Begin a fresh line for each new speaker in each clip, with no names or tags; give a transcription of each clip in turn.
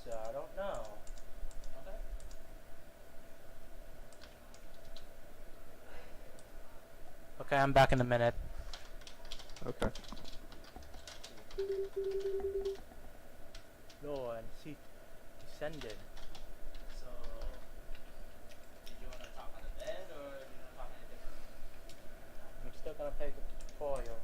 so I don't know.
Okay.
Okay, I'm back in a minute.
Okay.
Lord, he descended.
So, did you want to talk on the bed or do you want to talk any different?
I'm still gonna pay the tutorial.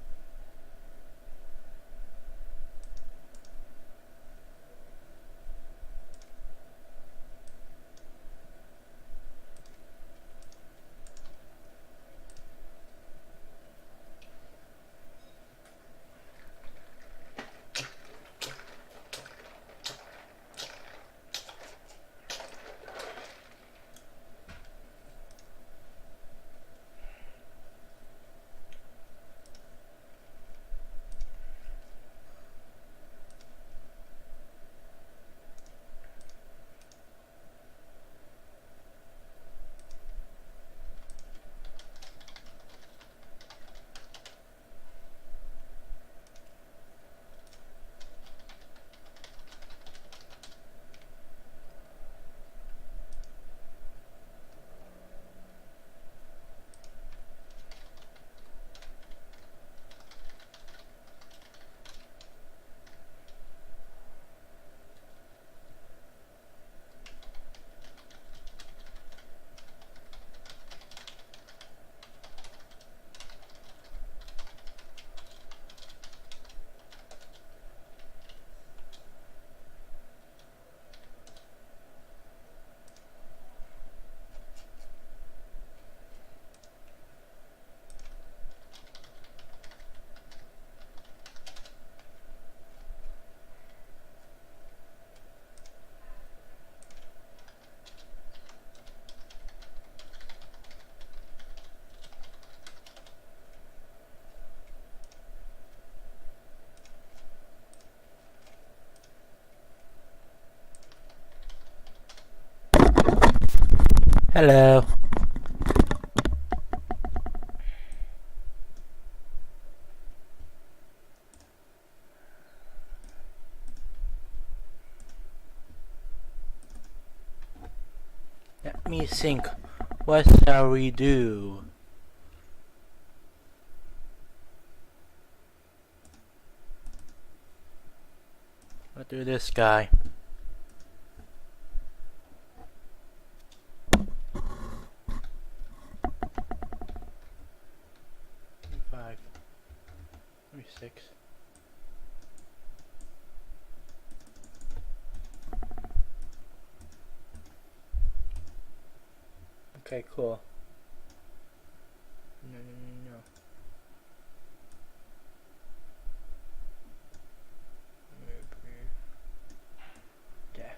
Hello. Let me think. What shall we do? I'll do this guy. Five. Maybe six. Okay, cool. No. Maybe. Yeah.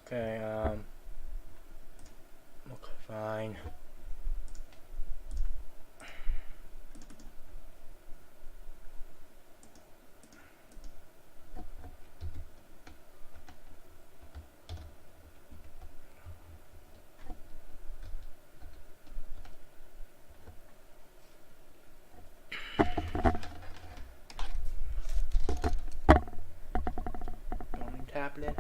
Okay, okay, fine. Going tablet.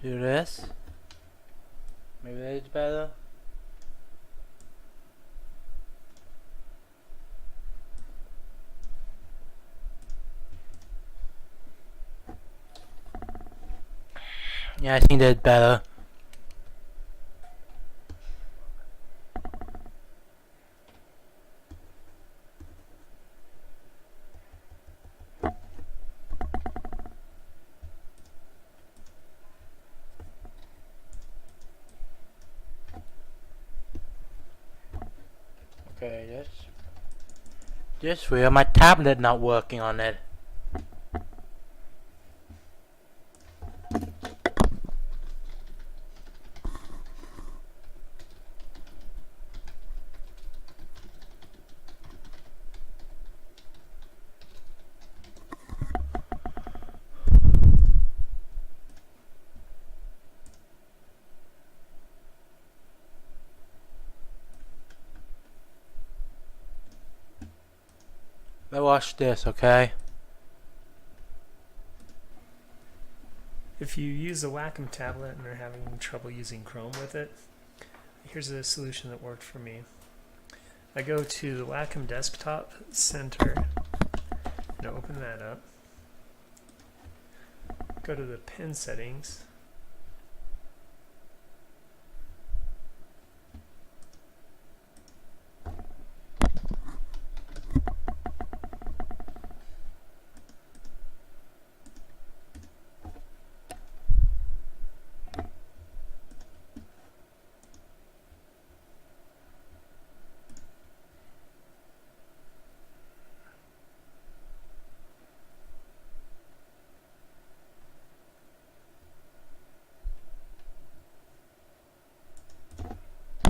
do this. Maybe that's better. Yeah, I think that's better. Okay, just weird. My tablet not working on it. Let's watch this, okay?
If you use a Wacom tablet and are having trouble using Chrome with it, here's a solution that worked for me. I go to the Wacom Desktop Center and open that up. Go to the pen settings.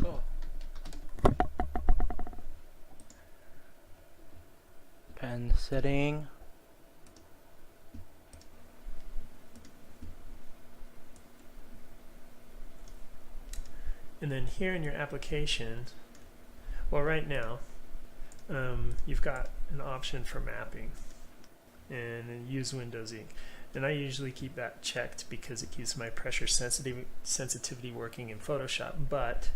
Cool. Pen setting.
And then here in your application, well, right now, you've got an option for mapping and then use Windows Ink. And I usually keep that checked because it keeps my pressure sensitivity working in Photoshop. But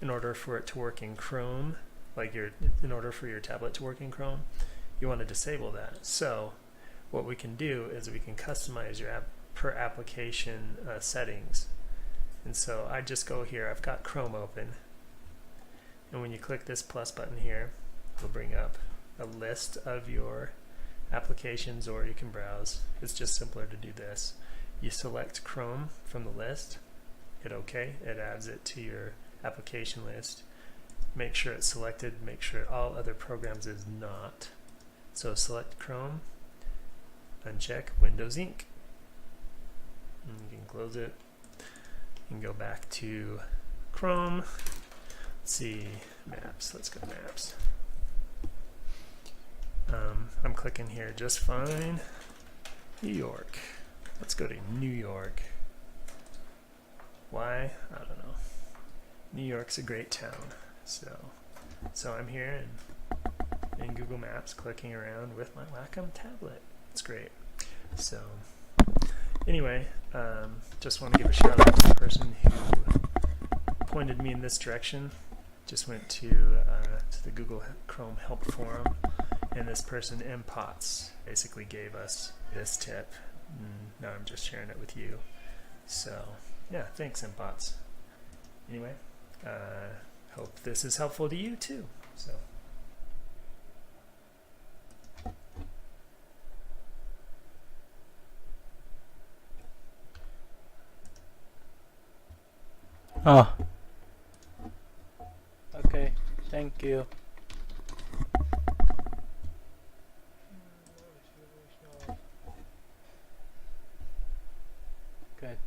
in order for it to work in Chrome, in order for your tablet to work in Chrome, you want to disable that. So what we can do is we can customize your per application settings. And so I just go here, I've got Chrome open, and when you click this plus button here, it'll bring up a list of your applications, or you can browse. It's just simpler to do this. You select Chrome from the list, hit OK, it adds it to your application list. Make sure it's selected, make sure all other programs is not. So select Chrome, uncheck Windows Ink, and you can close it. And go back to Chrome. Let's see, maps. Let's go to maps. I'm clicking here just fine. New York. Let's go to New York. Why? I don't know. New York's a great town. So I'm here in Google Maps clicking around with my Wacom tablet. It's great. So anyway, just want to give a shout out to the person who pointed me in this direction. Just went to the Google Chrome Help Forum, and this person, M. Potts, basically gave us this tip. Now I'm just sharing it with you. So yeah, thanks, M. Potts. Anyway, hope this is helpful to you too. So.
Oh. Okay, thank you. Good.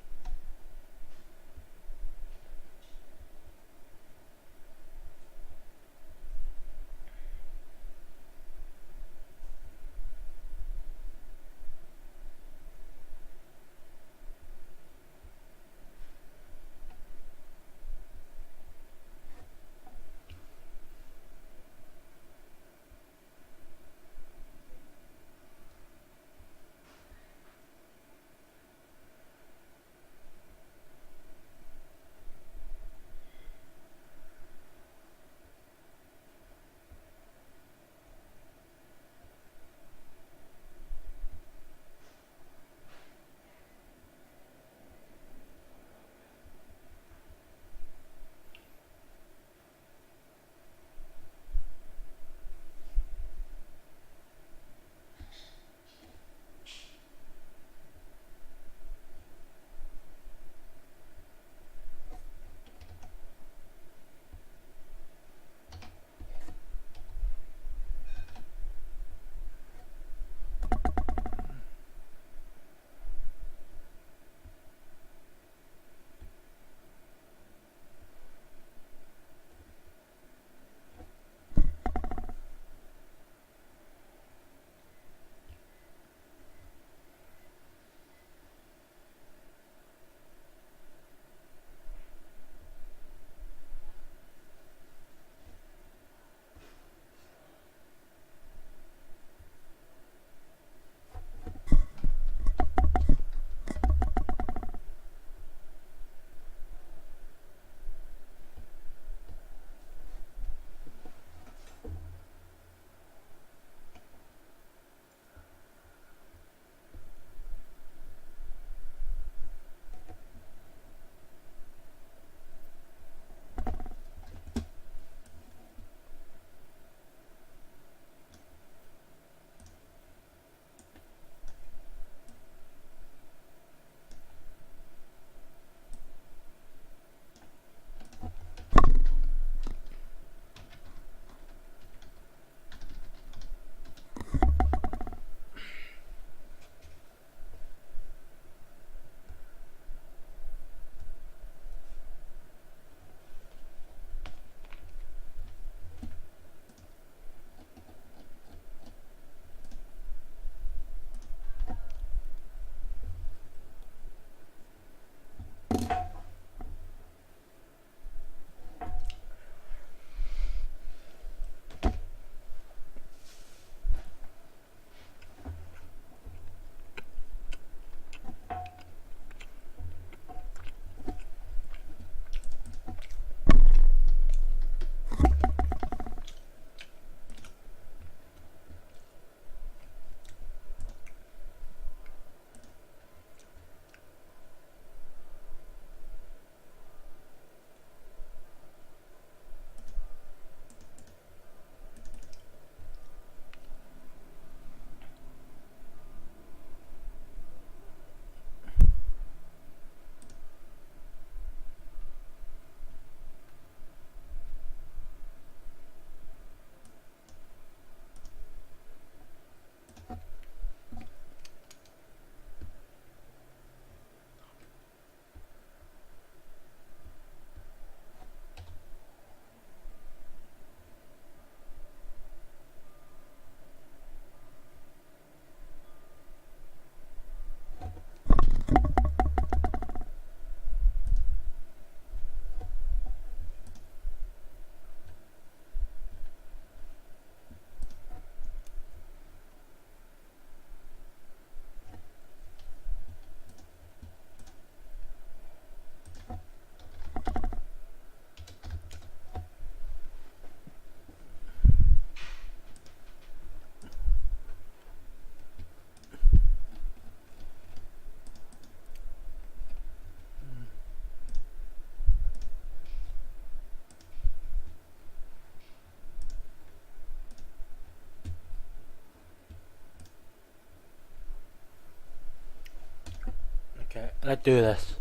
Let's do this.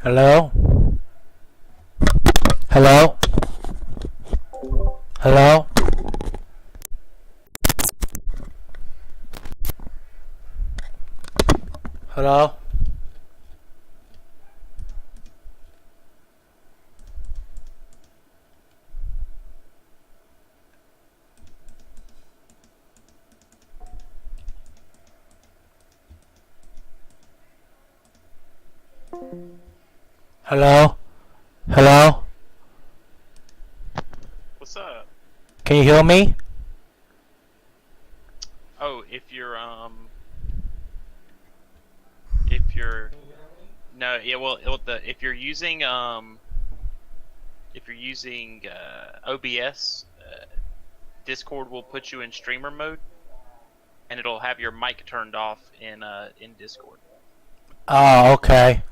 Hello? Hello? Hello? Hello? Hello? Hello?
What's up?
Can you hear me?
Oh, if you're no, yeah, well, if you're using OBS, Discord will put you in streamer mode, and it'll have your mic turned off in Discord.
Oh, okay.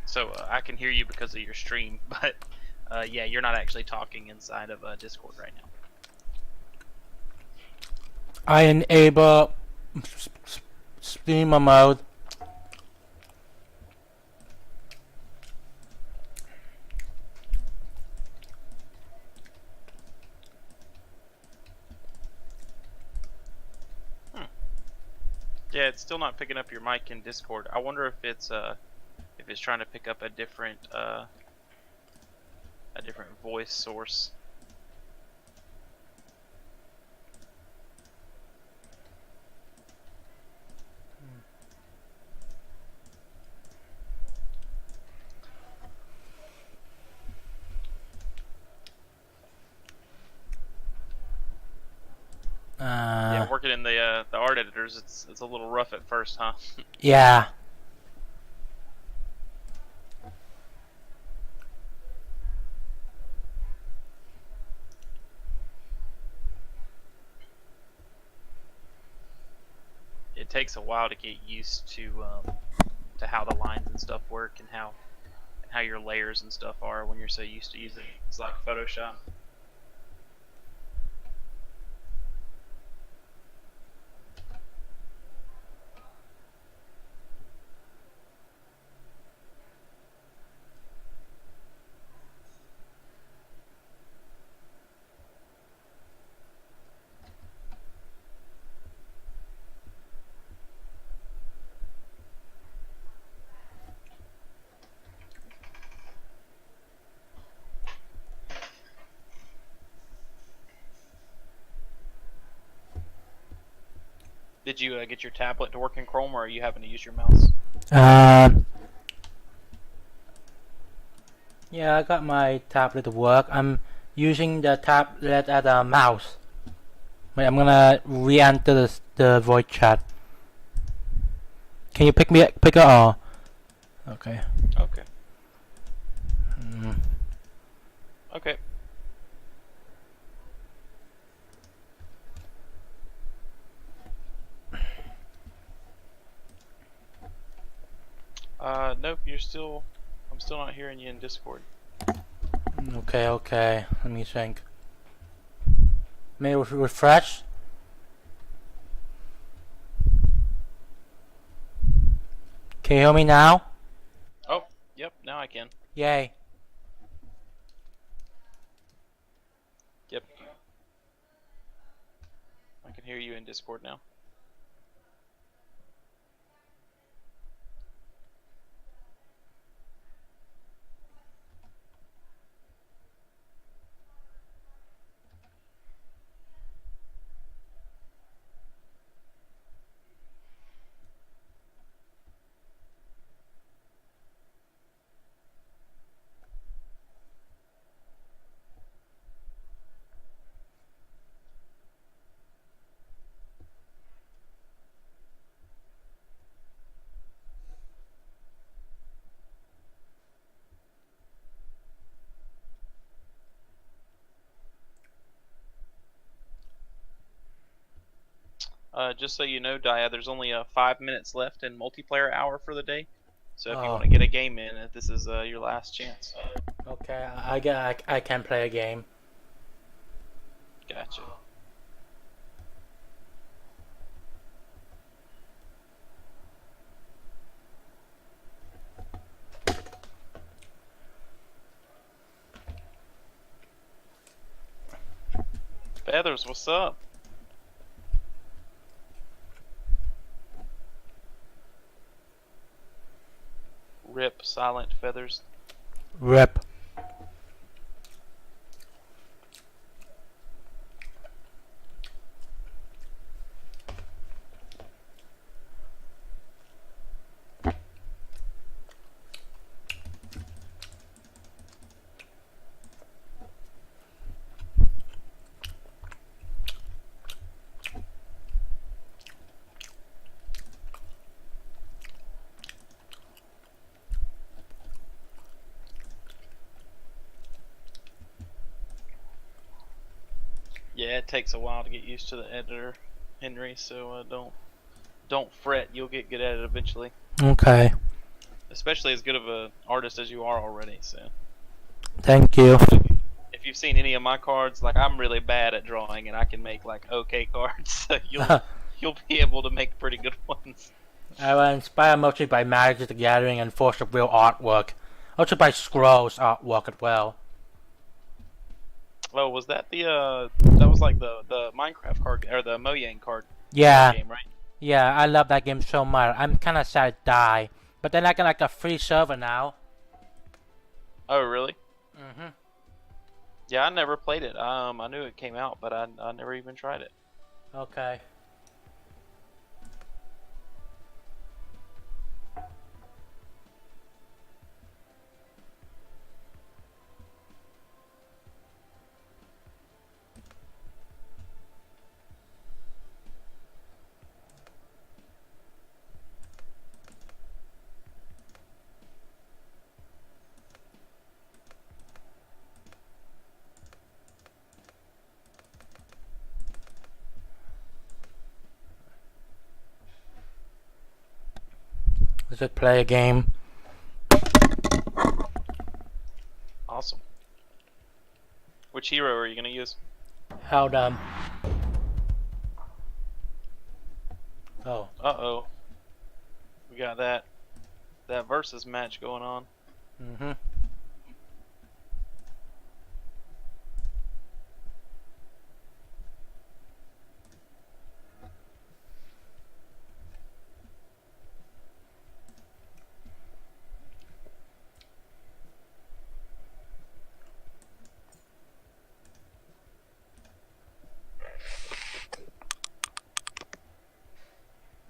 So I can hear you because of your stream, but yeah, you're not actually talking inside of Discord right now.
I enable streamer mode.
Yeah, it's still not picking up your mic in Discord. I wonder if it's trying to pick up a different a different voice source. Yeah, working in the art editors, it's a little rough at first, huh?
Yeah.
It takes a while to get used to how the lines and stuff work and how your layers and stuff are when you're so used to using it's like Photoshop. Did you get your tablet to work in Chrome, or are you having to use your mouse?
Yeah, I got my tablet to work. I'm using the tablet as a mouse. Wait, I'm gonna re-enter the voice chat. Can you pick it or? Okay.
Okay.
Mm.
Okay. Nope, I'm still not hearing you in Discord.
Okay. Let me think. May refresh. Can you hear me now?
Oh, yep, now I can.
Yay.
Yep. I can hear you in Discord now. Just so you know, Dia, there's only 5 minutes left in multiplayer hour for the day. So if you want to get a game in, this is your last chance.
Okay, I can play a game.
Gotcha. Feathers, what's up? Rip, silent feathers.
Rip.
Yeah, it takes a while to get used to the editor, Henry. So don't fret. You'll get good at it eventually.
Okay.
Especially as good of an artist as you are already. So.
Thank you.
If you've seen any of my cards, like I'm really bad at drawing, and I can make like okay cards. So you'll be able to make pretty good ones.
I was inspired mostly by Magic the Gathering and Force of Will artwork. Also by Scrolls artwork as well.
Oh, was that that was like the Minecraft card or the Mojang card
Yeah.
game, right?
Yeah, I love that game so much. I'm kind of sad it died. But then I got like a free server now.
Oh, really?
Mhm.
Yeah, I never played it. I knew it came out, but I never even tried it.
Okay. Let's just play a game.
Awesome. Which hero are you gonna use?
Hold Oh.
Uh-oh. We got that versus match going on.
Mm-hmm.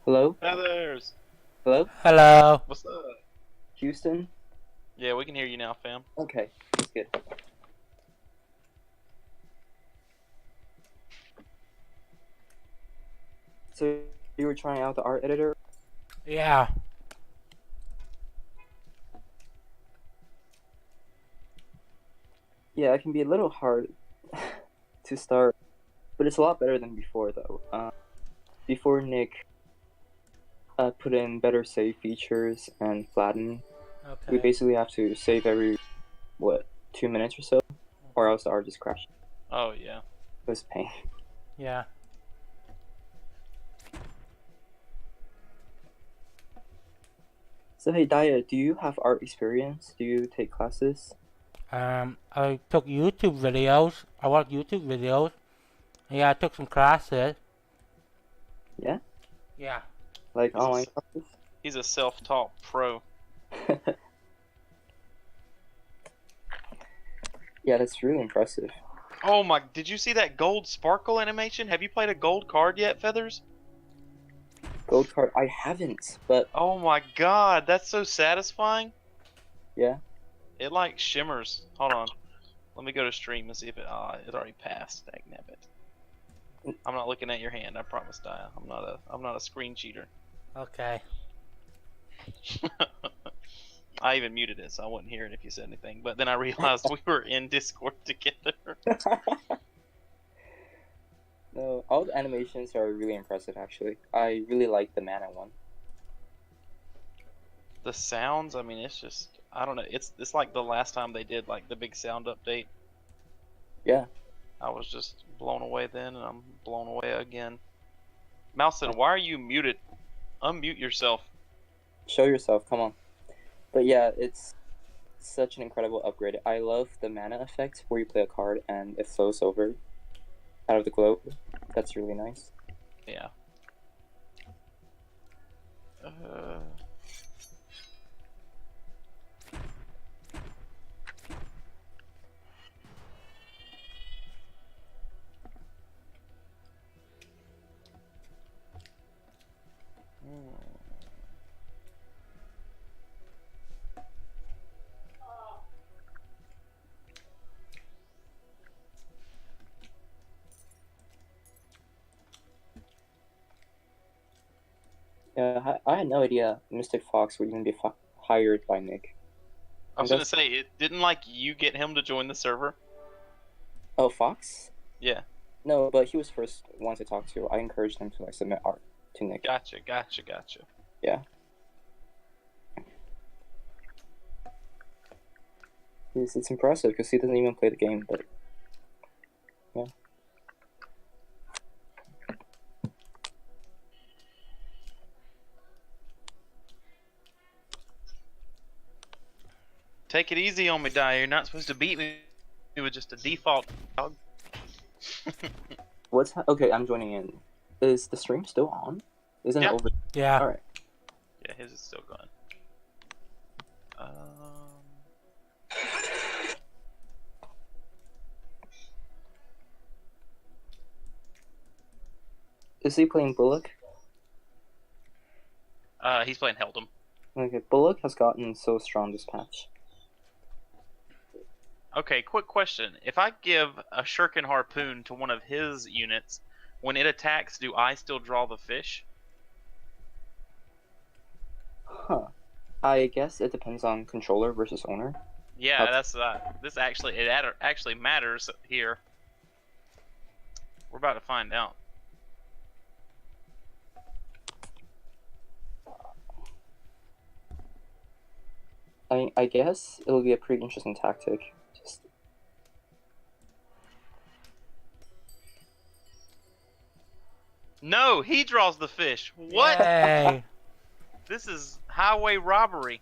Hello?
Feathers!
Hello?
Hello.
What's up?
Houston?
Yeah, we can hear you now, fam.
Okay, that's good. So you were trying out the art editor?
Yeah.
Yeah, it can be a little hard to start, but it's a lot better than before though. Before Nick put in better save features and flatten, we
Okay.
basically have to save every, 2 minutes or so, or else the art just crashes.
Oh, yeah.
It was a pain.
Yeah.
So hey, Daya, do you have art experience? Do you take classes?
I took YouTube videos. I watched YouTube videos. Yeah, I took some classes.
Yeah?
Yeah.
Like
He's a
online
s-
classes?
He's a self-taught pro.
Yeah, that's really impressive.
Oh my, did you see that gold sparkle animation? Have you played a gold card yet, Feathers?
Gold card, I haven't, but
Oh my god, that's so satisfying.
yeah.
It like shimmers. Hold on. Let me go to stream and see if it it already passed. Dagnabbit. I'm not looking at your hand, I promise, Dia. I'm not a screen cheater.
Okay.
I even muted it so I wouldn't hear it if you said anything. But then I realized we were in Discord together.
No, all the animations are really impressive actually. I really like the mana one.
The sounds, I mean, it's just, I don't know. It's like the last time they did like the big sound update.
Yeah.
I was just blown away then, and I'm blown away again. Mouse said, "Why are you muted? Unmute yourself."
Show yourself, come on. But yeah, it's such an incredible upgrade. I love the mana effect where you play a card and it flows over out of the globe. That's really nice.
Yeah.
Yeah, I had no idea Mystic Fox would even be hired by Nick.
I was gonna say, it didn't like you get him to join the server.
Oh, Fox?
Yeah.
No, but he was first one to talk to. I encouraged him to like submit art to Nick.
Gotcha.
Yeah. It's impressive because he doesn't even play the game, but yeah.
Take it easy on me, Dyer. You're not supposed to beat me with just a default dog.
Okay, I'm joining in. Is the stream still on? Isn't
Yeah.
it over?
Yeah.
Alright.
Yeah, his is still going.
Is he playing Bullock?
He's playing Heldum.
Okay, Bullock has gotten so strong this patch.
Okay, quick question. If I give a Shuriken Harpoon to one of his units, when it attacks, do I still draw the fish?
Huh. I guess it depends on controller versus owner.
Yeah, that's this actually actually matters here. We're about to find out.
I guess it'll be a pretty interesting tactic. Just
No, he draws the fish. What?
Yay.
This is highway robbery.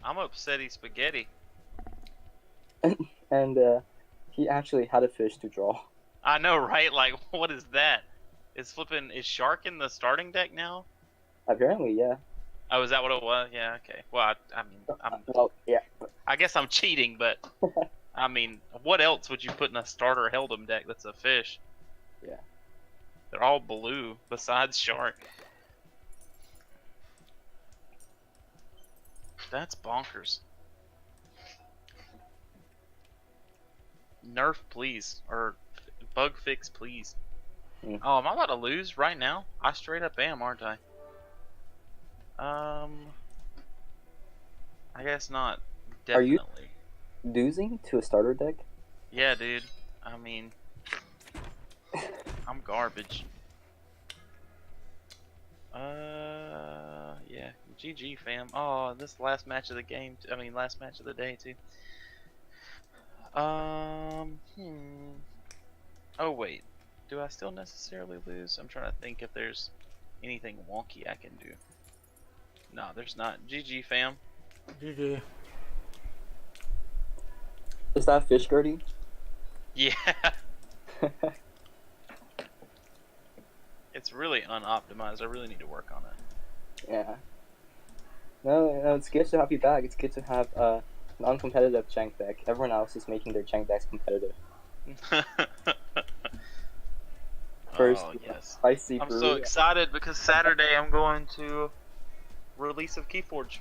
I'm upsetty spaghetti.
and he actually had a fish to draw.
I know, right? Like, what is that? Is Shark in the starting deck now?
Apparently, yeah.
Oh, is that what it was? Yeah, okay. Well, I mean,
Well, yeah.
I guess I'm cheating, but I mean, what else would you put in a starter Heldum deck that's a fish?
Yeah.
They're all blue besides Shark. That's bonkers. Nerf, please. Or bug fix, please.
Mm.
Oh, am I about to lose right now? I straight up am, aren't I? I guess not.
Are you-
Definitely.
Losing to a starter deck?
Yeah, dude. I mean, I'm garbage. Yeah. GG, fam. Oh, this last match of the game. Last match of the day, too. Oh, wait. Do I still necessarily lose? I'm trying to think if there's anything wonky I can do. No, there's not. GG, fam.
GG.
Is that fish Gertie?
Yeah. It's really unoptimized. I really need to work on it.
Yeah. No, it's good to have you back. It's good to have a non-competitive Jank deck. Everyone else is making their Jank decks competitive. First,
oh, yes.
Spicy
I'm
Brew.
so excited because Saturday I'm going to release of Keyforge.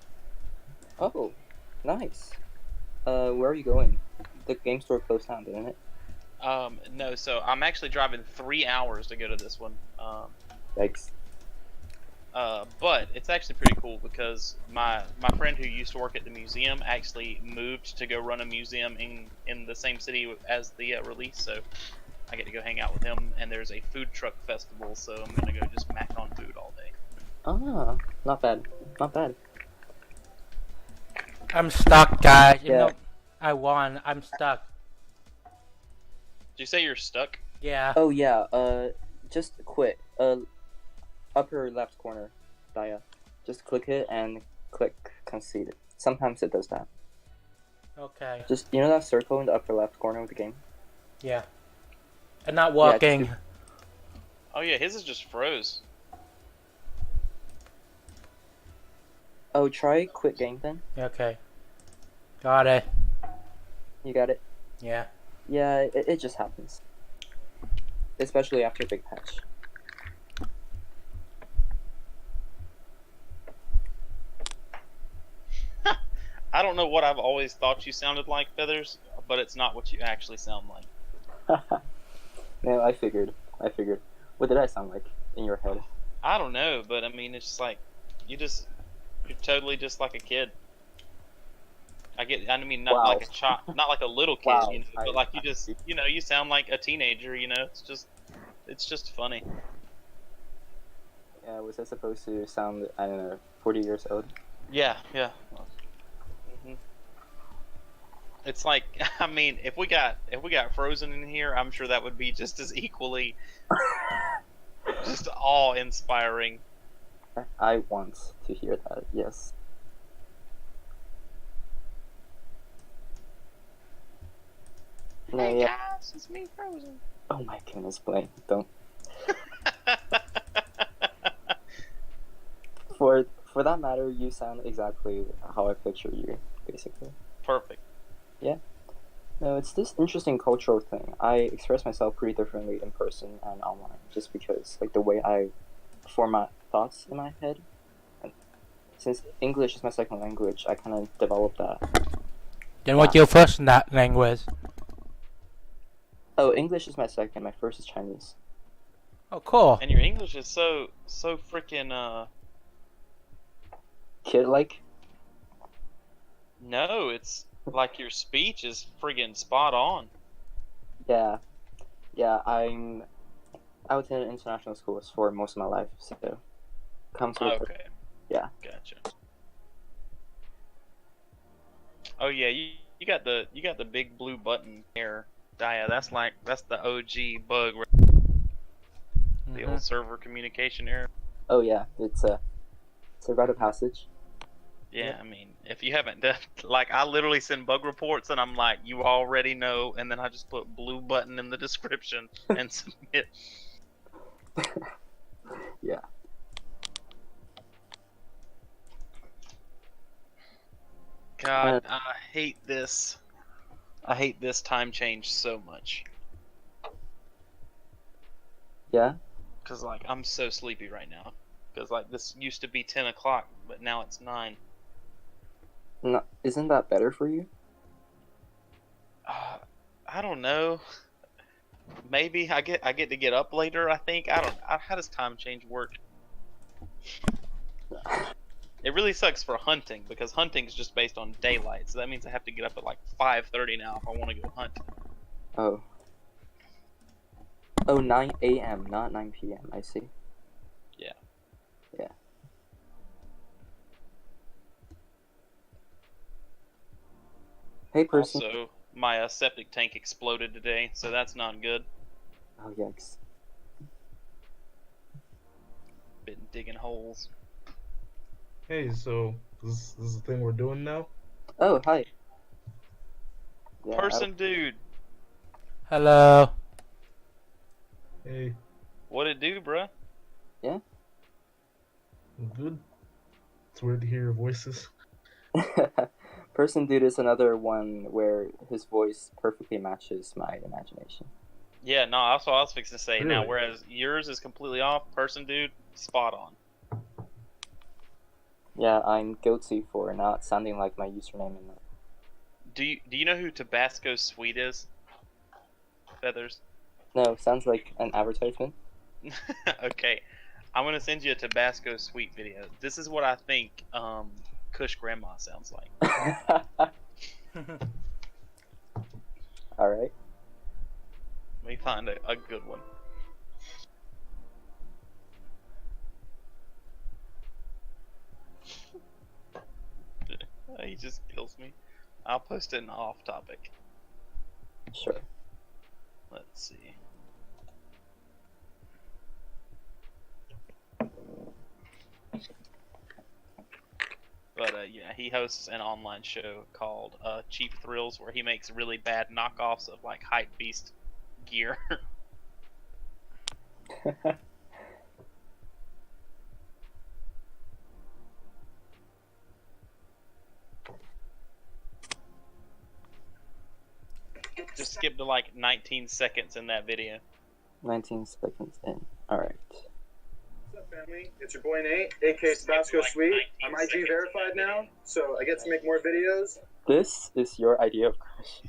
Oh, nice. Where are you going? The game store closed down, didn't it?
No, so I'm actually driving 3 hours to go to this one.
Thanks.
But it's actually pretty cool because my friend who used to work at the museum actually moved to go run a museum in the same city as the release, so I get to go hang out with him, and there's a food truck festival, so I'm gonna go just mac on food all day.
Ah, not bad. Not bad.
I'm stuck, guys. Even
Yeah.
though I won, I'm stuck.
Did you say you're stuck?
Yeah.
Oh yeah, just quit. Upper left corner, Daya. Just click it and click concede. Sometimes it does that.
Okay.
Just, you know that circle in the upper left corner of the game?
Yeah. I'm not walking.
Oh yeah, his is just froze.
Oh, try quit game then.
Okay. Got it.
You got it?
Yeah.
Yeah, it just happens. Especially after a big patch.
I don't know what I've always thought you sounded like, Feathers, but it's not what you actually sound like.
No, I figured. What did I sound like in your head?
I don't know, but I mean, it's just like you're totally just like a kid. I mean, not
Wow.
like a child, not like a little kid,
Wow.
you know, but like you sound like a teenager, you know. It's just funny.
Yeah, was I supposed to sound, I don't know, 40 years old?
Yeah. hmm It's like, I mean, if we got Frozen in here, I'm sure that would be just as equally, just awe-inspiring.
I want to hear that, yes. No,
Hey
yeah.
guys, it's me, Frozen.
Oh my goodness, Blaine, don't. For that matter, you sound exactly how I picture you, basically.
Perfect.
No, it's this interesting cultural thing. I express myself pretty differently in person and online, just because like the way I format thoughts in my head. And since English is my second language, I kind of developed that.
Then what's your first language?
Oh, English is my second. My first is Chinese.
Oh, cool.
And your English is so freaking
Kid-like.
No, it's like your speech is friggin' spot on.
Yeah, I attended international schools for most of my life, so comes with it.
Okay.
Yeah.
Gotcha. Oh yeah, you got the big blue button there, Daya. That's the OG bug, the old server communication error.
Oh yeah, it's a rite of passage.
Yeah, I mean, if you haven't done, like, I literally send bug reports and I'm like, you already know, and then I just put blue button in the description and submit.
Yeah.
God, I hate this. I hate this time change so much.
Yeah.
Cause like I'm so sleepy right now. Cause like this used to be 10 o'clock, but now it's 9.
No, isn't that better for you?
I don't know. Maybe I get to get up later. I think how does time change work? It really sucks for hunting because hunting is just based on daylight. So that means I have to get up at like 5:30 now if I want to go hunt.
Oh. Oh, 9 a.m., not 9 p.m. I see.
Yeah.
Yeah. Hey, person.
Also, my septic tank exploded today, so that's not good.
Oh, yikes.
Been digging holes.
Hey, so this is the thing we're doing now?
Oh, hi. Yeah,
Person dude,
Hello.
Hey,
what it do, bruh?
I'm good. It's weird to hear your voices.
Person dude is another one where his voice perfectly matches my imagination.
Yeah, no, that's what I was fixing to say. Now,
Really?
whereas yours is completely off, person dude, spot on.
Yeah, I'm guilty for not sounding like my username in that.
Do you know who Tabasco Sweet is? Feathers.
No, sounds like an advertisement.
Okay, I'm gonna send you a Tabasco Sweet video. This is what I think Kush Grandma sounds like.
Alright.
Let me find a good one. He just kills me. I'll post it in off topic.
Sure.
Let's see. But yeah, he hosts an online show called Cheap Thrills, where he makes really bad knockoffs of like Hype Beast gear. Just skip to like 19 seconds in that video.
19 seconds in. Alright.
What's up, family? It's your boy Nate, aka Tabasco Sweet. I'm IG verified now, so I get to make more videos.
This is your idea of crush.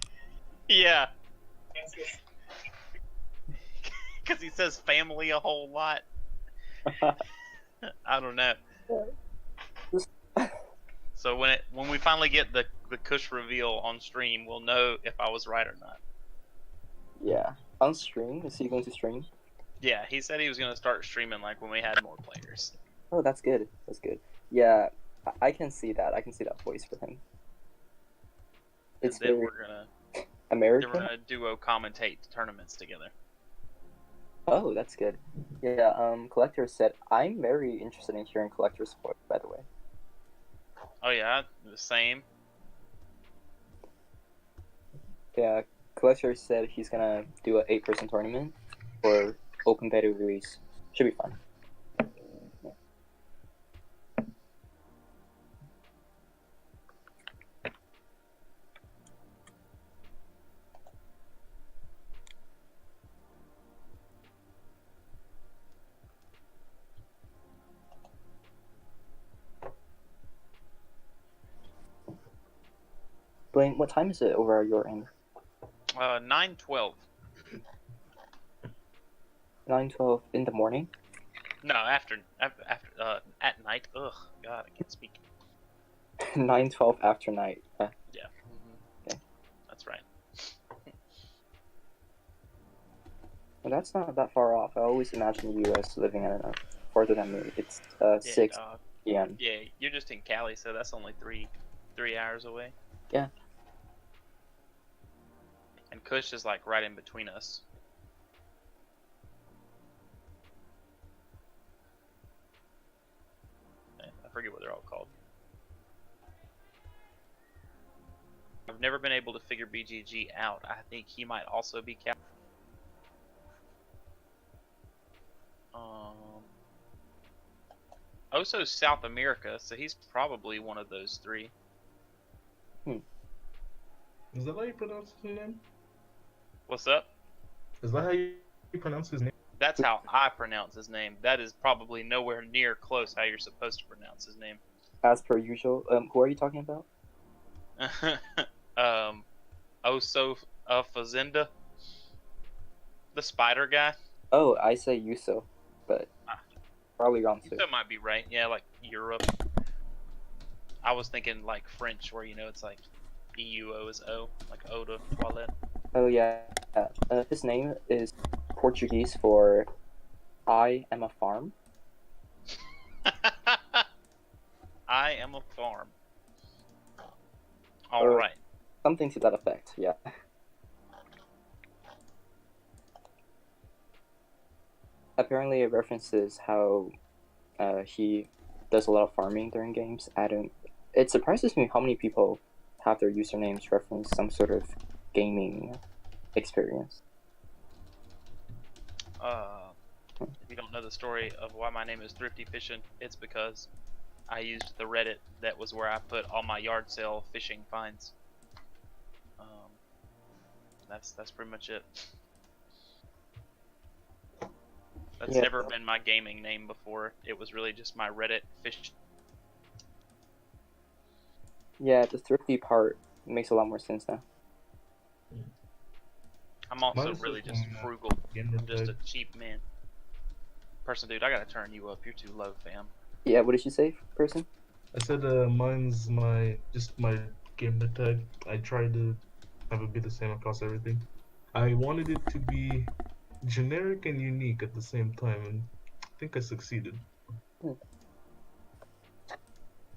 Yeah. Because he says family a whole lot. I don't know. So when we finally get the Kush reveal on stream, we'll know if I was right or not.
Yeah. On stream? Is he going to stream?
Yeah, he said he was going to start streaming like when we had more players.
Oh, that's good. That's good. Yeah, I can see that. I can see that voice for him. It's
And then
very
we're gonna
American.
duo commentate tournaments together.
Oh, that's good. Yeah, Collector said, I'm very interested in hearing Collector's voice, by the way.
Oh yeah, the same.
Yeah, Collector said he's gonna do a 8-person tournament for open beta release. Should be fun. Blaine, what time is it over at your end?
9:12.
9:12 in the morning?
No, after at night. Ugh, God, I can't speak.
9:12 after night.
Yeah.
Okay.
That's right.
Well, that's not that far off. I always imagine the U.S. living at farther than me. It's 6 p.m.
Yeah, you're just in Cali, so that's only three hours away.
Yeah.
And Kush is like right in between us. I forget what they're all called. I've never been able to figure BGG out. I think he might also be Cali. Also South America, so he's probably one of those three.
Is that how you pronounce his name?
What's up?
Is that how you pronounce his name?
That's how I pronounce his name. That is probably nowhere near close how you're supposed to pronounce his name.
As per usual. Who are you talking about?
Oso Fazenda, the spider guy.
Oh, I say Yuso, but probably wrong too.
That might be right. Yeah, like Europe. I was thinking like French, where it's like EUO is O, like eau de toilette.
Oh yeah. His name is Portuguese for I am a farm.
I am a farm. All
Or
right.
Something to that effect, yeah. Apparently it references how he does a lot of farming during games. It surprises me how many people have their usernames reference some sort of gaming experience.
If you don't know the story of why my name is Thrifty Fishing, it's because I used the Reddit that was where I put all my yard sale fishing finds. That's pretty much it. That's never been my gaming name before. It was really just my Reddit fish.
Yeah, the thrifty part makes a lot more sense now.
I'm also
Mine's
really
just
just
on,
frugal.
gamer
I'm just a
tag.
cheap man. Person, dude, I gotta turn you up. You're too low, fam.
Yeah, what did you say, person?
I said mine's my gamer tag. I tried to have it be the same across everything. I wanted it to be generic and unique at the same time, and I think I succeeded.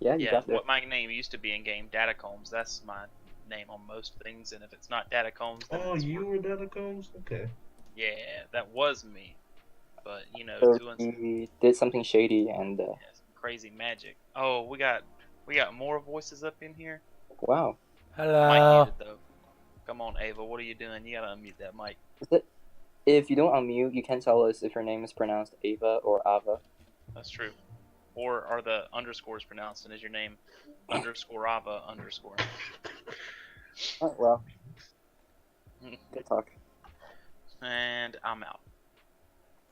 Yeah, you
Yeah,
got there.
what my name used to be in game, Datacombs. That's my name on most things, and if it's not Datacombs, then
Oh,
it's
you were Datacombs? Okay.
Yeah, that was me. But
So
doing
he did something shady and
some crazy magic. Oh, we got more voices up in here.
wow.
Mic
Hello.
muted though. Come on, Ava, what are you doing? You gotta unmute that mic.
If you don't unmute, you can tell us if your name is pronounced Ava or Ava.
That's true. Or are the underscores pronounced, and is your name underscore Ava underscore?
Oh, well. Good talk.
And I'm out.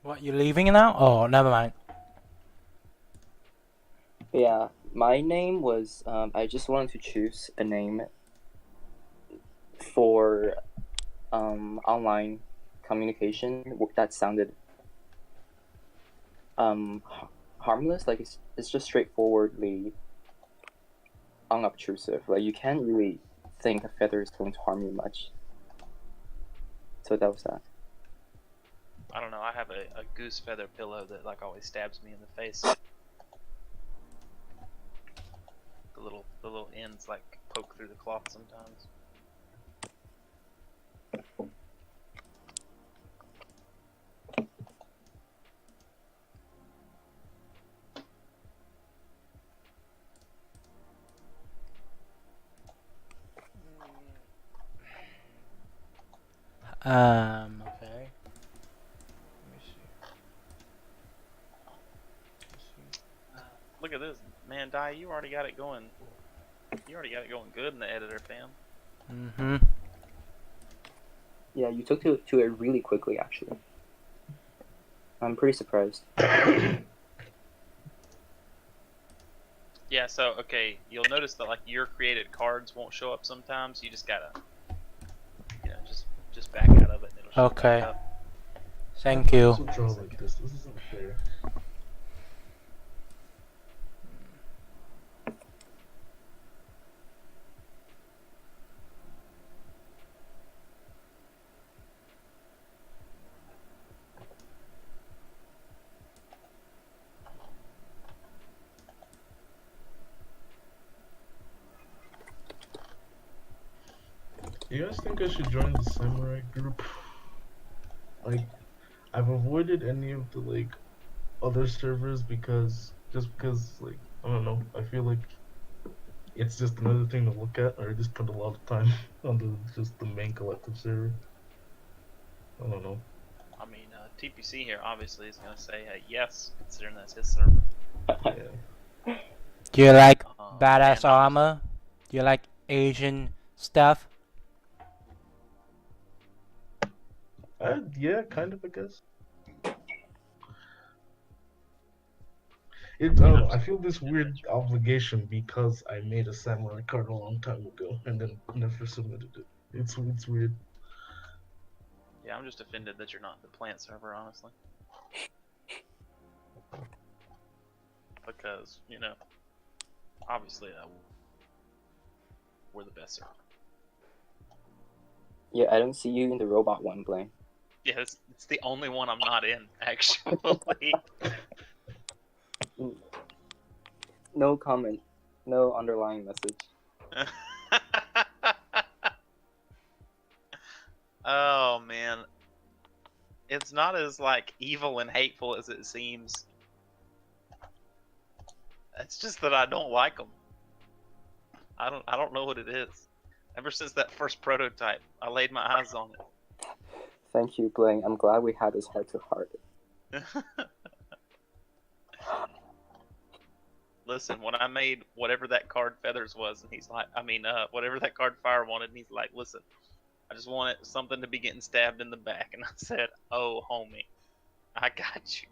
What, you leaving now? Oh, never mind.
Yeah, my name was, I just wanted to choose a name for online communication that sounded harmless. Like it's just straightforwardly unobtrusive. Like you can't really think a feather is going to harm you much. So that was that.
I don't know. I have a goose feather pillow that like always stabs me in the face. The little ends like poke through the cloth sometimes.
Okay. Let me see.
Look at this, man. Di, you already got it going. You already got it going good in the editor, fam.
Mm-hmm.
Yeah, you took to it really quickly, actually. I'm pretty surprised.
Yeah, Yeah, so okay, you'll notice that like your created cards won't show up sometimes. You just gotta, just back out of it and it'll show
Okay.
back up.
Thank you.
Also draw like this. This isn't fair. You guys think I should join the samurai group? Like, I've avoided any of the like other servers because like I don't know. I feel like it's just another thing to look at, or I just spend a lot of time on just the main collective server. I don't know.
I mean, TPC here obviously is gonna say yes, considering that's his server.
Yeah.
Do you like badass
and I'm-
armor? Do you like Asian stuff?
Yeah, kind of, I guess. I don't know. I feel this weird obligation because I made a samurai card a long time ago and then never submitted it. It's weird.
Yeah, I'm just offended that you're not in the plant server, honestly. Because, obviously we're the best server.
Yeah, I don't see you in the robot one, Blaine.
Yeah, it's the only one I'm not in, actually.
No comment. No underlying message.
Oh, man. It's not as, like, evil and hateful as it seems. It's just that I don't like them. I don't know what it is. Ever since that first prototype, I laid my eyes on it.
Thank you, Blaine. I'm glad we had this heart-to-heart.
Listen, when I made whatever that card Feathers was, and he's like, whatever that card Fire wanted, and he's like, listen, I just wanted something to be getting stabbed in the back. And I said, oh, homie, I got you.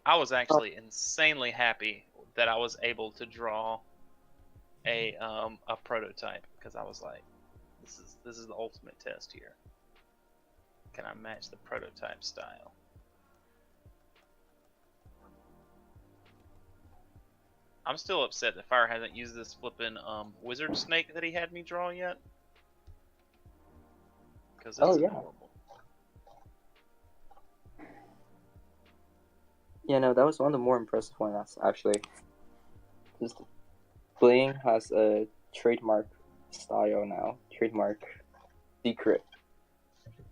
I was actually insanely happy that I was able to draw a prototype, because I was like, this is the ultimate test here. Can I match the prototype style? I'm still upset that Fire hasn't used this flippin' wizard snake that he had me draw yet. Because it's adorable.
Yeah, no, that was one of the more impressive ones, actually. Just Bling has a trademark style now. Trademark secret.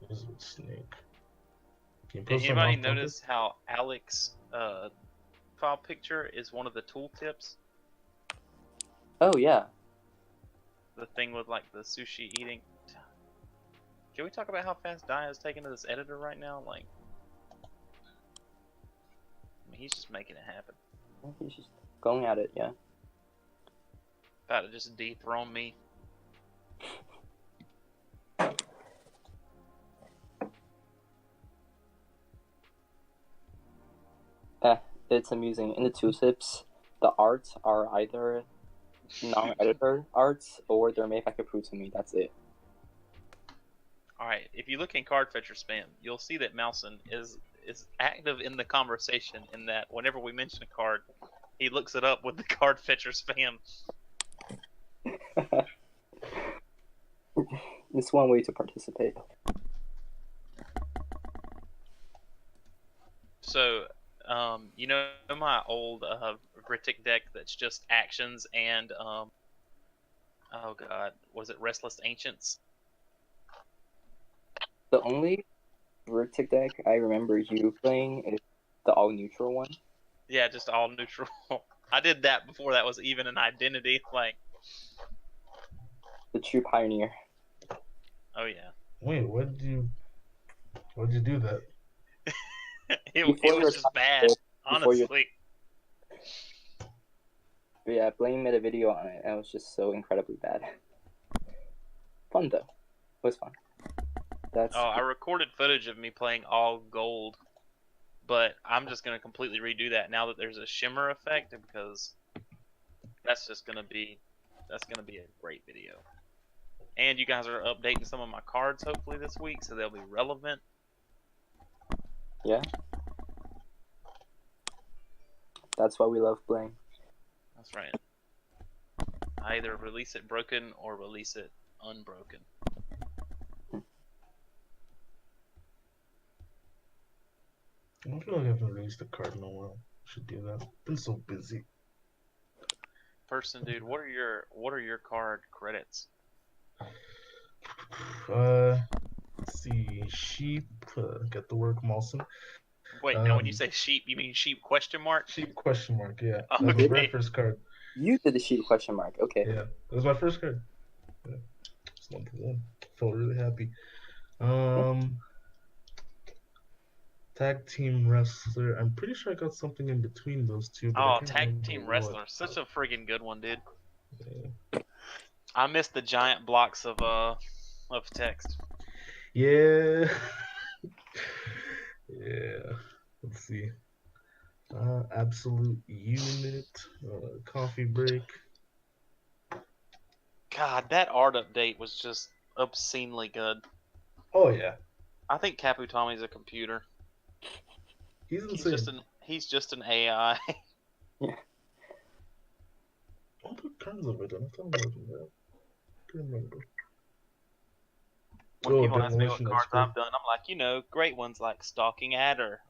Wizard snake.
Did anybody notice how Alex's file picture is one of the tooltips?
Oh, yeah.
The thing with like the sushi eating. Can we talk about how fast Dia is taking to this editor right now? Like, I mean, he's just making it happen.
He's just going at it, yeah.
About to just dethrone me.
It's amusing. In the tooltips, the arts are either non-editor arts or they're made by Kaputami. That's it.
Alright, if you look in Card Fetcher spam, you'll see that Mousen is active in the conversation, in that whenever we mention a card, he looks it up with the Card Fetcher spam.
It's one way to participate.
So, you know my old Vritic deck that's just actions and, oh god, was it Restless Ancients?
The only Vertic deck I remember you playing is the all-neutral one.
Yeah, just all neutral. I did that before that was even an identity, like...
The true pioneer.
Oh yeah.
Wait, why'd you do that?
it was just bad, honestly.
But yeah, Blaine made a video on it, and it was just so incredibly bad. Fun though. It was fun.
I recorded footage of me playing all gold, but I'm just gonna completely redo that now that there's a shimmer effect, because that's gonna be a great video. And you guys are updating some of my cards hopefully this week, so they'll be relevant.
Yeah. That's why we love playing.
That's right. I either release it broken or release it unbroken.
I feel like I haven't released a card in a while. Should do that. Been so busy.
Person, dude, what are your card credits?
Let's see. Sheep. Get the work, Mawson.
Wait, now when you say sheep, you mean sheep question mark?
Sheep question mark. Yeah.
Oh,
That was my very
okay.
first card.
You did the sheep question mark. Okay.
Yeah. That was my first card. Yeah. It's number one. Felt really happy. Tag team wrestler. I'm pretty sure I got something in between those two. But I
Oh,
can't
tag
remember
team
what.
wrestler, such a friggin' good one, dude.
Yeah.
I missed the giant blocks of text.
Yeah. Yeah. Let's see. Absolute unit. Coffee break.
God, that art update was just obscenely good.
Oh yeah.
I think Kaputami's a computer.
He's insane.
He's just an AI.
What cards have I done? I thought I did that. I can't remember.
When people ask me what
Demolition
cards
Expert.
I've done, I'm like, great ones like Stalking Adder.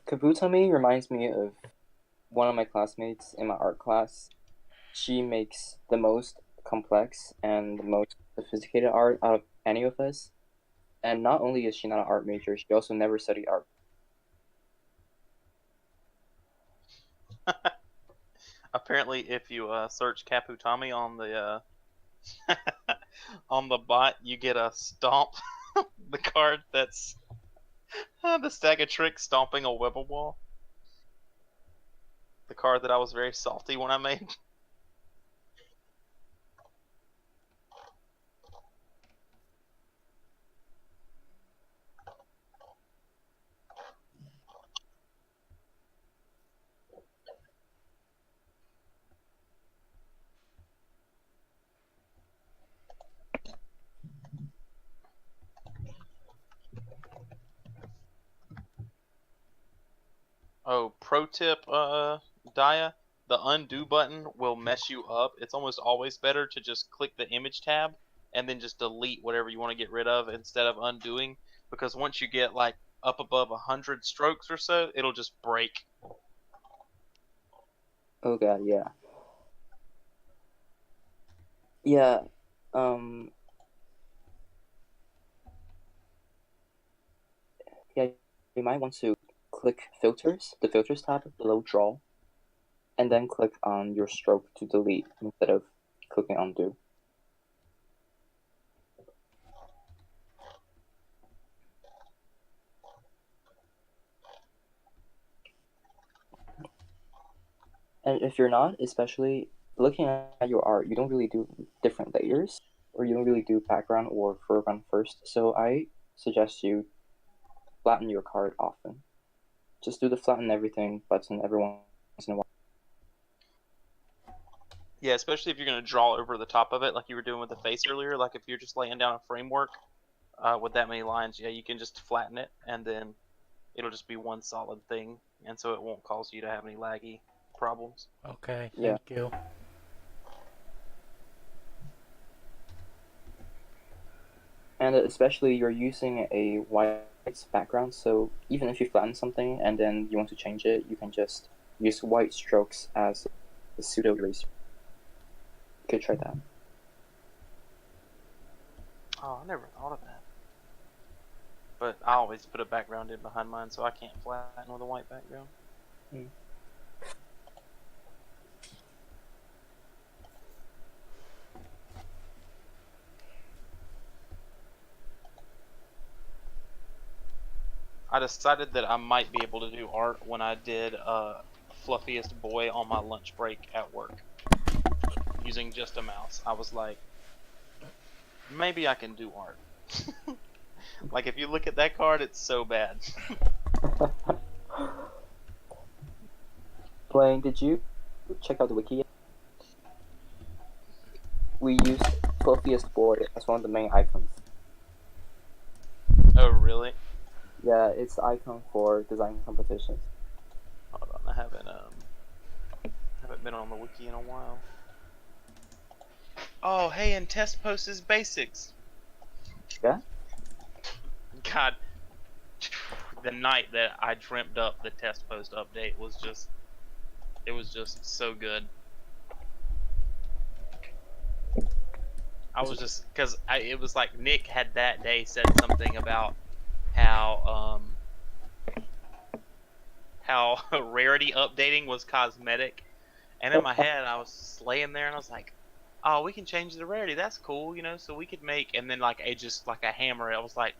Kabutami reminds me of one of my classmates in my art class. She makes the most complex and the most sophisticated art out of any of us. And not only is she not an art major, she also never studied art.
Apparently, if you search Kaputami on the on the bot, you get a stomp, the card that's the Stack of Tricks stomping a Webblewall. The card that I was very salty when I made. Oh, pro tip, Daya, the undo button will mess you up. It's almost always better to just click the image tab and then just delete whatever you want to get rid of instead of undoing, because once you get like up above 100 strokes or so, it'll just break.
Oh god, yeah. Yeah, yeah, you might want to click filters, the filters tab below draw, and then click on your stroke to delete instead of clicking undo. And if you're not, especially looking at your art, you don't really do different layers, or you don't really do background or foreground first. So I suggest you flatten your card often. Just do the flatten everything button every once in a while.
Yeah, especially if you're going to draw over the top of it like you were doing with the face earlier. Like if you're just laying down a framework with that many lines, yeah, you can just flatten it and then it'll just be one solid thing. And so it won't cause you to have any laggy problems.
Okay,
Yeah.
thank you.
And especially you're using a white background, so even if you flatten something and then you want to change it, you can just use white strokes as a pseudo eraser. You could try that.
Oh, I never thought of that. But I always put a background in behind mine, so I can't flatten with a white background. I decided that I might be able to do art when I did Fluffiest Boy on my lunch break at work using just a mouse. I was like, maybe I can do art. Like, if you look at that card, it's so bad.
Blaine, did you check out the wiki? We used Fluffiest Boy as one of the main icons.
Oh, really?
Yeah, it's the icon for design competitions.
Hold on, I haven't been on the wiki in a while. Oh, hey, and test post is basics.
Yeah?
God, the night that I dreamt up the test post update was just, it was just so good. I was just, because it was like Nick had that day said something about how rarity updating was cosmetic, and in my head I was laying there and I was like, oh, we can change the rarity, that's cool, you know, so we could make, and then like it just like a hammer, I was like,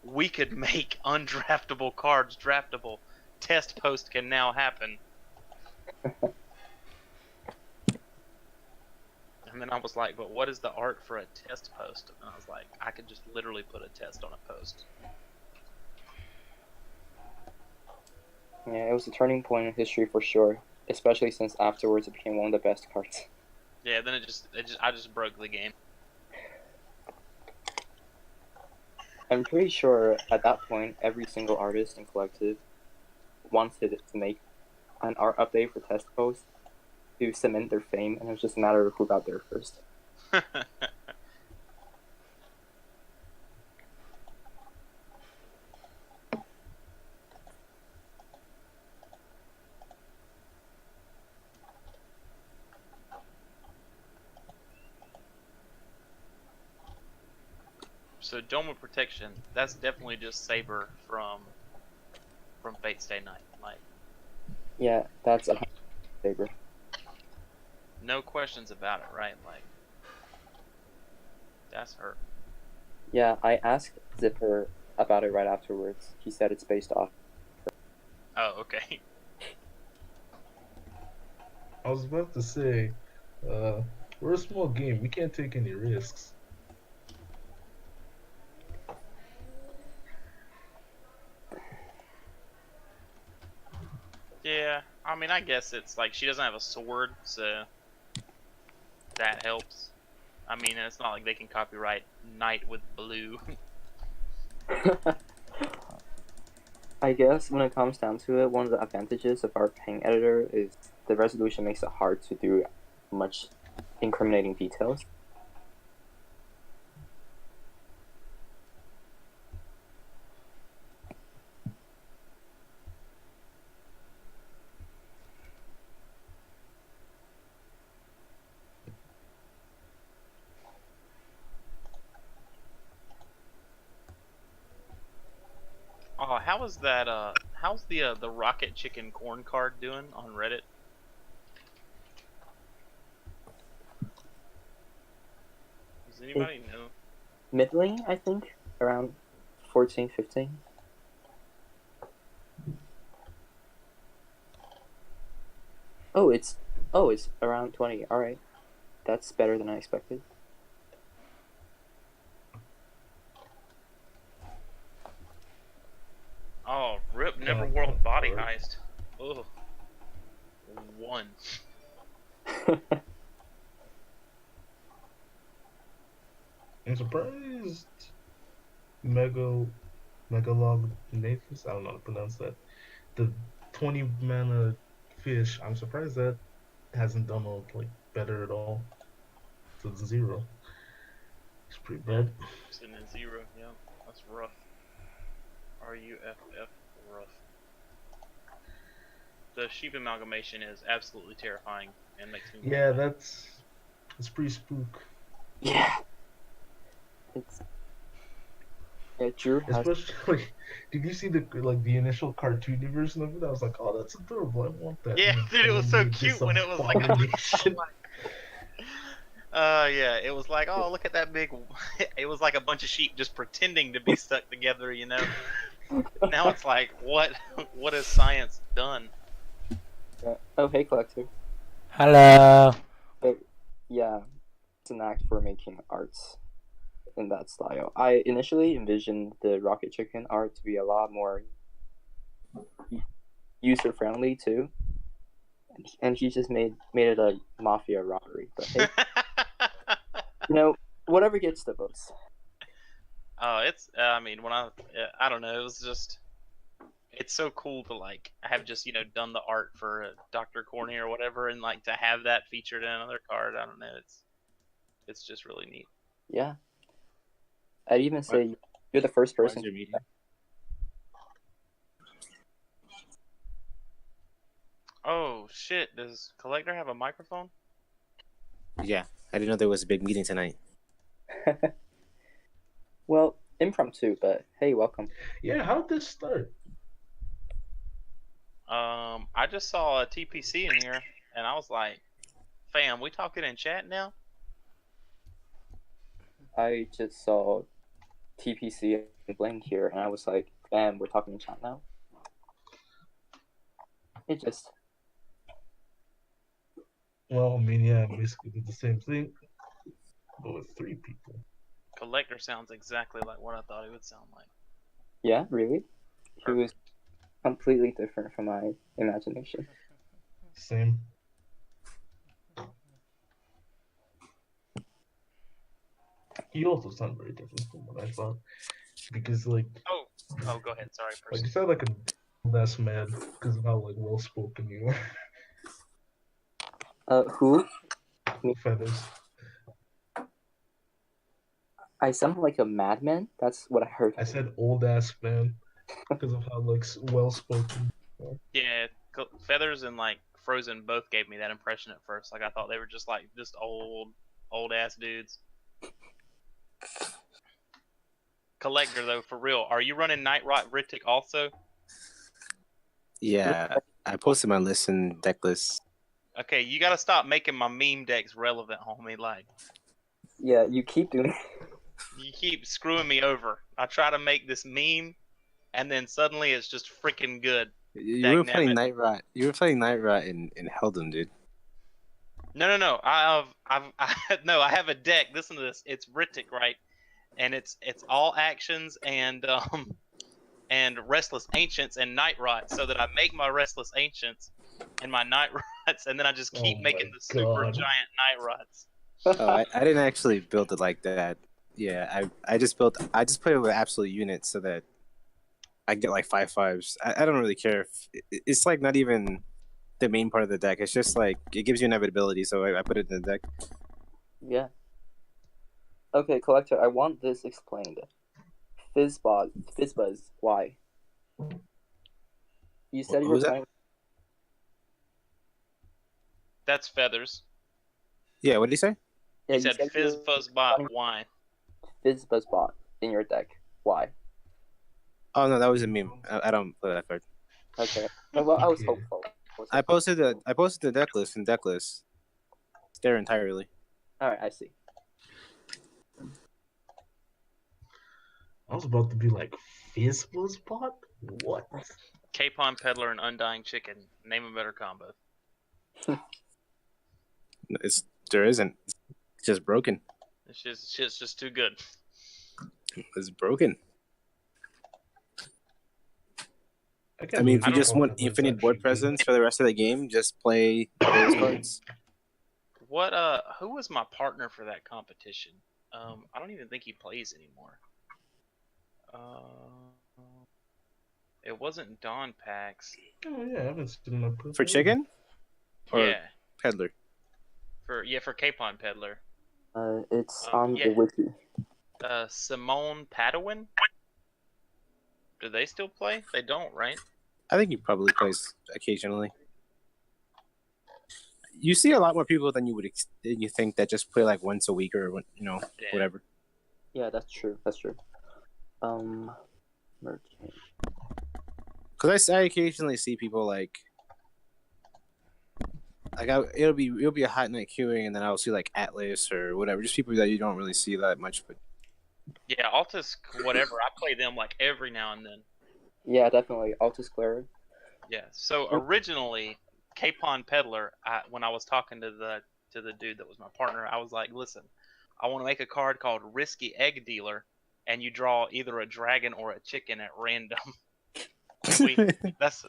we could make undraftable cards draftable. Test post can now happen. And then I was like, but what is the art for a test post? And I was like, I could just literally put a test on a post.
Yeah, it was a turning point in history for sure, especially since afterwards it became one of the best cards.
Yeah, then I just broke the game.
I'm pretty sure at that point every single artist and collective wanted to make an art update for test post to cement their fame, and it was just a matter of who got there first.
So Dome of Protection, that's definitely just Saber from Fate Stay Night. Like,
Yeah, that's a Saber.
no questions about it, right? Like, that's her.
Yeah, I asked Zipper about it right afterwards. He said it's based off.
Oh, okay.
I was about to say, we're a small game. We can't take any risks.
Yeah, I mean, I guess it's like she doesn't have a sword, so that helps. I mean, it's not like they can copyright Knight with blue.
I guess when it comes down to it, one of the advantages of our paint editor is the resolution makes it hard to do much incriminating details.
Oh, how is that? How's the Rocket Chicken corn card doing on Reddit? Does anybody know?
Middling, I think, around 14, 15. Oh, it's around 20. All right, that's better than I expected.
Oh, rip Neverworld Body Heist. Ugh. 1.
I'm surprised Megalognathus, I don't know how to pronounce that. The 20 mana fish, I'm surprised that hasn't done like better at all. So it's 0. It's pretty bad.
Sitting at 0, yeah. That's rough. RUFF, rough. The sheep amalgamation is absolutely terrifying and makes me
Yeah, that's pretty spook.
Yeah. Drew has.
Especially, did you see the initial cartoony version of it? I was like, oh, that's adorable. I want that.
Yeah,
And
dude, it was
then
so
they did
cute
some
when it was like,
abomination.
yeah, it was like, oh, look at that big. It was like a bunch of sheep just pretending to be stuck together, you know. Now it's like, what has science done?
Oh, hey, Collector.
Hello.
Yeah, it's an act for making arts. in that style. I initially envisioned the Rocket Chicken art to be a lot more user friendly too, and he just made it a mafia robbery. But hey, whatever gets the votes.
Oh, it's. I mean, I don't know. It was just. It's so cool to like have just done the art for Dr. Corny or whatever, and like to have that featured in another card. I don't know. It's just really neat.
Yeah, I'd even say you're the first person.
Your meeting?
Oh shit! Does Collector have a microphone?
Yeah, I didn't know there was a big meeting tonight.
Well, impromptu, but hey, welcome.
Yeah, how did this start?
I just saw a TPC in here, and I was like, "Fam, we talking in chat now?"
I just saw TPC and Blink here, and I was like, "Bam, we're talking in chat now." It just.
Well, I mean, yeah, basically did the same thing, but with 3 people.
Collector sounds exactly like what I thought he would sound like.
Yeah, really? He was completely different from my imagination.
Same. He also sounded very different from what I thought, because like.
Oh, go ahead. Sorry,
Like
person.
you sound like a ass man because of how like well spoken you are.
Who?
Feathers.
I sound like a madman? That's what I heard.
I said old ass man because of how like well spoken.
Yeah, Feathers and like Frozen both gave me that impression at first. Like I thought they were just old ass dudes. Collector though, for real, are you running Night Rot Ritic also?
Yeah, I posted my list and deck list.
Okay, you gotta stop making my meme decks relevant, homie. Like,
Yeah, you keep doing.
you keep screwing me over. I try to make this meme, and then suddenly it's just freaking good.
You were playing Night Rot. You were playing Night Rot in Heldum, dude.
No. I have a deck. Listen to this. It's Ritic, right? And it's all actions and Restless Ancients and Night Rot, so that I make my Restless Ancients and my Night Rots, and then I just keep making the super giant Night Rots.
Oh, I didn't actually build it like that. Yeah, I just put it with absolute units so that I get like 5/5s. I don't really care if it's like not even the main part of the deck. It's just like it gives you inevitability, so I put it in the deck.
Yeah. Okay, Collector, I want this explained. Fizzbuzz, why? You said you were playing.
That's Feathers.
Yeah, what did he say?
Yeah,
he said Fizzbuzzbot, why?
Fizzbuzzbot in your deck, why?
Oh no, that was a meme. I don't play that card.
Okay. Well, I was hopeful.
I posted the deck list and deck list. It's there entirely.
Alright, I see.
I was about to be like, Fizzbuzzbot? What?
Capon Peddler and Undying Chicken. Name a better combo.
There isn't. It's just broken.
It's just too good.
It's broken. I mean, if you just want infinite board presence for the rest of the game, just play those cards.
What who was my partner for that competition? I don't even think he plays anymore. It wasn't Don Pax.
Oh yeah, I haven't seen my
For Chicken? Or
yeah.
Peddler?
For Capon Peddler.
It's on the wiki.
Simone Padawin? Do they still play? They don't, right?
I think he probably plays occasionally. You see a lot more people than you think that just play like once a week or whatever.
Yeah, that's true. That's true. Merchant.
Because I occasionally see people like it'll be a hot night queuing, and then I'll see like Atlas or whatever, just people that you don't really see that much. But
yeah, Altus, whatever. I play them like every now and then.
Yeah, definitely. Altus Clara.
Yeah. So originally, Capon Peddler, when I was talking to the dude that was my partner, I was like, listen, I want to make a card called Risky Egg Dealer, and you draw either a dragon or a chicken at random.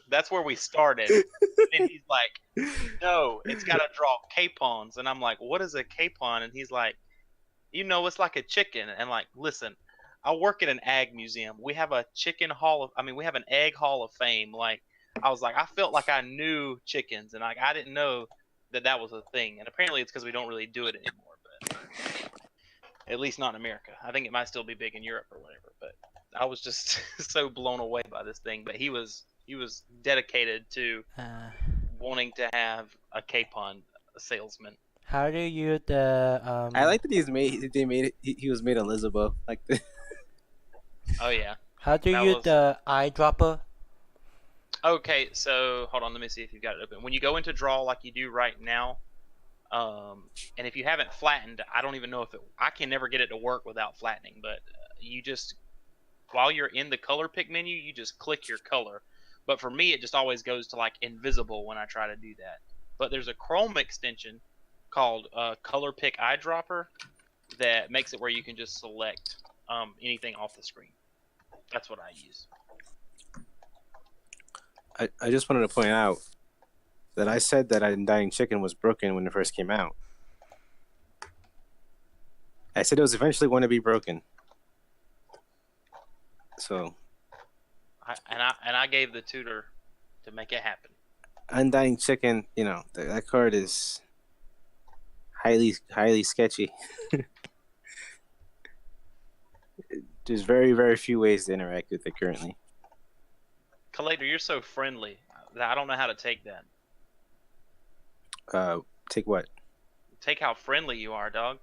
That's where we started. And he's like, no, it's got to draw capons. And I'm like, what is a capon? And he's like, it's like a chicken. And like, listen, I work at an ag museum. We have a we have an egg hall of fame. Like, I was like, I felt like I knew chickens, and like I didn't know that was a thing. And apparently it's because we don't really do it anymore, but at least not in America. I think it might still be big in Europe or whatever. But I was just so blown away by this thing. But he was dedicated to wanting to have a capon salesman.
How do you use the
I like that he was made Elizabeth like the.
Oh yeah.
How do you use the eyedropper?
Okay, so hold on, let me see if you've got it open. When you go into draw like you do right now, and if you haven't flattened, I don't even know if I can never get it to work without flattening, but you just, while you're in the color pick menu, you just click your color. But for me, it just always goes to like invisible when I try to do that. But there's a Chrome extension called Color Pick Eyedropper that makes it where you can just select anything off the screen. That's what I use.
I just wanted to point out that I said that Undying Chicken was broken when it first came out. I said it was eventually going to be broken. So.
I gave the tutor to make it happen.
Undying Chicken, that card is highly sketchy. There's very, very few ways to interact with it currently.
Collector, you're so friendly that I don't know how to take that.
Take what?
Take how friendly you are, dog.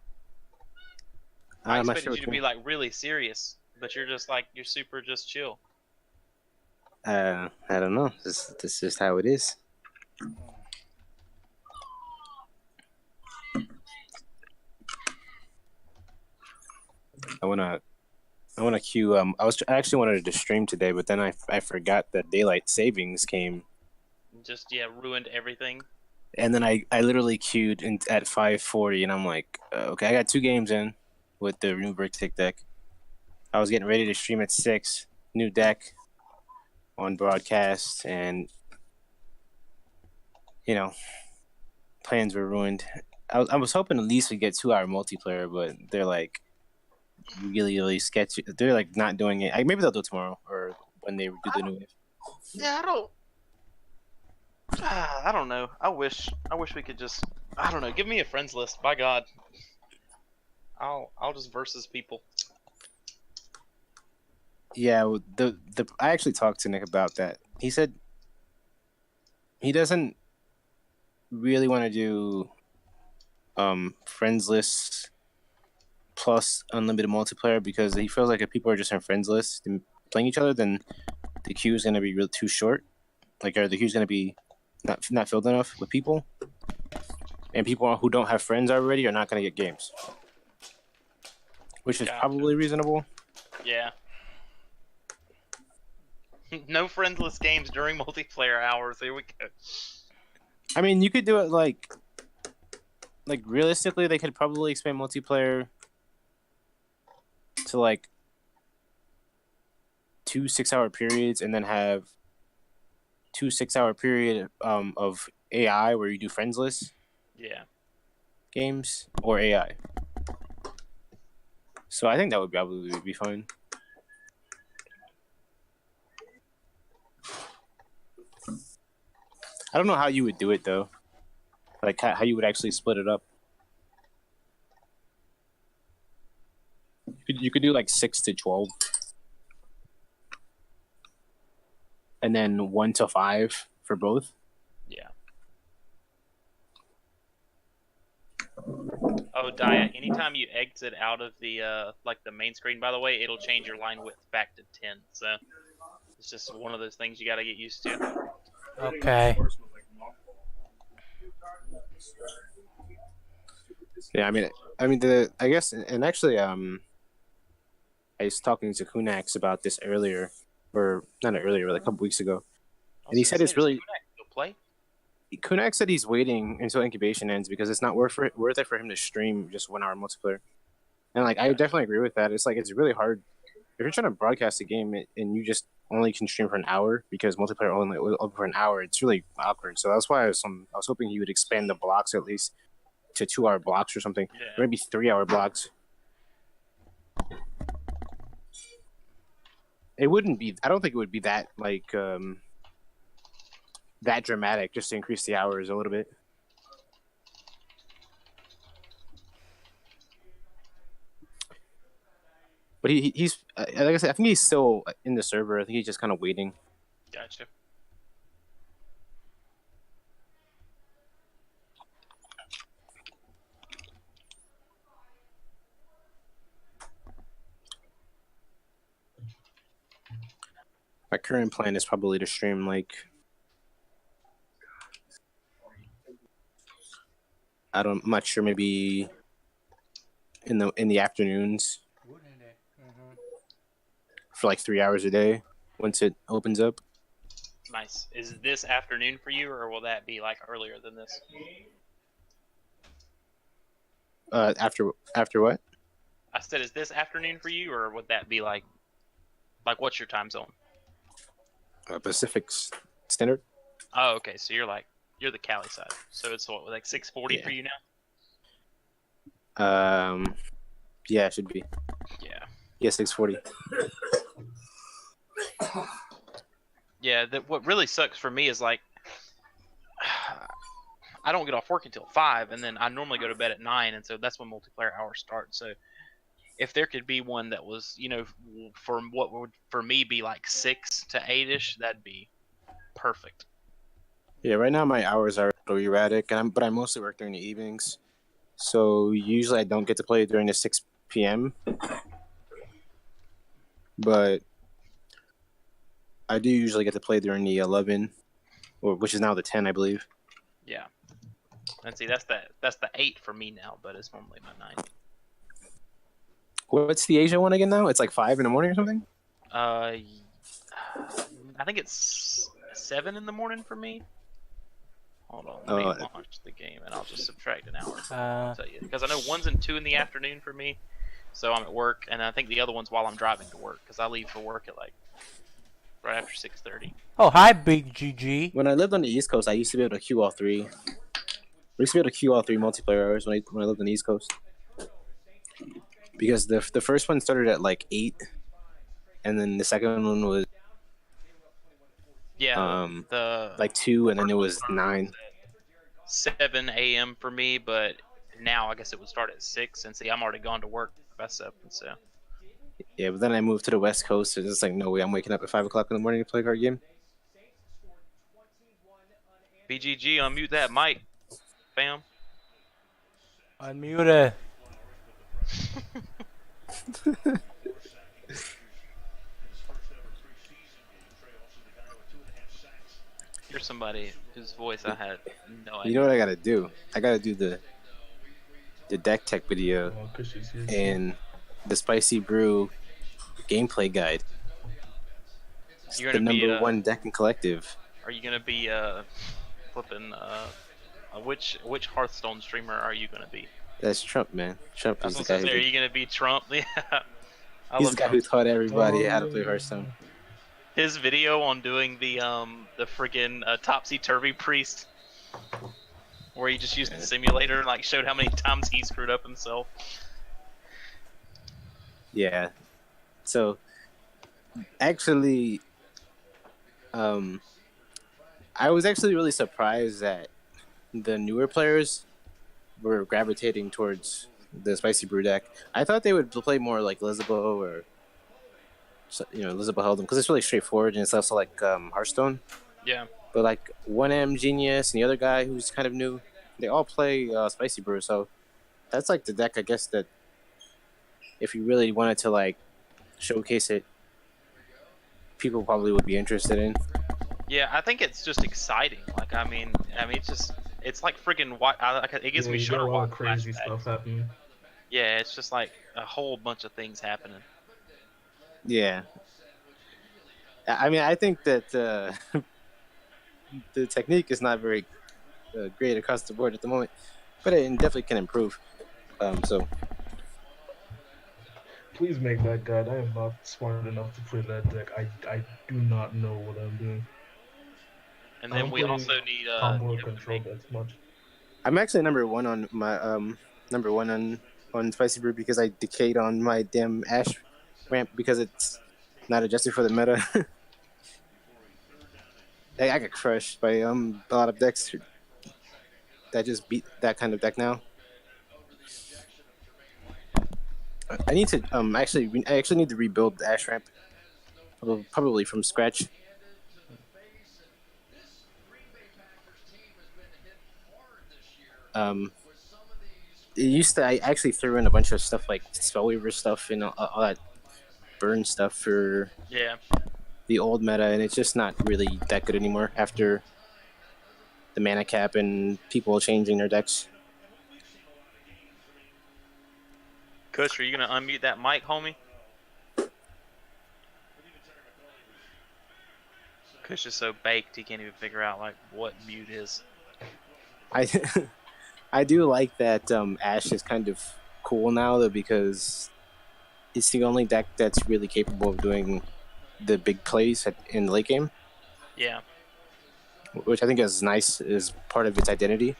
I expected you to be like really serious, but you're just like you're super just chill.
I don't know. This is just how it is. I wanna queue. I actually wanted to stream today, but then I forgot that daylight savings came.
Just ruined everything.
And then I literally queued at 5:40, and I'm like, okay, I got 2 games in with the new Brick Tick deck. I was getting ready to stream at 6, new deck on broadcast, and plans were ruined. I was hoping at least we get 2-hour multiplayer, but they're like really, really sketchy. They're like not doing it. Maybe they'll do it tomorrow or when they do the new wave.
Yeah, I don't know. I wish we could just. I don't know. Give me a friends list. By God, I'll just versus people.
Yeah, I actually talked to Nick about that. He said he doesn't really want to do friends lists plus unlimited multiplayer because he feels like if people are just on friends lists and playing each other, then the queue is going to be real too short. Like, the queue's going to be not filled enough with people, and people who don't have friends already are not going to get games, which is probably reasonable.
Yeah. No friendless games during multiplayer hours. Here we go.
I mean, you could do it like realistically, they could probably expand multiplayer to like 2 6-hour periods, and then have 2 6-hour period of AI where you do friends lists.
Yeah.
Games or AI. So I think that would probably be fine. I don't know how you would do it though. Like how you would actually split it up. You could do like 6 to 12. And then 1 to 5 for both.
Yeah. Oh, Dia, anytime you exit out of the the main screen, by the way, it'll change your line width back to 10. So it's just one of those things you got to get used to.
Okay.
Yeah, I guess, and actually, I was talking to Kunax about this earlier, or not earlier, but a couple weeks ago, and he said it's really. Kunax said he's waiting until incubation ends because it's not worth it for him to stream just 1 hour multiplayer. And like I definitely agree with that. It's like it's really hard if you're trying to broadcast a game and you just only can stream for an hour because multiplayer only for an hour. It's really awkward. So that's why I was hoping you would expand the blocks at least to 2-hour blocks or something,
Yeah.
or maybe 3-hour blocks. It wouldn't be. I don't think it would be that like that dramatic just to increase the hours a little bit. But he's like I said, I think he's still in the server. I think he's just kind of waiting.
Gotcha.
My current plan is probably to stream like I'm not sure, maybe in the afternoons for like 3 hours a day once it opens up.
Nice. Is this afternoon for you, or will that be like earlier than this?
After what?
I said, is this afternoon for you, or would that be like what's your time zone?
Pacific Standard.
Oh, okay. So you're the Cali side. So it's what, like 6:40 for you now?
Yeah, it should be.
Yeah.
Yeah, 6:40.
Yeah. What really sucks for me is like I don't get off work until 5, and then I normally go to bed at 9, and so that's when multiplayer hours start. So if there could be one that was, you know, for what would for me be like 6 to 8ish, that'd be perfect.
Yeah, right now my hours are a little erratic, but I mostly work during the evenings. So usually I don't get to play during the 6 p.m. But I do usually get to play during the 11, which is now the 10, I believe.
Yeah. And see, that's the 8 for me now, but it's normally my 9.
What's the Asia one again now? It's like 5 in the morning or something?
I think it's 7 in the morning for me. Hold on, let me launch the game, and I'll just subtract an hour. I'll tell you, because I know 1's and 2 in the afternoon for me, so I'm at work, and I think the other one's while I'm driving to work, because I leave for work at like right after 6:30.
Oh, hi, Big GG.
When I lived on the East Coast, I used to be able to queue all 3. We used to be able to queue all 3 multiplayer hours when I lived on the East Coast. Because the first one started at like 8, and then the second one was like 2, and then it was 9.
7 a.m. for me, but now I guess it would start at 6, and see, I'm already gone to work by 7, so.
Yeah, but then I moved to the West Coast, and it's like, no way, I'm waking up at 5 o'clock in the morning to play a card game.
BGG, unmute that mic, fam.
Unmute it.
You're somebody whose voice I had no idea.
You know what I gotta do? I gotta do the deck tech video and the Spicy Brew gameplay guide. It's
You're
the
gonna
number
be,
one deck and collective.
Are you gonna be flipping which Hearthstone streamer are you gonna be?
That's Trump, man. Trump is the guy.
Are you gonna be Trump? Yeah.
He's the guy who taught everybody how to play Hearthstone.
His video on doing the freaking topsy-turvy priest, where he just used the simulator and like showed how many times he screwed up himself.
Yeah. So, actually, I was actually really surprised that the newer players were gravitating towards the Spicy Brew deck. I thought they would play more like Lisabeau or, Lisabeau Heldem, because it's really straightforward and it's also like Hearthstone.
Yeah.
But like 1M Genius and the other guy who's kind of new, they all play Spicy Brew. So that's like the deck, I guess, that if you really wanted to like showcase it, people probably would be interested in.
Yeah, I think it's just exciting. Like, I mean, it's like freaking white. It gives me
you got a
Sugar
lot of
Walk
crazy
flashbacks.
stuff happening.
Yeah, it's just like a whole bunch of things happening.
Yeah. I mean, I think that the technique is not very great across the board at the moment, but it definitely can improve. So
Please make that guide. I am not smart enough to play that deck. I do not know what I'm doing.
And
I
then
don't
we
play
also need
combo
you
or
have to
control
make-
decks much.
I'm actually number one on my number one on Spicy Brew because I decayed on my damn Ash ramp because it's not adjusted for the meta. I got crushed by a lot of decks that just beat that kind of deck now. I need to I actually need to rebuild the Ash ramp, probably from scratch. It used to. I actually threw in a bunch of stuff like Spellweaver stuff and all that burn stuff for
Yeah.
the old meta, and it's just not really that good anymore after the mana cap and people changing their decks.
Kush, are you gonna unmute that mic, homie? Kush is so baked he can't even figure out like what mute is.
I I do like that Ash is kind of cool now though because it's the only deck that's really capable of doing the big plays in the late game,
Yeah.
which I think is nice as part of its identity.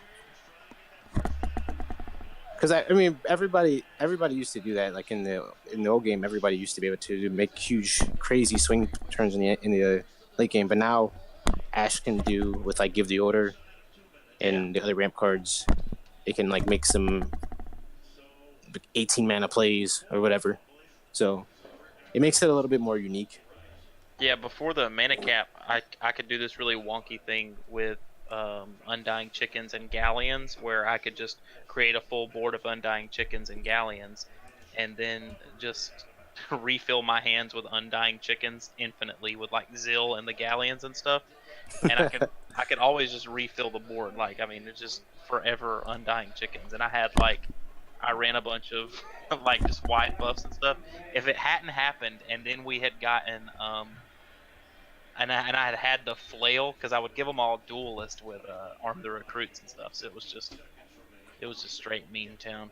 Because I mean, everybody used to do that. Like in the old game, everybody used to be able to make huge, crazy swing turns in the late game. But now, Ash can do with like Give the Order and the other ramp cards. It can like make some 18 mana plays or whatever. So it makes it a little bit more unique.
Yeah, before the mana cap, I could do this really wonky thing with Undying Chickens and Galleons, where I could just create a full board of Undying Chickens and Galleons, and then just refill my hands with Undying Chickens infinitely with like Zill and the Galleons and stuff, and I could always just refill the board. Like, I mean, it's just forever Undying Chickens, and I ran a bunch of like just white buffs and stuff. If it hadn't happened, and then we had gotten and I had the flail because I would give them all duelist with arm the recruits and stuff. So it was just straight meme town.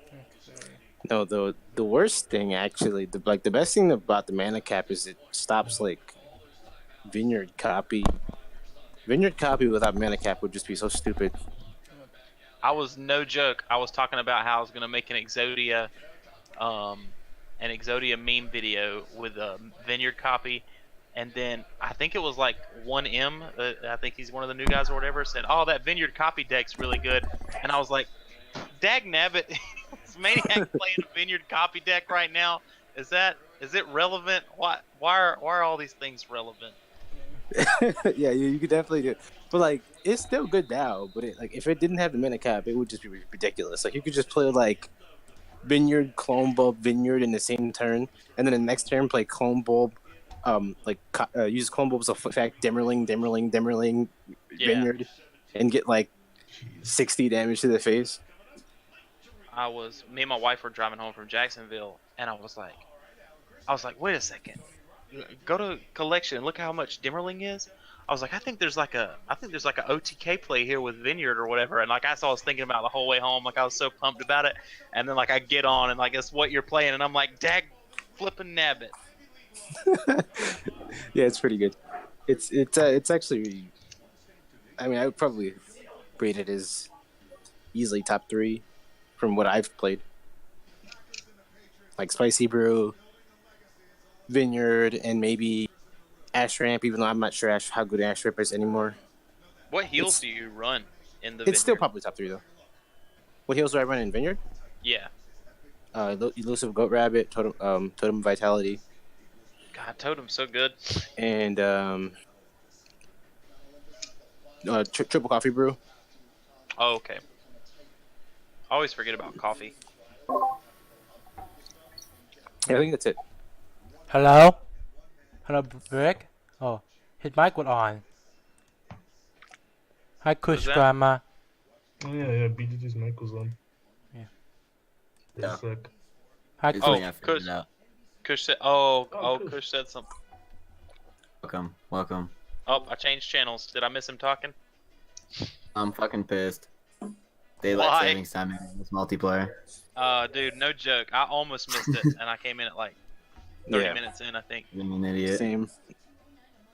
No, the worst thing actually, the best thing about the mana cap is it stops like Vineyard copy. Vineyard copy without mana cap would just be so stupid.
I was no joke. I was talking about how I was gonna make an Exodia meme video with a Vineyard copy. And then I think it was like 1M, I think he's one of the new guys or whatever, said, "Oh, that Vineyard copy deck's really good." And I was like, "Dag nabbit, is Maniac playing a Vineyard copy deck right now? Is it relevant? Why are all these things relevant?"
Yeah, you could definitely do it. But like, it's still good now. But if it didn't have the mana cap, it would just be ridiculous. Like you could just play like Vineyard, Clone Bulb, Vineyard in the same turn, and then the next turn play Clone Bulb. Use Clone Bulb's effect, Dimmerling, Vineyard, and get like 60 damage to the face.
Me and my wife were driving home from Jacksonville, and I was like, wait a second, go to collection and look how much Dimmerling is. I was like, I think there's like a OTK play here with Vineyard or whatever, and like that's all I was thinking about the whole way home. Like I was so pumped about it, and then like I get on and like it's what you're playing, and I'm like, dag flippin' nabbit.
Yeah, it's pretty good. It's actually, I mean, I would probably rate it as easily top 3 from what I've played. Like Spicy Brew, Vineyard, and maybe Ash Ramp, even though I'm not sure how good Ash Ramp is anymore.
What heals do you run in the
It's still
Vineyard?
probably top 3 though. What heals do I run in Vineyard?
Yeah.
Elusive Goat Rabbit, Totem Vitality.
God, Totem's so good.
And triple coffee brew.
Oh, okay. I always forget about coffee.
Yeah, I think that's it.
Hello? Hello, Rick? Oh, his mic was on. Hi, Kush
that?
Grandma.
Oh yeah, BDG's mic was on.
Yeah.
For a sec.
Hi,
It's
Kush.
funny, I figured
Kush.
it out.
Kush said,
Kush.
Kush said something.
Welcome.
Oh, I changed channels. Did I miss him talking?
I'm fucking pissed. Daylight
Why?
savings time in this multiplayer.
Dude, no joke. I almost missed it, and I came in at like 30
Yeah.
minutes in, I think.
I'm an idiot.
Same.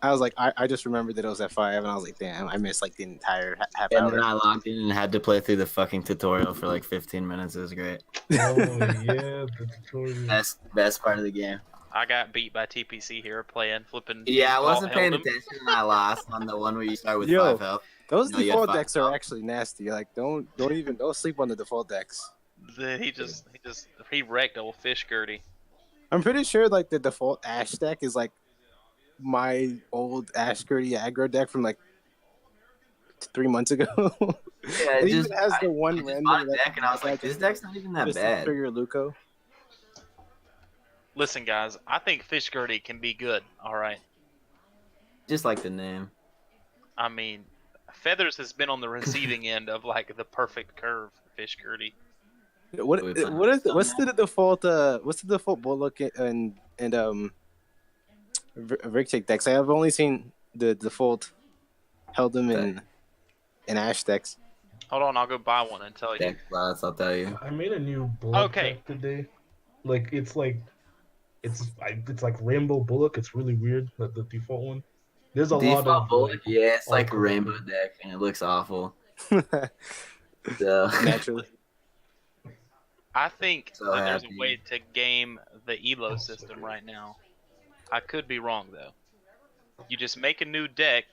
I was like, I just remembered that it was at 5, and I was like, damn, I missed like the entire half
And
hour.
then I logged in and had to play through the fucking tutorial for like 15 minutes. It was great.
Oh yeah, the tutorial.
Best part of the game.
I got beat by TPC here playing, flipping.
Yeah, I wasn't
held
paying
him.
attention and I lost on the one where you start with
Yo.
5 health.
Those
No, you had
default
5
decks are
health.
actually nasty. Like, don't sleep on the default decks.
He wrecked old Fish Gertie.
I'm pretty sure like the default Ash deck is like my old Ash Gertie aggro deck from like 3 months ago.
Yeah,
it
it
even
just
has the one
I just
random
bought a
that
deck and I was like, this deck's not even that
just to
bad.
trigger Luco.
Listen, guys, I think Fish Gertie can be good. All right.
Just like the name.
I mean, Feathers has been on the receiving end of like the perfect curve, Fish Gertie.
What's the default Bullock and Rick decks? I have only seen the default Heldum and Ash decks.
Hold on, I'll go buy one and tell you.
Deck slots, I'll tell you.
I made a new Bullock
Okay.
deck today. It's like Rainbow Bullock. It's really weird. The default one. There's a lot
Default
of
Bullock, yeah, it's like a
all
rainbow deck and it looks awful. So
Naturally.
I think
So
that there's
happy.
a way to game the Elo system right now. I could be wrong though. You just make a new deck,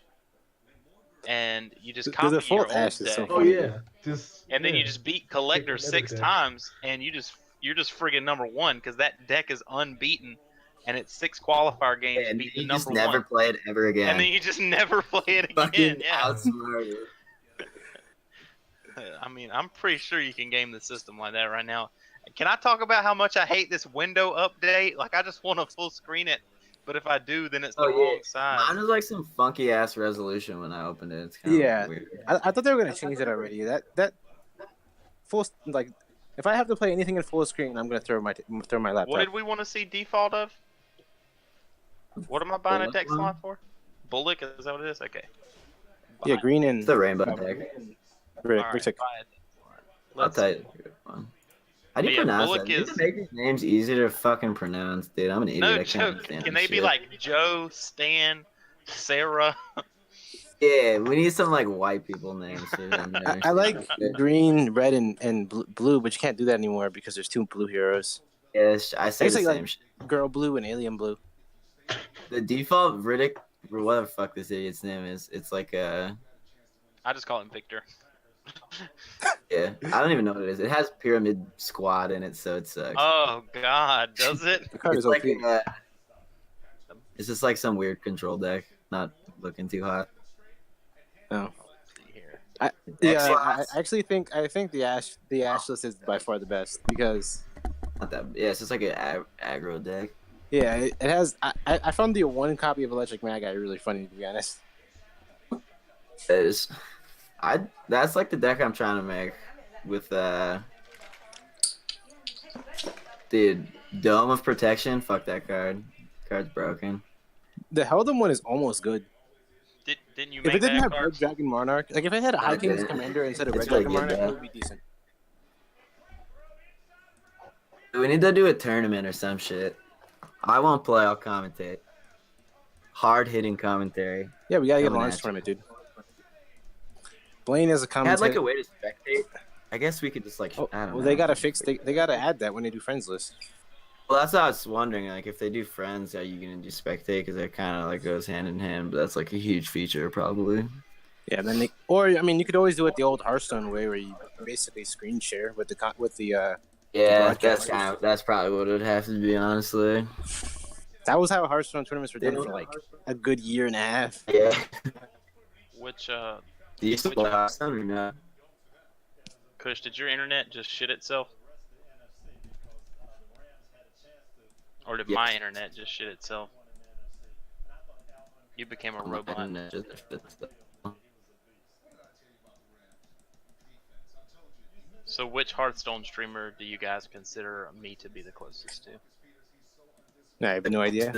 and you just
The
copy your
default
old
Ash is so
deck,
Oh yeah,
and then you just beat Collector
Take another
6
deck.
times, and you're just friggin' #1 because that deck is unbeaten, and it's 6 qualifier games
and
beat
you
the
just
number
never
one,
play it ever again.
and then you just never play it again.
fucking
Yeah,
outsmarted.
I mean, I'm pretty sure you can game the system like that right now. Can I talk about how much I hate this window update? Like, I just want to full screen it, but if I do, then it's the
Oh, yeah.
wrong side.
Mine was like some funky ass resolution when I opened it. It's kind of
Yeah.
weird.
I thought they were gonna change it already. That full like if I have to play anything in full screen, I'm gonna throw my laptop.
What did we want to see default of? What am I buying a
Bullock
deck
one?
slot for? Bullock, is that what it is? Okay.
Yeah,
Buy it.
green and
It's the rainbow deck.
Rick.
All
Rick's
right,
like,
buy it.
I'll
Let's
tell
see.
you. How do you
Yeah,
pronounce
Bullock
that? You need
is-
to make these names easier to fucking pronounce, dude. I'm an idiot.
No
I can't
joke.
understand
Can
this
they be
shit.
like Joe, Stan, Sarah?
Yeah, we need some like white people names. For them there.
I like green, red, and blue, but you can't do that anymore because there's 2 blue heroes.
Yes, I say
It's
the
like-
same shit.
Girl blue and alien blue.
The default Riddick, or whatever the fuck this idiot's name is, it's like
I just call him Victor.
yeah, I don't even know what it is. It has Pyramid Squad in it, so it sucks.
Oh God, does it?
The card
It's
is
like
OP.
it's just like some weird control deck, not looking too hot.
Oh.
See here.
Yeah,
Xbox.
I actually think the Ash list is by far the best because
Not that. Yeah, it's just like an aggro deck.
yeah, it has. I found the one copy of Electric Magi really funny, to be honest.
It is. That's like the deck I'm trying to make with dude, Dome of Protection. Fuck that card. Card's broken.
The Heldum one is almost good.
Didn't you
If
make
it didn't
that
have
card?
Red Dragon Monarch, like if it had a High
Okay.
King's Commander instead of
It's
Red
really
Dragon
good,
Monarch, it
though.
would be decent.
We need to do a tournament or some shit. I won't play. I'll commentate. Hard hitting commentary.
Yeah, we gotta get a
Coming
launch
at you.
tournament, dude. Blaine is a
Had
commentator.
like a way to spectate. I guess we could just like.
Oh,
I don't
well,
know.
they gotta fix. They gotta add that when they do friends list.
Well, that's what I was wondering. Like, if they do friends, are you gonna do spectate? Because that kind of like goes hand in hand. But that's like a huge feature, probably.
Yeah, then they, or I mean, you could always do it the old Hearthstone way, where you basically screen share with the.
Yeah,
broadcast.
that's probably what it would have to be, honestly.
That was how Hearthstone tournaments were done for like a good year and a half.
Yeah.
Which
Do you still play Hearthstone or not?
Kush, did your internet just shit itself? Or did my
Yes.
internet just shit itself? You became a robot. So which Hearthstone streamer do you guys consider me to be the closest to?
I have no idea.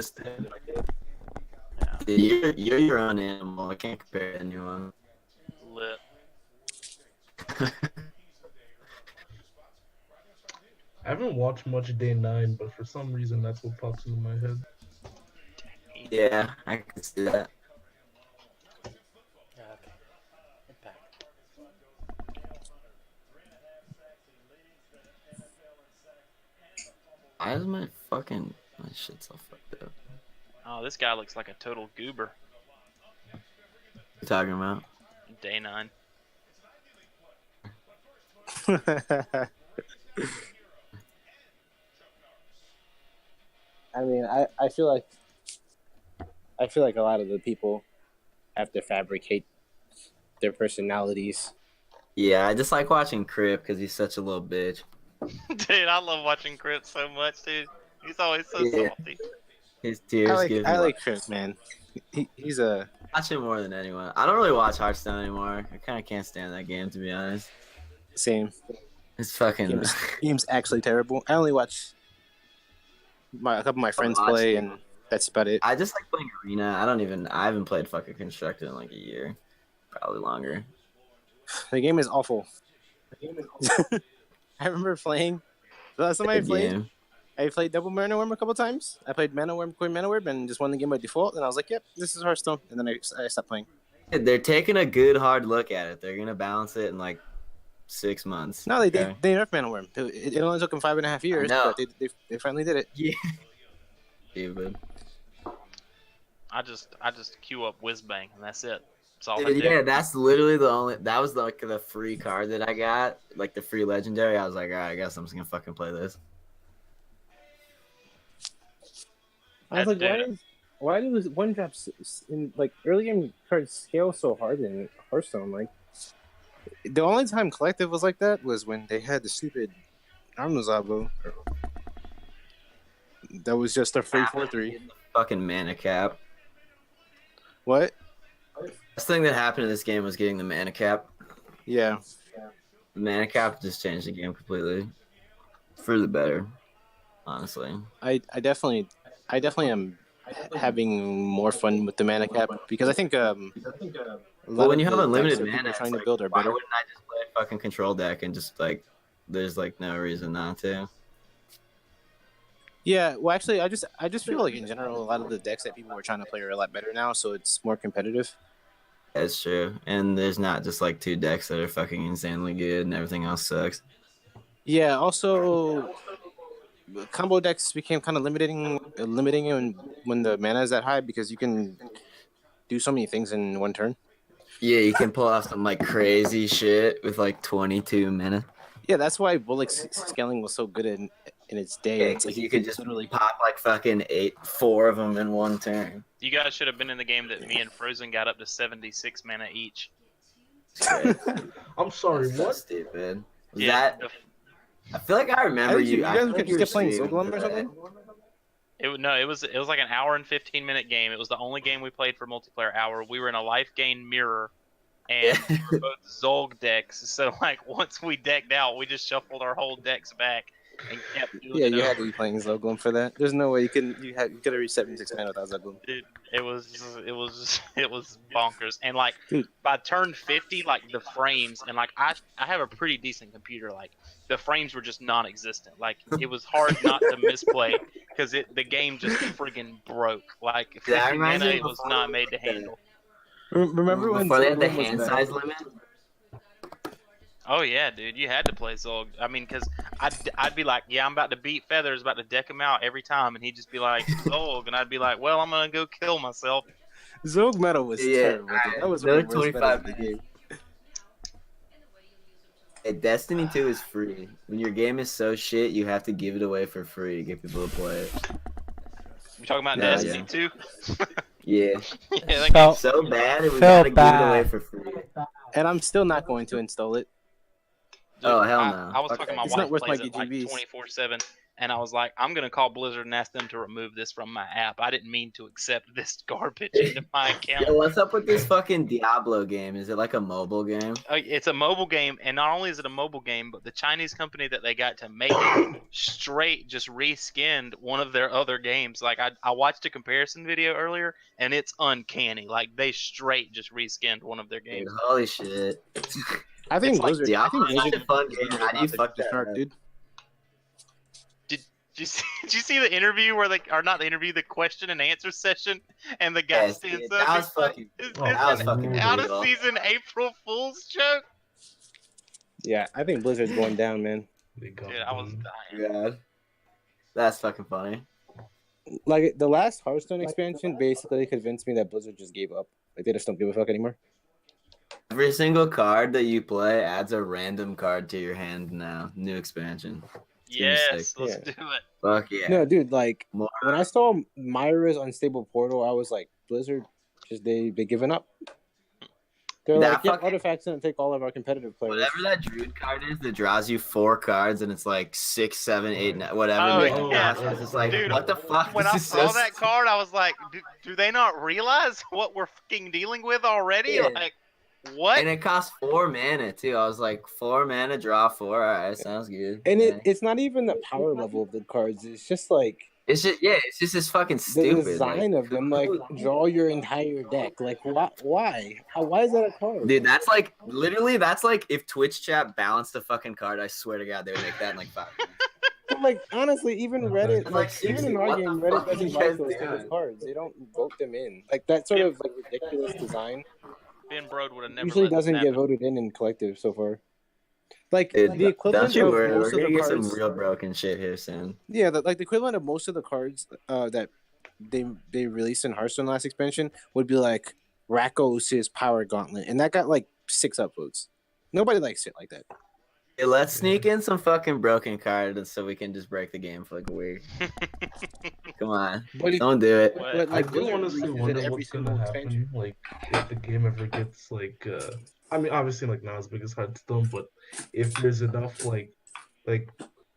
Yeah.
You're your own animal. I can't compare to anyone.
Lit.
I haven't watched much Day 9, but for some reason that's what pops into my head.
Yeah, I can see that.
Yeah, okay. Get back.
Why is my shit's all fucked up?
Oh, this guy looks like a total goober.
What you talking about?
Day 9.
I mean, I feel like a lot of the people have to fabricate their personalities.
Yeah, I just like watching Crip because he's such a little bitch.
Dude, I love watching Crip so much, dude. He's always so
Yeah.
salty.
His tears give
I
me
like Chris, man. He's a
watch him more than anyone. I don't really watch Hearthstone anymore. I kind of can't stand that game, to be honest.
same.
It's fucking.
Game's actually terrible. I only watch a couple of my friends play, and that's about it.
I just like playing Arena. I haven't played fucking Constructed in like a year, probably longer.
The game is awful. I remember playing. The last time I played, I played Double Mana Worm a couple times. I played Mana Worm, Queen Mana Worm, and just won the game by default. And I was like, "Yep, this is Hearthstone." And then I stopped playing.
They're taking a good hard look at it. They're gonna balance it in like 6 months.
No, they nerfed Mana Worm. It only took them 5.5 years, but they finally did it.
Yeah. Stupid.
I just queue up Whizbang and that's it. That's all
Dude,
I do.
yeah, that's literally that was like the free card that I got, like the free legendary. I was like, alright, I guess I'm just gonna fucking play this.
I was like, why do one drops in like early game cards scale so hard in Hearthstone? Like, the only time Collective was like that was when they had the stupid Armazabo. That was just a free 4/3.
Fucking mana cap.
What?
Best thing that happened in this game was getting the mana cap.
Yeah.
The mana cap just changed the game completely. For the better, honestly.
I definitely am having more fun with the mana cap because I think
when you have unlimited mana,
trying to
like,
build are
why
better.
wouldn't I just play a fucking control deck and just like there's like no reason not to?
Yeah, well, actually, I just feel like in general, a lot of the decks that people are trying to play are a lot better now, so it's more competitive.
That's true, and there's not just like 2 decks that are fucking insanely good and everything else sucks.
Yeah, also, combo decks became kind of limiting when the mana is that high because you can do so many things in one turn.
Yeah, you can pull off some like crazy shit with like 22 mana.
Yeah, that's why Bullock's scaling was so good in its day.
Yeah,
It's like
you could just literally pop like fucking 4 of them in one turn.
You guys should have been in the game that me and Frozen got up to 76 mana each.
I'm sorry,
That's so
what?
stupid. Was
Yeah,
that? I feel like I remember you.
You
I
guys
feel like
kept
were
playing
streaming
Zoglam or
for
something?
it was like an hour and 15-minute game. It was the only game we played for multiplayer hour. We were in a life gain mirror, and we were both Zolg decks. So like once we decked out, we just shuffled our whole decks back and kept doing
Yeah,
it
you
over.
had to be playing Zoglam for that. There's no way you could have reached 76 mana without Zoglam.
Dude, it was bonkers. And like
Dude.
by turn 50, like the frames and like I have a pretty decent computer. Like the frames were just non-existent. Like it was hard not to misplay because the game just friggin' broke. Like 50
Yeah, I remember
mana
before
was not made to handle.
Remember when
before they had the
Zoglam was
hand
bad?
size limit?
Oh yeah, dude, you had to play Zolg. I mean, cause I'd be like, yeah, I'm about to beat Feathers, about to deck him out every time, and he'd just be like Zolg, and I'd be like, well, I'm gonna go kill myself.
Zog meta was terrible. Dude. That was one
another
of the worst
25
metas in the game.
Hey, Destiny 2 is free. When your game is so shit, you have to give it away for free to get people to play it.
You talking about
Yeah,
Destiny 2?
Yeah.
Yeah, that game's
So bad, we
So
gotta give it
bad.
away for free.
And I'm still not going to install it.
Dude,
Oh, hell no.
I was
Fuck
talking to
that.
my
It's not
wife
worth
plays
my
it like
GGBs.
24/7, and I was like, I'm gonna call Blizzard and ask them to remove this from my app. I didn't mean to accept this garbage into my account.
Yo, what's up with this fucking Diablo game? Is it like a mobile game?
It's a mobile game, and not only is it a mobile game, but the Chinese company that they got to make it straight just reskinned one of their other games. Like I watched a comparison video earlier, and it's uncanny. Like they straight just reskinned one of their
Dude,
games.
holy shit.
I think
It's like
Blizzard.
Diablo.
I think
It's such
Blizzard
a fun game. How do you fuck that
smart,
up?
dude.
Did you see the interview where or not the interview, the question and answer session, and the guy
Yes,
stands
dude,
up?
that was
he's like,
fucking.
Is
Oh,
this
that was
an
fucking
out of
brutal.
season April Fool's joke?
Yeah, I think Blizzard's going down, man.
They got
Dude, I was
booed.
dying.
God. That's fucking funny.
Like the last Hearthstone expansion basically convinced me that Blizzard just gave up. Like they just don't give a fuck anymore.
Every single card that you play adds a random card to your hand now. New expansion. It's gonna be
Yes,
sick.
let's
Yeah.
do it.
Fuck yeah.
No, dude, like
More.
when I saw Myra's unstable portal, I was like, Blizzard, just they giving up. They're
That
like, yeah,
fucking-
artifacts didn't take all of our competitive players.
Whatever that druid card is that draws you 4 cards and it's like 6, 7, 8, 9, whatever.
Oh,
like,
yeah.
it's just like,
Dude,
what the fuck?
When
This
I
is
saw
so
that card, I was like, do they not realize what we're fucking dealing with already?
Yeah.
Like, what?
And it costs 4 mana too. I was like, 4 mana, draw 4. All right, sounds good.
And
Yeah.
it's not even the power level of the cards. It's just like
It's just this fucking
the
stupid.
design of them. Like draw your entire deck. Like why? Why is that a card?
Dude, that's like literally that's like if Twitch chat balanced a fucking card. I swear to God, they would make that in like 5 minutes.
But like honestly, even Reddit,
Like,
like
seriously,
even in our
what
game,
the
Reddit
fuck are
doesn't
you
like
guys
those type
doing?
of cards. They don't vote them in. Like that sort of like ridiculous design
Ben Brode would have never
usually
let this
doesn't get
happen.
voted in collective so far. Like
Dude,
the equivalent
don't you
of
worry,
most
we're
of
gonna
the
get some
cards.
real broken shit here soon.
Yeah, like the equivalent of most of the cards that they released in Hearthstone last expansion would be like Rakos' Power Gauntlet, and that got like 6 upvotes. Nobody likes it like that.
Hey, let's sneak in some fucking broken cards so we can just break the game for like a week. Come on,
But it-
don't do it.
What?
But
I
like
do
Blizzard
honestly
releases it
wonder
every
what's
single
gonna
expansion.
happen. Like if the game ever gets like, I mean, obviously like not as big as Hearthstone, but if there's enough like if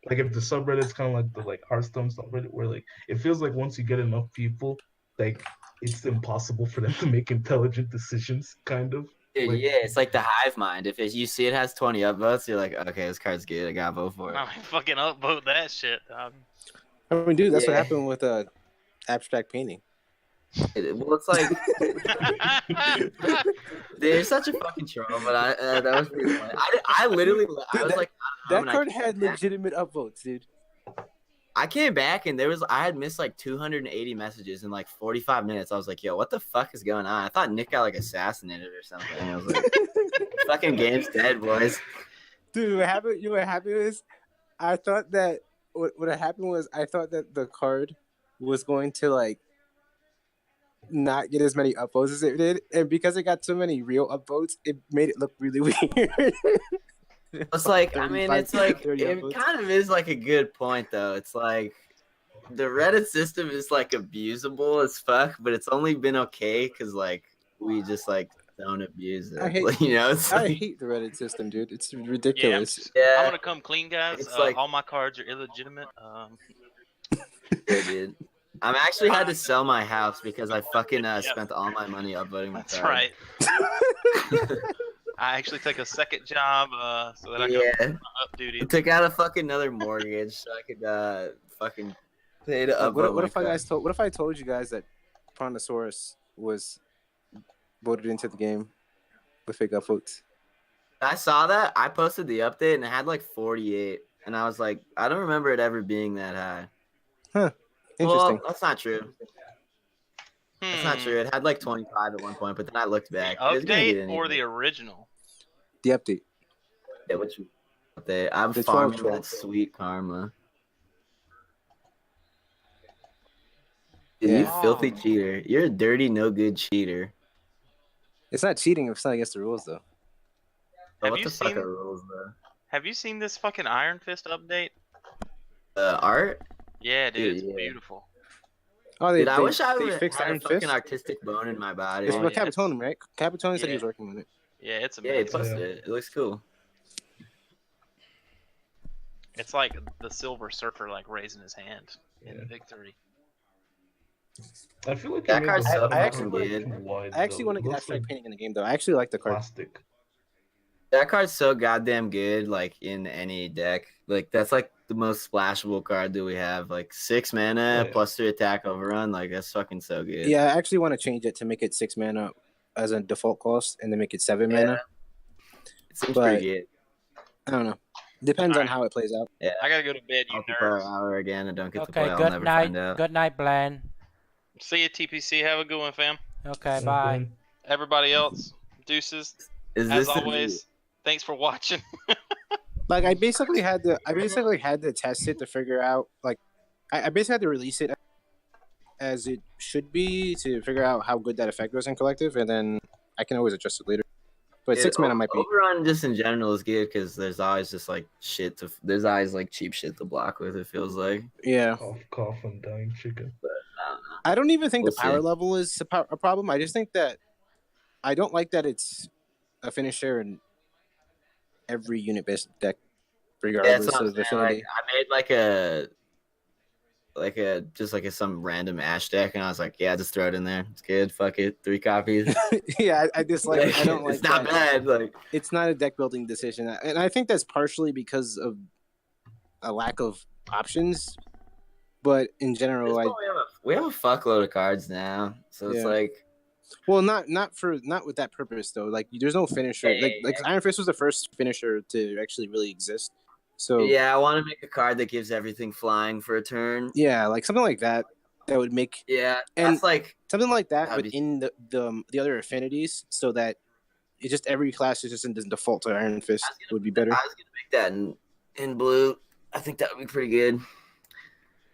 the subreddit's kind of like the like Hearthstone subreddit, where like it feels like once you get enough people, like it's impossible for them to make intelligent decisions, kind of.
Dude,
Like-
yeah, it's like the hive mind. If you see it has 20 upvotes, you're like, okay, this card's good. I gotta vote for it.
I mean, fucking upvote that shit, dog.
I mean, dude, that's what
Yeah.
happened with abstract painting.
Well, it's like, dude, you're such a fucking troll. But that was pretty funny. I literally, I was like, I don't
That
know,
card
I
had
came back-
legitimate upvotes, dude.
I came back and I had missed like 280 messages in like 45 minutes. I was like, yo, what the fuck is going on? I thought Nick got like assassinated or something. And I was like, fucking game's dead, boys.
Dude, what happened? You know what happened is, I thought that what had happened was I thought that the card was going to like not get as many upvotes as it did, and because it got so many real upvotes, it made it look really weird.
It's like, I mean, it's like,
30
it
upvotes.
kind of is like a good point though. It's like, the Reddit system is like abusable as fuck, but it's only been okay because like we just like don't abuse it.
I hate-
Like, you know, it's
I
like,
hate the Reddit system, dude. It's
Yeah,
ridiculous.
I'm
yeah,
gonna come clean, guys.
It's like-
All my cards are illegitimate.
dude. I'm actually had to sell my house because I fucking spent all my money upvoting my
That's
card.
right. I actually took a second job so that I could
Yeah,
up duty.
I took out a fucking another mortgage so I could fucking pay to upvote
What if
my
what if I told you guys that Brontosaurus was voted into the game with fake upvotes?
I saw that. I posted the update and it had like 48, and I was like, I don't remember it ever being that high.
Interesting.
Well, that's not true. That's not true. It had like 25 at one point, but then I looked back.
The
It's gonna get
update
any
or
better.
the original?
The update.
Yeah, which update? I'm
The
farming
12.
that sweet karma. Dude,
Yeah.
you filthy cheater. You're a dirty, no good cheater.
It's not cheating if it's not against the rules, though.
But
Have
what
you
the fuck
seen-
are rules, though?
Have you seen this fucking Iron Fist update?
Art?
Yeah, dude,
Dude,
it's
yeah.
beautiful.
Oh,
Dude, I wish I
they
would
fixed
have a
Iron
fucking
Fist.
artistic bone in my body.
It's
Oh,
what
yeah,
Capitone, right? Capitone said he
Yeah.
was working on it.
Yeah, it's
Yeah, he
amazing.
posted it. It looks cool.
It's like the Silver Surfer like raising his hand in
Yeah.
victory.
I feel like
That
it made
card's
the
so
bottom
fucking
part
good.
too wide,
I actually
though.
want to
It
get
looks
abstract
like
painting in the game, though. I actually like the card.
plastic.
That card's so goddamn good, like in any deck. Like that's like the most splashable card that we have. Like 6 mana
Oh, yeah.
plus 3 attack overrun. Like that's fucking so good.
Yeah, I actually want to change it to make it 6 mana as a default cost, and then make it 7 mana.
It seems
But-
pretty good.
I don't know. Depends on
Alright.
how it plays out.
Yeah,
I gotta go to bed, you
multiplayer
nerds.
hour again and don't get to
Okay,
play. I'll
good
never
night.
find out.
Good night, Blan.
See you, TPC. Have a good one, fam.
Okay,
Yeah,
bye.
Glenn.
Everybody else, deuces.
Is
As
this the-
always, thanks for watching.
Like I basically had to test it to figure out like I basically had to release it as it should be to figure out how good that effect was in collective, and then I can always adjust it later. But 6 mana might be.
Overrun just in general is good because there's always just like shit to. There's always like cheap shit to block with. It feels like.
Yeah.
Cough, cough, and dying chicken.
I don't even think
We'll
the power
see.
level is a problem. I just think that I don't like that it's a finisher in every unit based deck,
Yeah,
regardless
that's what I'm
of
saying.
affinity.
Like, I made some random ash deck, and I was like, yeah, just throw it in there. It's good. Fuck it. 3 copies.
Yeah, I dislike. I don't like.
It's not
that.
bad. Like
It's not a deck building decision, and I think that's partially because of a lack of options. But in general,
we have a fuckload of cards now, so it's
Yeah.
like.
well, not with that purpose though. Like, there's no finisher. Like Iron Fist was the first finisher to actually really exist. So
Yeah, I want to make a card that gives everything flying for a turn.
yeah, like something like that would make
Yeah,
And-
that's like
something like that,
That'd
but
be-
in the other affinities, so that it just every class is just in default to Iron Fist would be better.
I was gonna make that in blue. I think that would be pretty good.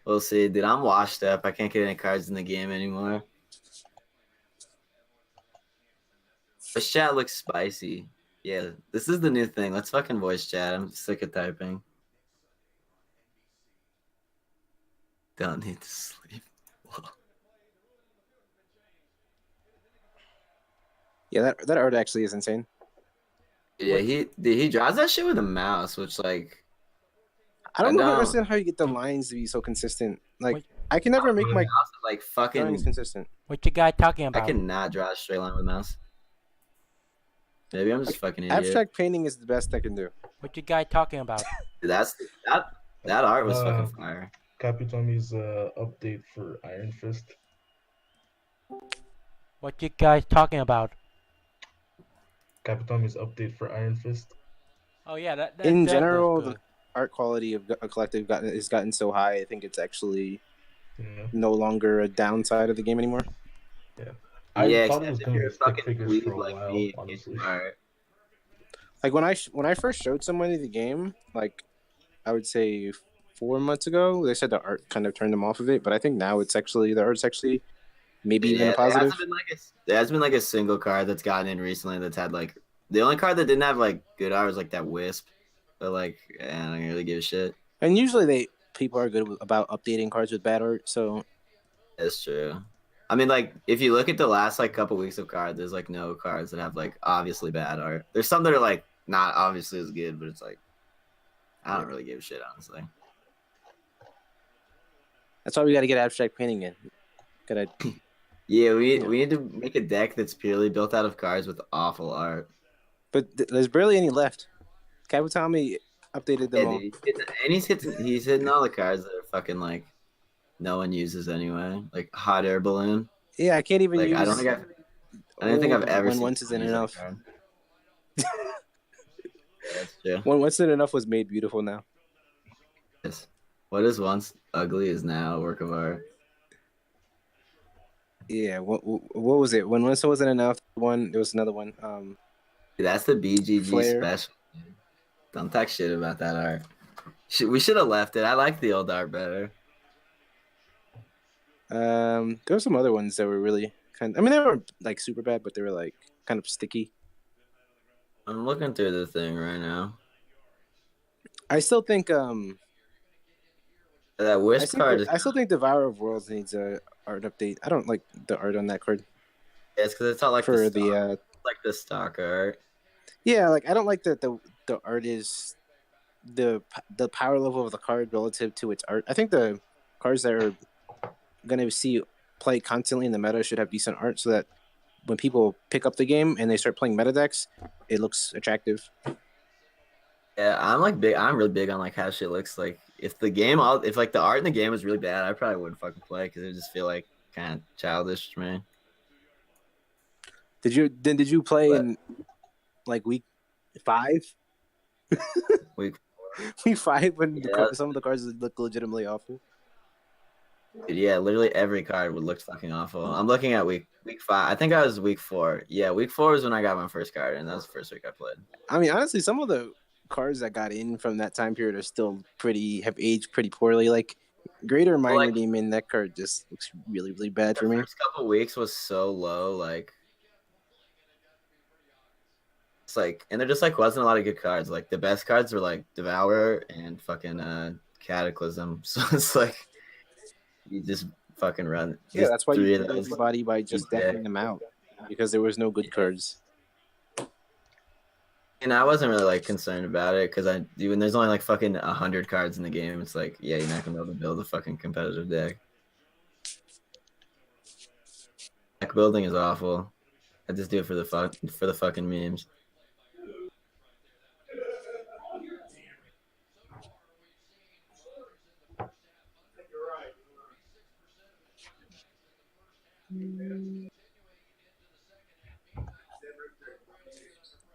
We'll see, dude. I'm washed up. I can't get any cards in the game anymore. Voice chat looks spicy. Yeah, this is the new thing. Let's fucking voice chat. I'm sick of typing. Don't need to sleep.
Yeah, that art actually is insane.
Yeah, he draws that shit with a mouse, which like
I don't
I don't.
understand how you get the lines to be so consistent. Like,
Wait.
I can never make my
mouse is, like
drawings
fucking.
consistent.
What you guys talking
I
about?
cannot draw a straight line with a mouse. Maybe I'm just fucking idiot.
Abstract painting is the best I can do.
What you guys talking about?
Dude, that art was
Uh,
fucking fire.
Kapitomi's update for Iron Fist.
What you guys talking about?
Kapitomi's update for Iron Fist.
Oh yeah, that
In
that
general,
was
the
good.
art quality of a collective has gotten so high. I think it's actually
Yeah.
no longer a downside of the game anymore.
I
Yeah,
thought it was
except if
gonna
you're
be
a
stick
fucking
figures
dweeb
for a
like
while,
me,
honestly.
alright.
Like when I first showed somebody the game, like I would say 4 months ago, they said the art kind of turned them off of it. But I think now it's actually the art's actually maybe even a positive.
There hasn't been like a single card that's gotten in recently that's had like the only card that didn't have like good art was like that Wisp, but like I don't really give a shit.
And usually people are good about updating cards with bad art. So
That's true. I mean, like if you look at the last like couple weeks of cards, there's like no cards that have like obviously bad art. There's some that are like not obviously as good, but it's like I don't really give a shit honestly.
that's why we got to get abstract painting in. Gotta
Yeah, we need to make a deck that's purely built out of cards with awful art.
But there's barely any left. Kawatami updated them
Yeah,
all.
dude, and he's hitting all the cards that are fucking like no one uses anyway. Like hot air balloon.
Yeah, I can't even
Like
use.
I don't think I've ever
when
seen
once isn't
someone use that
enough.
card. That's true.
When once isn't enough was made beautiful now.
Yes. What is once ugly is now a work of art.
Yeah, what was it? When once wasn't enough, there was another one.
Dude, that's the BGG
Flare.
special. Dude. Don't talk shit about that art. We should have left it. I like the old art better.
There were some other ones that were really I mean, they were like super bad, but they were like kind of sticky.
I'm looking through the thing right now.
I still think
That Wisp card is
I still think Devourer of Worlds needs a art update. I don't like the art on that card
it's because it's not like
for
the stock, like the stock art.
yeah, like I don't like that the art is the power level of the card relative to its art. I think the cards that are gonna see play constantly in the meta should have decent art so that when people pick up the game and they start playing meta decks, it looks attractive.
Yeah, I'm really big on like how shit looks. Like if like the art in the game was really bad, I probably wouldn't fucking play because it just feel like kind of childish to me.
Did you play
What?
in like week 5?
Week
week 5 when
Yeah.
some of the cards look legitimately awful.
Dude, yeah, literally every card would look fucking awful. I'm looking at week 5. I think I was week 4. Yeah, week 4 is when I got my first card, and that was the first week I played.
I mean, honestly, some of the cards that got in from that time period are still have aged pretty poorly. Like Greater Minor Demon, that card just looks really, really bad for me.
The first couple weeks was so low, like it's like, and there just like wasn't a lot of good cards. Like the best cards were like Devourer and fucking Cataclysm. So it's like you just fucking run.
Yeah, that's why you
killed
killed everybody by just decking them out because there was no good cards.
And I wasn't really like concerned about it because when there's only like fucking 100 cards in the game, it's like, yeah, you're not gonna be able to build a fucking competitive deck. Deck building is awful. I just do it for the fucking memes.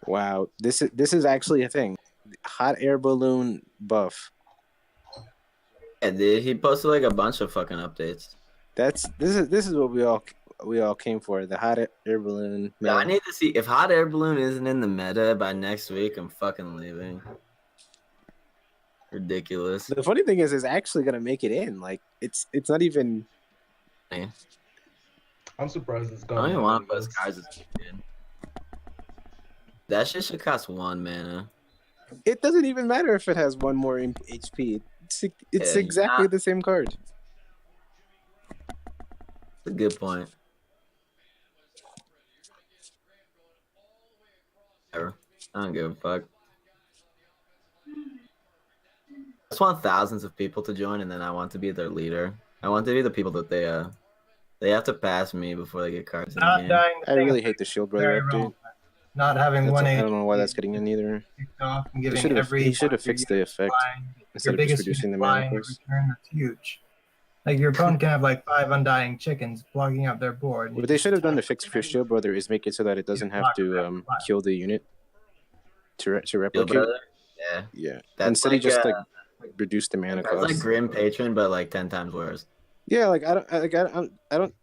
Wow, this is actually a thing. Hot air balloon buff.
Yeah, dude, he posted like a bunch of fucking updates.
This is what we all came for. The hot air balloon.
Yeah, I need to see if hot air balloon isn't in the meta by next week. I'm fucking leaving. Ridiculous.
The funny thing is, it's actually gonna make it in. Like it's not even.
Man.
I'm surprised it's gone.
I don't even want to play those cards as a kid. That shit should cost 1 mana.
It doesn't even matter if it has 1 more HP. It's exactly the same card.
That's a good point. Whatever. I don't give a fuck. I just want thousands of people to join, and then I want to be their leader. I want to be the people that they have to pass me before they get cards in the game.
I really hate the Shield Brother update.
Not having one
I don't know why that's getting in either.
off and
He
giving every
should have fixed the effect instead of just reducing the mana cost.
return, that's huge. Like your opponent can have like 5 undying chickens blocking up their board.
What they should have done to fix for Shield Brother is make it so that it doesn't have to kill the unit to replicate. Yeah. Instead,
like,
he just like reduce the mana cost.
It's like Grim Patron, but like 10 times worse.
Yeah, like I don't.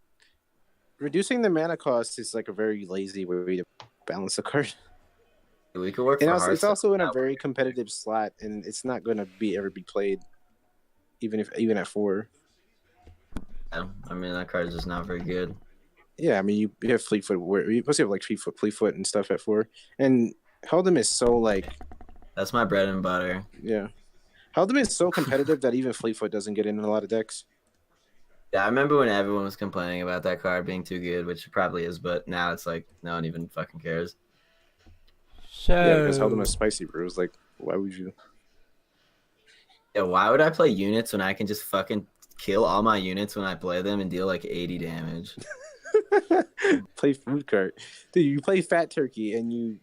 Reducing the mana cost is like a very lazy way to balance the card.
We could work.
And also, it's also in a very competitive slot, and it's not going to ever be played, even at 4.
Yeah, I mean that card is just not very good.
Yeah, I mean you have Fleetfoot. You supposed to have like Fleetfoot and stuff at 4, and Heldem is so like.
That's my bread and butter.
Yeah, Heldem is so competitive that even Fleetfoot doesn't get in a lot of decks.
Yeah, I remember when everyone was complaining about that card being too good, which it probably is, but now it's like no one even fucking cares.
So
yeah, because Heldem has Spicy Brews. Like, why would you?
Yeah, why would I play units when I can just fucking kill all my units when I play them and deal like 80 damage?
Play food cart, dude. You play Fat Turkey and you.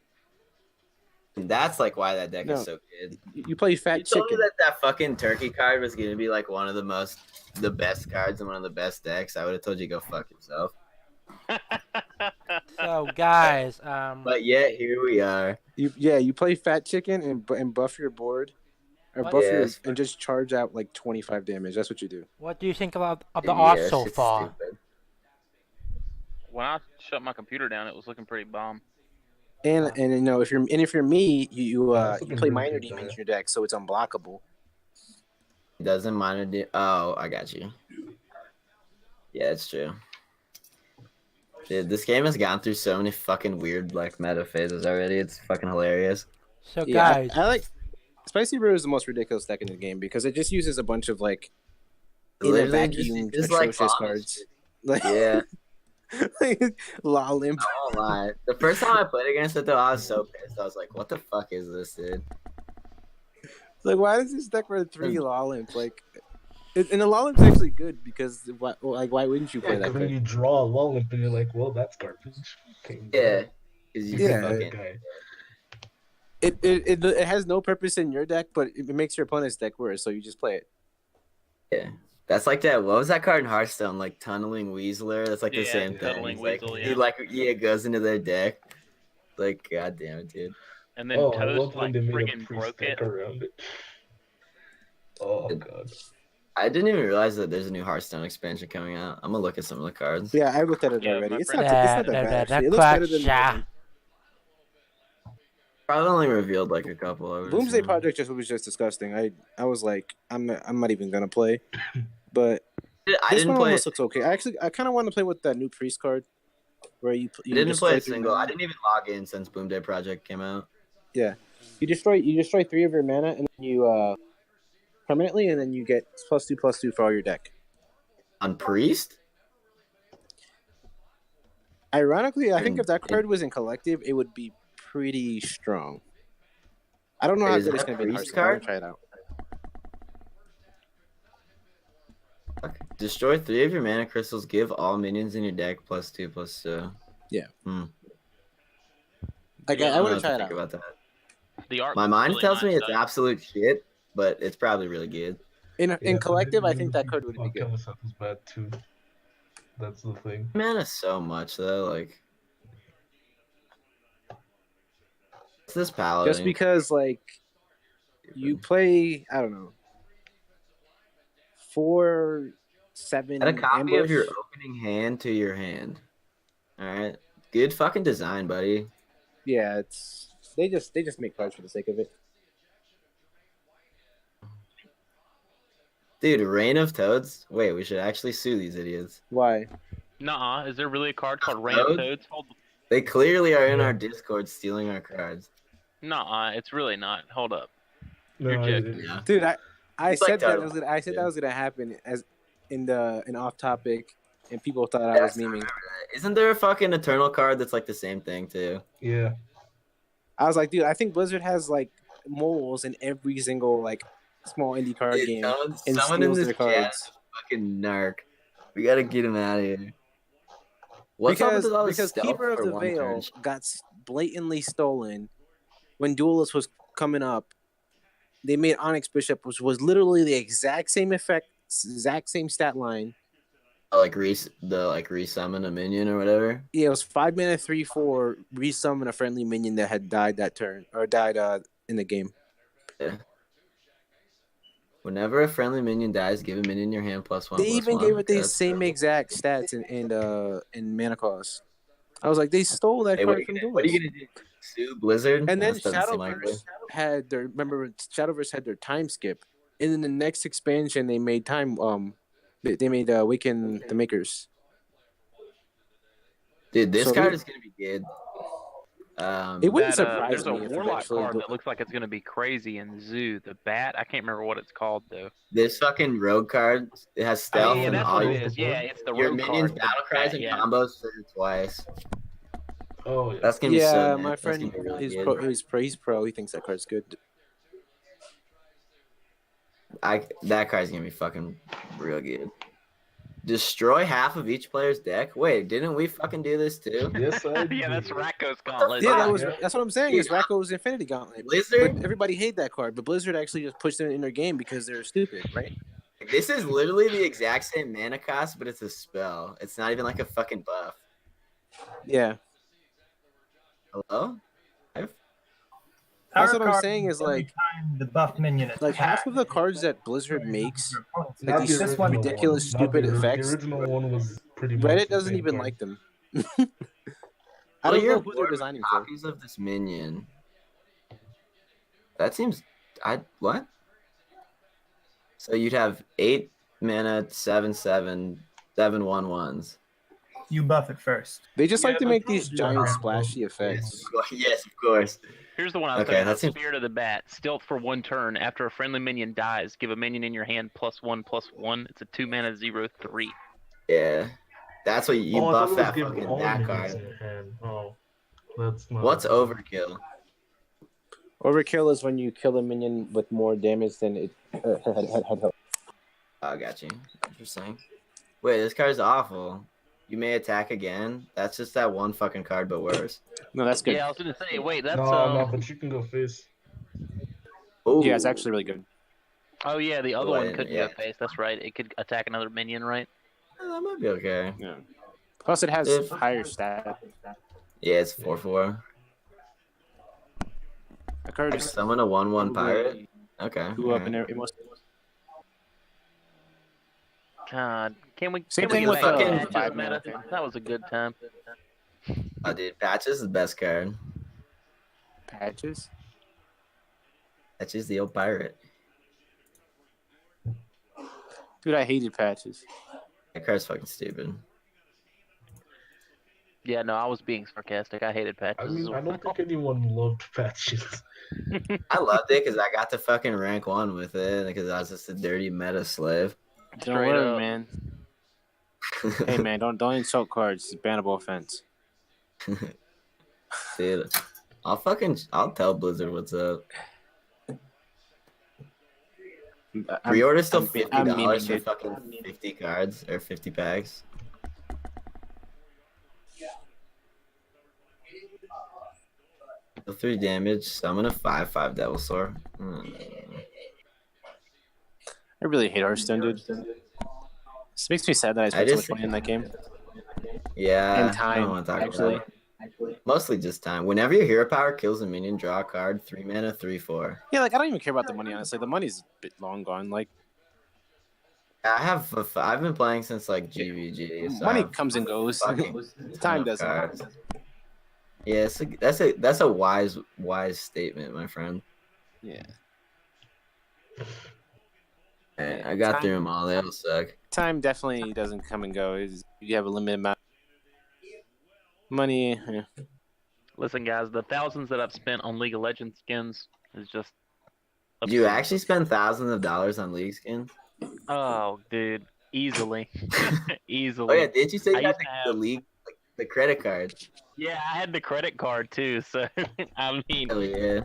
And that's like why that deck is so good.
You play Fat
Chicken.
Chicken.
That fucking turkey card was gonna be like one of the best cards and one of the best decks. I would have told you to go fuck yourself.
So guys,
but yet here we are.
You play Fat Chicken and buff your board, or buff and just charge out like 25 damage. That's what you do.
What do you think of the art so far?
Stupid.
When I shut my computer down, it was looking pretty bomb.
And you know if you're me, you play Minor Demons in your deck, so it's unblockable.
It doesn't Minor Oh, I got you. Yeah, it's true. Dude, this game has gone through so many fucking weird like meta phases already. It's fucking hilarious.
So guys,
I like Spicy Brew is the most ridiculous deck in the game because it just uses a bunch of like in a vacuum
just like
cards. Like,
yeah.
like Lolimp.
I won't lie. The first time I played against it though, I was so pissed. I was like, what the fuck is this, dude?
Like, why does this deck run 3 Lolimp? Like, and the Lolimp's actually good because why wouldn't you play that?
When you draw a Lolimp and you're like, well, that's garbage.
Yeah.
It has no purpose in your deck, but it makes your opponent's deck worse, so you just play it.
Yeah. That's like that. What was that card in Hearthstone? Like Tunneling Weaseler? That's like the same thing.
Tunneling
Weasel,
like,
he goes into their deck. Like, god damn it, dude.
And then Toast like friggin' broke it.
Around it. Oh god.
I didn't even realize that there's a new Hearthstone expansion coming out. I'm gonna look at some of the cards.
Yeah, I looked at it
Yeah,
already.
my
It's
friend-
not that bad. Actually. It looks better than
Probably only revealed like a couple. I would
Boomsday
assume.
Project was just disgusting. I was like, I'm not even gonna play. But
I
this
didn't
one
play.
almost looks okay. I kind of want to play with that new priest card, where you
I didn't
just
play a
through
single. I
mana.
didn't even log in since Boomsday Project came out.
Yeah, you destroy 3 of your mana, and then you permanently, and then you get +2/+2 for all your deck.
On Priest?
Ironically, I think if that card was in collective, it would be pretty strong. I don't know
Wait,
how
is
good it's
that a
gonna be in
priest
Hearthstone. I want
card?
to try it out.
Destroy 3 of your mana crystals. Give all minions in your deck +2/+2.
Yeah.
Like,
I want to
what
try it
think
out.
about that.
The art
My mind
really
tells me
nice,
it's
though.
absolute shit, but it's probably really good.
In collective, I think that card would be good.
Alchemist was bad too. That's the thing.
Mana so much though, like. What's this paladin?
Just because, like, you play, I don't know, 4/7
Add a copy
ambush.
of your opening hand to your hand. All right, good fucking design, buddy.
Yeah, it's they just make cards for the sake of it.
Dude, Reign of Toads. Wait, we should actually sue these idiots.
Why?
Nuh-uh. Is there really a card called Rain of
Toads?
Toads? Hold.
They clearly are in our Discord stealing our cards.
Nuh-uh. It's really not. Hold up.
No,
You're
I
joking.
Yeah.
Dude, I
It's like
said that
that.
was gonna, I said that was gonna happen as in off topic, and people thought I was memeing.
Isn't there a fucking Eternal card that's like the same thing too?
Yeah.
I was like, dude, I think Blizzard has like moles in every single like small indie card
Dude,
game
someone
and
in
steals
this
their
chat
cards.
is a fucking narc. We gotta get him out of here. What's up
Because
with all this
because
stealth
Keeper of
for
the
one
Veil
turn?
got blatantly stolen when Duelist was coming up. They made Onyx Bishop, which was literally the exact same effect, exact same stat line.
Like resummon a minion or whatever.
Yeah, it was 5 mana 3/4 resummon a friendly minion that had died that turn or died in the game.
Yeah. Whenever a friendly minion dies, give a minion in your hand +1.
They even
+1.
gave it the
That's
same
dope.
exact stats in mana cost. I was like, they stole that
Hey,
card from
what are you
Duelist.
gonna do? Sue Blizzard?
And then
That doesn't seem likely.
Shadowverse had their Shadowverse had their time skip, and then the next expansion they made time they made Awaken the Makers.
Dude, this
So
card
they-
is gonna be good.
It wouldn't
That,
surprise
there's a
me if
Warlock
eventually
card
the-
that looks like it's going to be crazy in Zoo. The Bat. I can't remember what it's called, though.
This fucking rogue card, it has stealth
yeah,
and
that's
all
what
your,
it is. Yeah, it's the
your
rogue
minions'
card.
battle cries and
yeah.
combos trigger twice.
Oh yeah.
That's gonna be so
Yeah,
nice.
my
That's
friend
gonna be really
is
good.
he's pro. He thinks that card's good.
That card's gonna be fucking real good. Destroy half of each player's deck. Wait, didn't we fucking do this too?
Yes, I
yeah,
do.
that's Rakko's Gauntlet.
Yeah,
fuck?
that's what I'm saying. Is Rakko's Infinity Gauntlet.
Blizzard?
But everybody hated that card, but Blizzard actually just pushed it in their game because they're stupid, right?
This is literally the exact same mana cost, but it's a spell. It's not even like a fucking buff.
Yeah.
Hello?
That's
Power
what I'm
card
saying is
every
like
time the buff minion
like half
attacks.
of the cards that Blizzard makes, like
Not
these
the
this one-
original
ridiculous,
one. Not
stupid
the
effects.
The original one was pretty much
Reddit
the
doesn't
same
even
card.
like them. I
Well,
don't
you're
know who they're
bored with
designing for.
copies of this minion. That seems what? So you'd have 8 mana, 7/7, 7/1/1s.
You buff it first.
They just like
Yeah,
to
but
make
those
these
do
giant
have
splashy
those
effects.
Yes, of course.
Here's the one I was
Okay,
talking about.
that seems-
Spirit of the Bat. Stealth for 1 turn. After a friendly minion dies, give a minion in your hand +1/+1. It's a 2 mana 0/3.
Yeah. That's what you
I thought
buff
it was
that
giving
fucking
all
that
minions
card.
in your hand. Oh, that's not.
What's overkill?
Overkill is when you kill a minion with more damage than it had health.
Oh, I got you. Interesting. Wait, this card's awful. You may attack again. That's just that one fucking card, but worse.
No, that's good.
Yeah, I was gonna say. Wait, that's
No, but you can go face.
Ooh.
Yeah, it's actually really good.
Oh yeah, the other
Wait,
one couldn't
yeah.
go face. That's right. It could attack another minion, right?
That might be okay.
Yeah. Plus, it has
If-
higher stat.
Yeah, it's 4/4.
A card
Like
is
summon a 1/1 pirate. Okay.
blew up
alright.
in there. It must.
God, can we
Same
can we
thing
get
with
back to
fucking
Patches
5
meta?
mil.
That was a good time.
Oh, dude, Patches is the best card.
Patches.
Patches the old pirate.
Dude, I hated Patches.
That card's fucking stupid.
Yeah, no, I was being sarcastic. I hated
I
Patches as
mean, I
well.
don't think anyone loved patches.
I loved it because I got to fucking rank 1 with it because I was just a dirty meta slave.
Don't
Straight
worry,
up.
man. Hey, man, don't insult cards. It's a bannable offense.
Dude, I'll tell Blizzard what's up. Pre-order still
I'm
$50
memeing
for
it.
fucking 50 cards or 50 packs. Deal 3 damage. Summon a 5/5 Devil Sword.
I really hate Hearthstone, dude. This makes me sad that I spent so much money in that game.
Yeah,
And
I
time,
don't want to talk
actually.
about it. Mostly just time. Whenever your hero power kills a minion, draw a card. 3 mana, 3/4.
Yeah, like I don't even care about the money, honestly. The money's a bit long gone. Like
I've been playing since like GVG. So
money comes and goes. Time doesn't.
Cards. Yeah, that's a wise statement, my friend.
Yeah.
Man, I got through them all. They all suck.
Time definitely doesn't come and go. You have a limited amount of money. Yeah.
Listen, guys, the thousands that I've spent on League of Legends skins is just.
Did you
absurd.
actually spend thousands of dollars on League skins?
Oh, dude, easily, easily.
Oh yeah, did you say
I
you had
used to
the
have-
League, like, the credit card?
Yeah, I had the credit card too, so I mean.
Oh yeah.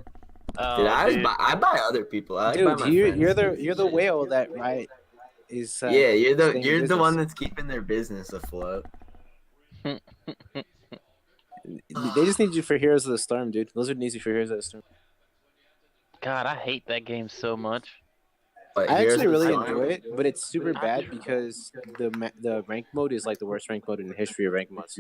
Oh,
Dude,
dude.
I buy other people. I
Dude,
buy my
you're
friends.
the whale that right is.
Yeah, you're
staying in
the
business.
one that's keeping their business afloat.
They just need you for Heroes of the Storm, dude. Blizzard needs you for Heroes of the Storm.
God, I hate that game so much.
But
I
Heroes
actually
of the
really
Storm-
enjoy it, but it's super bad because the rank mode is like the worst rank mode in the history of rank modes.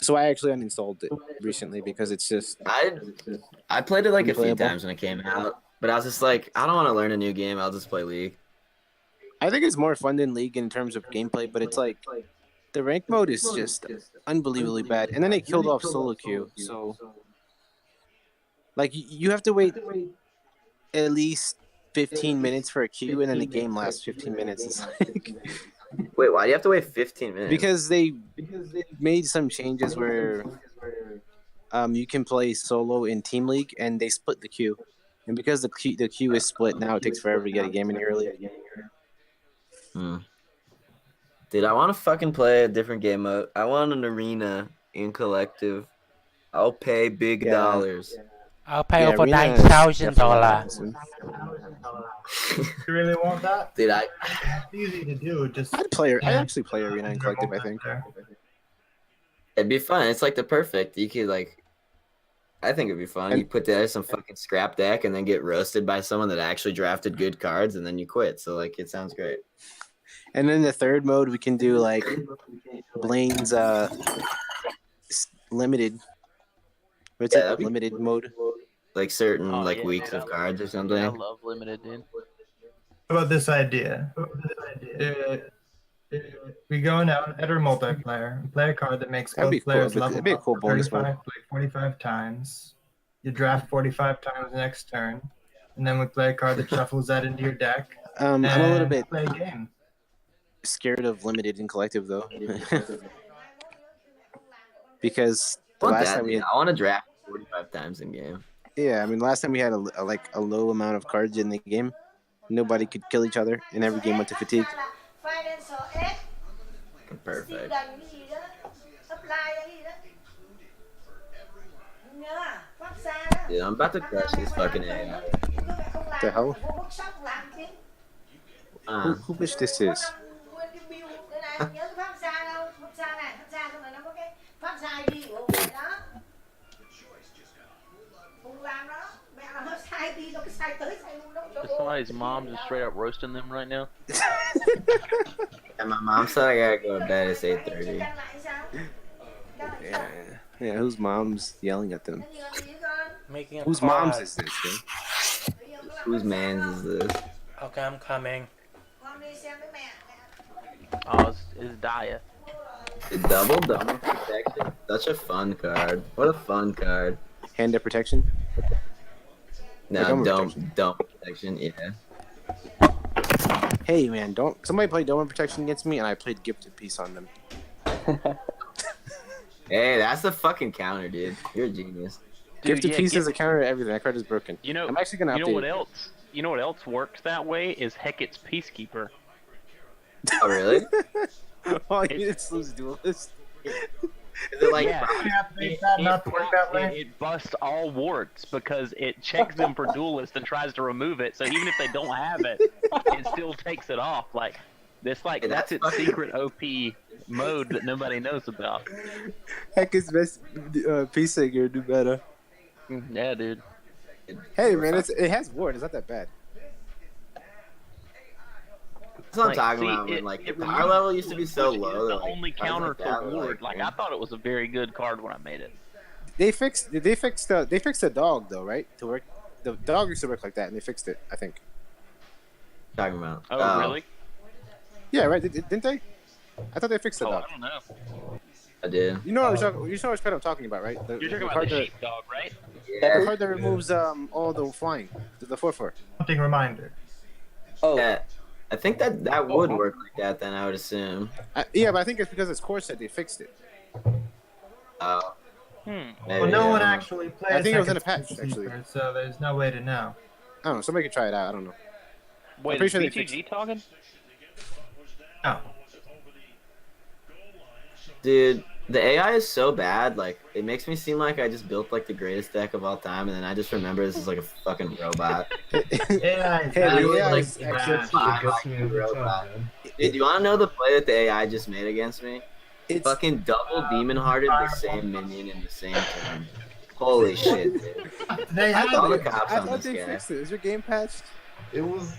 So I actually uninstalled it recently because it's just
I played it like a few
Unplayable.
times when it came out, but I was just like, I don't want to learn a new game. I'll just play League.
I think it's more fun than League in terms of gameplay, but it's like the rank mode is just unbelievably bad. And then they killed off solo queue, so like you have to wait at least 15 minutes for a queue, and then the game lasts 15 minutes. It's like
Wait, why do you have to wait 15 minutes?
because they made some changes where you can play solo in Team League, and they split the queue. And because the queue is split now, it takes forever to get a game in early.
Dude, I want to fucking play a different game mode. I want an arena in collective. I'll pay big dollars.
I'll pay
Yeah,
over
Arena is
$9,000.
definitely
You really want that?
Dude,
It's easy to do. Just
I'd actually play Arena in collective, I think.
it'd be fun. It's like the perfect. You could like, I think it'd be fun. You put together some fucking scrap deck and then get roasted by someone that actually drafted good cards, and then you quit. So like, it sounds great.
And then the third mode, we can do like Blaine's limited. What's
Yeah,
it?
that'd be
Limited mode.
Like certain
Oh,
like
yeah,
weeks
dude,
of
I-
cards or
I
something.
love limited, dude.
How about this idea? We go now and enter multiplayer and play a card that makes
That'd be
both
cool.
players
That'd
level
be a
up
cool bonus
35, play 45 times. You draft 45 times next turn, and then we play a card that shuffles that into your deck.
I'm a little
and
bit
play a game.
scared of limited and collective though, because the
I want
last
that,
time we
dude.
had,
I want to draft 45 times in game.
yeah, I mean last time we had a low amount of cards in the game, nobody could kill each other, and every game went to fatigue.
Perfect. Dude, I'm about to crush this fucking AI.
The hell? Who bitch this is?
Is somebody's mom just straight up roasting them right now?
And my mom said I gotta go to bed. It's 8:30.
Yeah, whose mom's yelling at them?
Making a
Whose
call
mom's
out.
is this, dude?
Whose man's is this?
Okay, I'm coming.
Oh, it's dire.
Double protection. Such a fun card. What a fun card.
Hand of protection.
No,
Dome
don't protection. Yeah.
Hey man, don't somebody play dome protection against me, and I played gifted piece on them.
Hey, that's a fucking counter, dude. You're a genius.
Dude,
Gifted piece is a counter to everything. That card is broken.
You know,
I'm actually gonna
you know
update
what
it.
else? You know what else works that way is Hecat's Peacekeeper.
Oh, really?
Oh, it's lose duelist.
Is it like
Yeah. It busts all warts because it checks them for duelist and tries to remove it. So even if they don't have it, it still takes it off. Like this, like
Hey,
that's
that's
its secret OP mode that nobody knows about.
Heck is best piece figure do better.
Yeah, dude.
Hey man, it has ward. It's not that bad.
That's what I'm
Like,
talking
see,
about. When,
it-
like,
it
the power level used to be
removes
so
which
low.
is
that,
the
like,
only
cards
counter
like
to
that were,
ward. Like I thought it was a very good card when I made it.
They fixed the dog though, right? To work, the dog used to work like that, and they fixed it. I think.
talking about.
Oh, really?
Yeah, right. Didn't they? I thought they fixed the
Oh,
dog.
I don't know.
I did.
You know what I'm talking. You know what card I'm talking about, right?
You're talking about
card
the
that,
sheepdog, right?
the card that removes all the flying, the 4/4.
Something reminder.
Oh,
Yeah. I think that would work like that. Then I would assume.
Yeah, but I think it's because it's core set they fixed it.
Oh.
Hmm.
Maybe,
Well, no one
yeah.
actually plays.
I think it was in a
Hecat's
patch, actually.
Peacekeeper, so there's no way to know.
I don't know. Somebody could try it out. I don't know.
Wait,
pretty
is
sure they
BTG talking?
Oh.
Dude, the AI is so bad. Like, it makes me seem like I just built like the greatest deck of all time, and then I just remember this is like a fucking robot.
AI is
Hey,
bad.
the AI
like,
is
It
actually
gets me every time, man.
Dude, do you want to know the play that the AI just made against me?
it's
Fucking double demon hearted the same minion in the same turn. Holy shit, dude.
They
I
have
all
thought,
the
they,
cops
I
on
thought
this
they
guy.
fixed it. Is your game patched?
It was.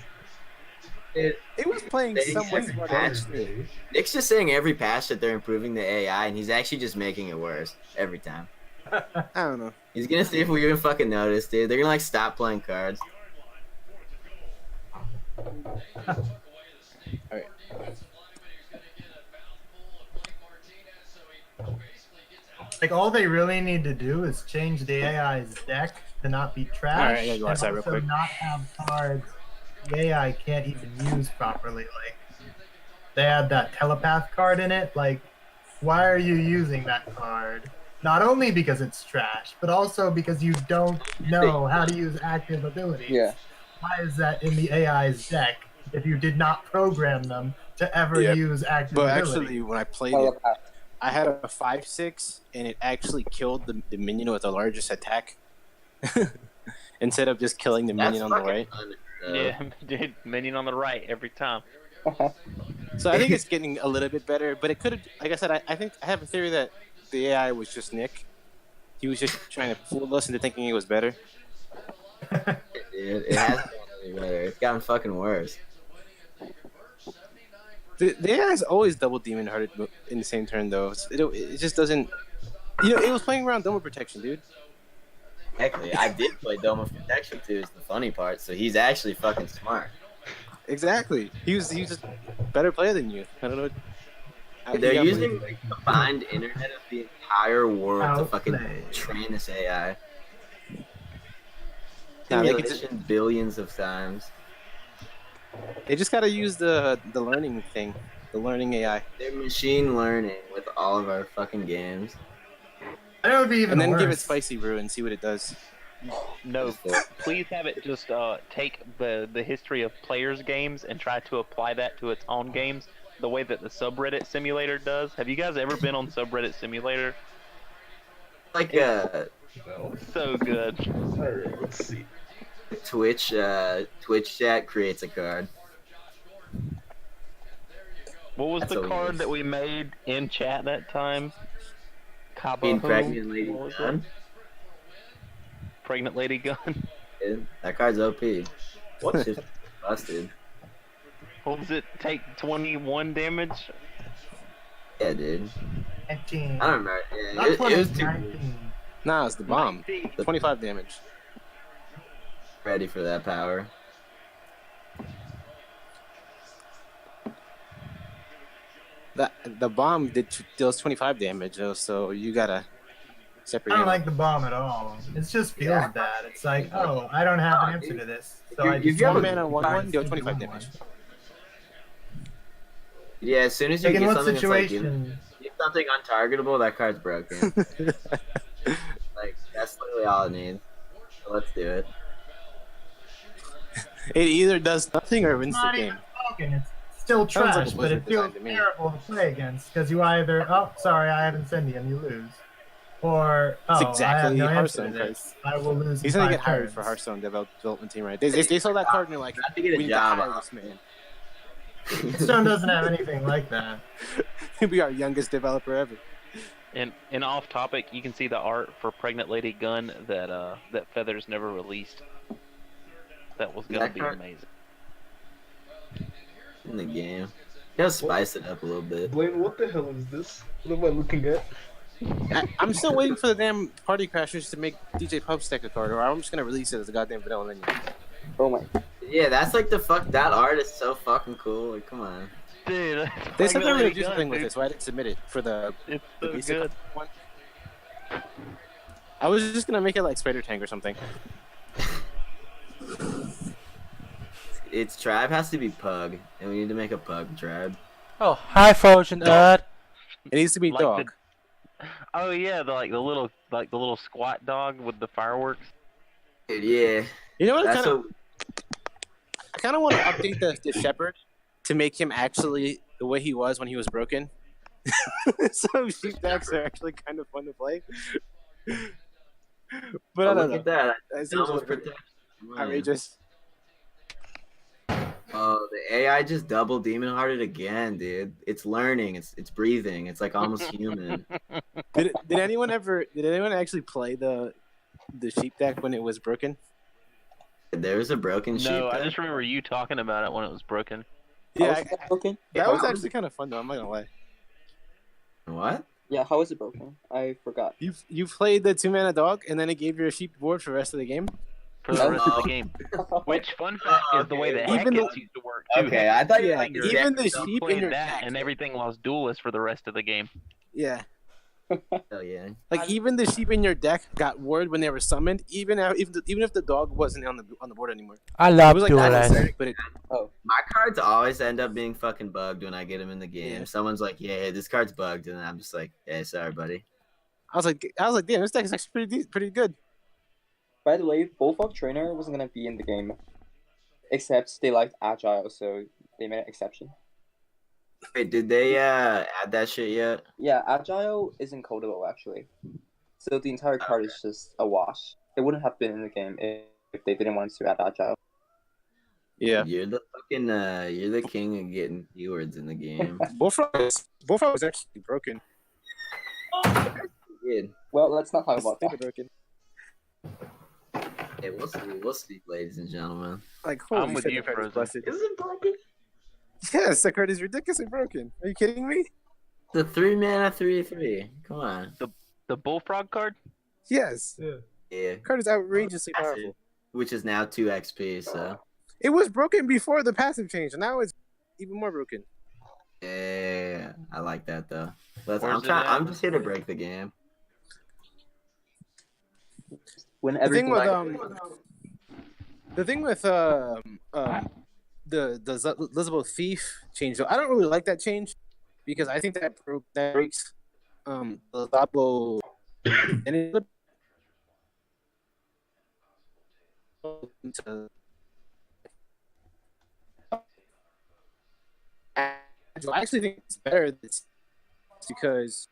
It was playing
They
somewhat
just
smart
patched
against me.
Nick's just saying every patch that they're improving the AI, and he's actually just making it worse every time.
I don't know.
He's gonna see if we even fucking notice, dude. They're gonna like stop playing cards.
Alright.
Like all they really need to do is change the AI's deck to not be trash,
Alright, I gotta go
and
outside real
also
quick.
not have cards the AI can't even use properly. Like they had that telepath card in it. Like, why are you using that card? Not only because it's trash, but also because you don't know how to use active abilities.
yeah.
Why is that in the AI's deck if you did not program them to ever
Yeah,
use active
But
abilities?
actually, when I played it,
Telepath.
I had a 5/6, and it actually killed the minion with the largest attack. Instead of just killing the
That's
minion on the
fucking
right.
Yeah, dude, minion on the right every time.
So I think it's getting a little bit better, but it could have, like I said, I think I have a theory that the AI was just Nick. He was just trying to fool us into thinking it was better.
Dude, it has gotten any better. It's gotten fucking worse.
The AI is always double demon hearted in the same turn, though. It just doesn't. You know, it was playing around Dome Protection, dude.
Actually, I did play Dome of Protection too. Is the funny part. So he's actually fucking smart.
Exactly. He was just a better player than you. I don't know.
They're
Yeah,
using the combined internet of the entire world to fucking
Outplayed.
train this AI.
Nah, they could
Simulation billions of times.
They just gotta use the learning thing, the learning AI,
They're machine learning with all of our fucking games.
That would be even
and then
worse.
give it spicy brew and see what it does.
No, please have it just take the history of players' games and try to apply that to its own games the way that the subreddit simulator does. Have you guys ever been on subreddit simulator?
Like
No.
So good.
Alright, let's see.
Twitch chat creates a card.
What was
That's
the
a
card
waste.
that we made in chat that time?
Being
Cabo.
pregnant lady
What was
gun.
it? Pregnant lady gun.
Dude, that card's OP. What's just busted?
What was it? Take 21 damage?
Yeah, dude.
19.
I don't remember. Yeah,
Not
it was
20,
too
19.
Nah, it's the bomb.
19.
25 damage.
ready for that power.
the bomb deals 25 damage though, so you gotta separate.
I don't
ammo.
like the bomb at all. It just feels bad. It's like, oh, I don't have an answer to this. So I
If
just
you have a
want
mana
to
1/1, deal
find
25
one.
damage.
Yeah, as soon as you
Like in
get
what
something that's like
situation?
get something untargetable, that card's broken. Like that's literally all it needs. So let's do it.
It either does nothing or wins the
Not
game.
even broken. It's still
Sounds like
trash,
a
but it
Blizzard
feels
design to me.
terrible to play against because you either, oh, sorry, I have Incendium, you lose. Or,
It's
oh, I have
exactly
no answer to
Hearthstone
this. I will lose.
He's
in
gonna
5
get hired for
turns.
Hearthstone development team, right? They saw that card and they're like,
I have to get a
we need to
job.
hire this man.
Hearthstone doesn't have anything like that.
He'll be our youngest developer ever.
And off topic, you can see the art for Pregnant Lady Gun that Feathers never released. That was gonna
That
be
card?
amazing.
In the game. You gotta spice it up a little bit.
Blaine, what the hell is this? What am I looking at?
I'm still waiting for the damn Party Crashers to make DJ Pubstack a card, or I'm just gonna release it as a goddamn vanilla menu.
Oh my.
Yeah, that's like the fuck. That art is so fucking cool. Like, come on.
Dude,
They said they were gonna
Pregnant
do
Lady
something
Gun,
with
dude.
it, so I didn't submit it for the
It's
the
so
basic
good.
one. I was just gonna make it like Spider Tank or something.
Its tribe has to be Pug, and we need to make a Pug tribe.
Oh, hi, Frozen Earth.
It needs to be
Like
dog.
Oh yeah, the little squat dog with the fireworks.
Dude, yeah.
You know what?
That's
I kind of want to update the Shepherd to make him actually the way he was when he was broken. So sheep decks are actually kind of fun to play. But I don't
look
know.
at that.
That seems
Double
a little
protection.
outrageous.
Oh, the AI just double demon hearted again, dude. It's learning. It's breathing. It's like almost human.
Did anyone actually play the sheep deck when it was broken?
There was a broken sheep.
No, I
deck.
just remember you talking about it when it was broken.
How
Yeah,
was that broken?
that was actually kind of fun though. I'm not gonna lie.
What?
Yeah, how was it broken? I forgot.
You played the 2-mana dog, and then it gave you a sheep board for the rest of the game.
For the rest of
Oh.
the game. Which, fun fact, is the way that
Even
Hecats used to work too.
Okay, I thought you
Yeah,
like your
even
deck
the
stuff.
sheep in
Playing
your
that,
deck.
and everything lost duelist for the rest of the game.
Yeah,
Hell yeah.
like even the sheep in your deck got word when they were summoned, even if the dog wasn't on the board anymore.
I
It
love
was like
Duelist.
unnecessary, but it,
My cards always end up being fucking bugged when I get them in the game.
Yeah.
Someone's like, "Yeah, hey, this card's bugged," and I'm just like, "Hey, sorry, buddy."
I was like, damn, this deck is actually pretty good.
By the way, Bullfrog Trainer wasn't gonna be in the game, except they liked Agile, so they made an exception.
Wait, did they add that shit yet?
Yeah, Agile isn't codable actually, so the entire card is just a wash. It wouldn't have been in the game if they didn't want to add Agile.
Yeah,
You're the fucking you're the king of getting keywords in the game.
Bullfrog was actually broken.
Good.
Well, let's not talk about
Super
that.
broken.
Hey, we'll see, ladies and gentlemen.
Like,
I'm
holy
with
shit,
you,
that card is
Frozen.
busted.
Is it broken?
Yes, that card is ridiculously broken. Are you kidding me?
The 3-mana 3/3. Come on.
The bullfrog card?
Yes,
Yeah.
card is outrageously powerful.
Which is now 2 XP. So
It was broken before the passive change, and now it's even more broken.
yeah, I like that though.
Where's
I'm
it
trying.
at?
I'm just here to break the game.
When
The thing
everything
with the Elizabeth Thief change, though, I don't really like that change because I think that breaks the Lapo and it I actually think it's better because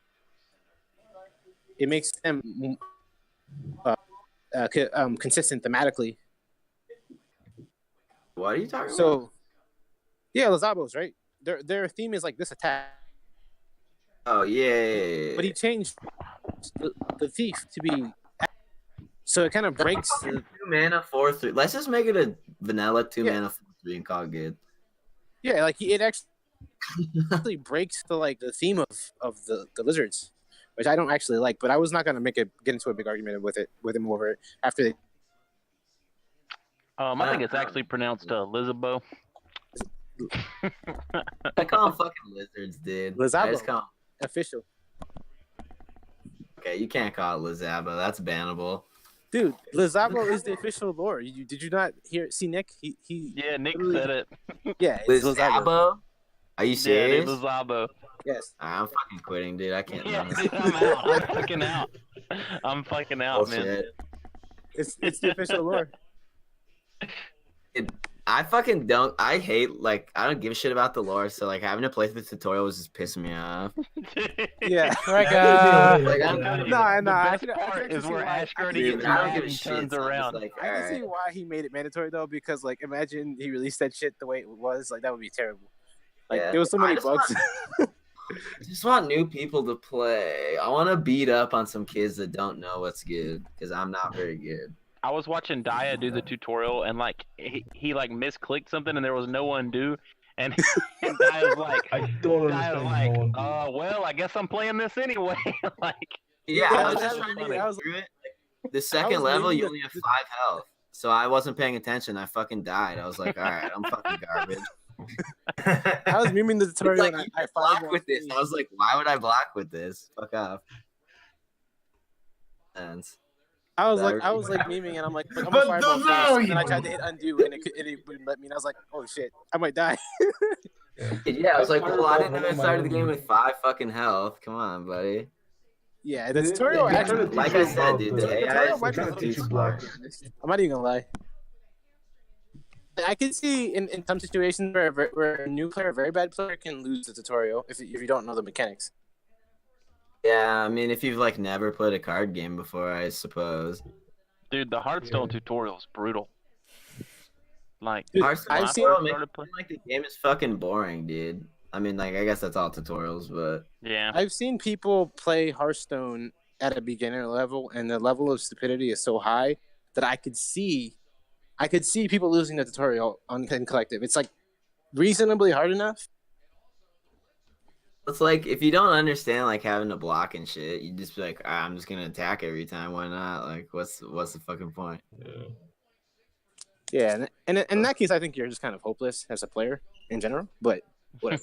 it makes them consistent thematically.
What are you talking about?
So, yeah, Lazabos, right? Their theme is like this attack,
Oh yeah.
but he changed the thief to be. So it kind of breaks.
2 mana 4/3. Let's just make it a vanilla 2
Yeah.
mana 4/3 and call it good.
Yeah, like it actually breaks the theme of the lizards, which I don't actually like. But I was not gonna get into a big argument with him over it after they.
I think it's actually pronounced Lizabo.
I call them fucking lizards, dude. I
Lizabo.
just call 'em-
Official.
Okay, you can't call it Lizabo. That's bannable.
Dude, Lizabo is the official lore. Did you not see Nick? He
Yeah, Nick
literally-
said it.
Yeah, it's Lizabo.
Lizabo? Are you
Yeah,
serious?
dude, Lizabo.
Yes.
I'm fucking quitting, dude. I can't.
Yeah,
do
dude, I'm out. I'm fucking out. I'm fucking out, man.
Bullshit.
It's the official lore.
I fucking don't. I hate like I don't give a shit about the lore. So like having to play through the tutorial was just pissing me off.
Yeah.
Like,
Like, I'm
telling you,
No,
the
no, I
best
can
part
actually
is
see
where
why-
Ash
I
already
can
Dude,
gets
see
I
why
don't
mad
give a
and
shit.
turns
So I'm just
around.
like,
I can see
alright.
why he made it mandatory though, because like imagine he released that shit the way it was, like that would be terrible. Like
Yeah.
there was so
I
many
just
bugs.
I just want new people to play. I want to beat up on some kids that don't know what's good because I'm not very good.
I was watching Daya do the tutorial, and like he like misclicked something, and there was no undo, and, and Daya's like,
I don't
Daya's
understand
like,
no one.
well, I guess I'm playing this anyway. like,
Yeah,
Yeah,
I was
that
just
was
trying to
funny.
get
I was-
through it. Like, the second level,
leaving
you
the-
only have 5 health. So I wasn't paying attention. I fucking died. I was like, all right, I'm fucking garbage.
I was memeing the
It's
tutorial
like,
and
you
I
can block
fired
with this. I was like, why would I block with this? Fuck off. And
I was
That
like
really-
memeing and I'm like, I'm
But
gonna fireball
the
first. And then I
value!
tried to hit undo and it wouldn't let me. And I was like, oh shit, I might die.
yeah, I was like, well, I didn't know I
Fireball
started the
my
game
own-
with 5 fucking health. Come on, buddy.
Yeah, the
They-
tutorial
they
actually,
try to
like
teach
I
you
said,
about
dude,
the-
the AI
tutorial
is
might be
trying
a
to
little
teach
too
you
smart.
black.
I'm not even gonna lie. I can see in some situations where a new player, a very bad player, can lose the tutorial if you don't know the mechanics.
Yeah, I mean, if you've like never played a card game before, I suppose.
dude, the Hearthstone tutorial is brutal. Like,
Dude,
Hearthstone
I've
when I
seen-
first
tutorial makes
started
it
playing,
seem like the game is fucking boring, dude. I mean, like, I guess that's all tutorials, but
yeah,
I've seen people play Hearthstone at a beginner level, and the level of stupidity is so high that I could see people losing the tutorial on Collective. It's like reasonably hard enough.
it's like if you don't understand like having to block and shit, you just be like, I'm just gonna attack every time. Why not? Like, what's the fucking point?
Yeah.
Yeah, and in that case, I think you're just kind of hopeless as a player in general. But whatever.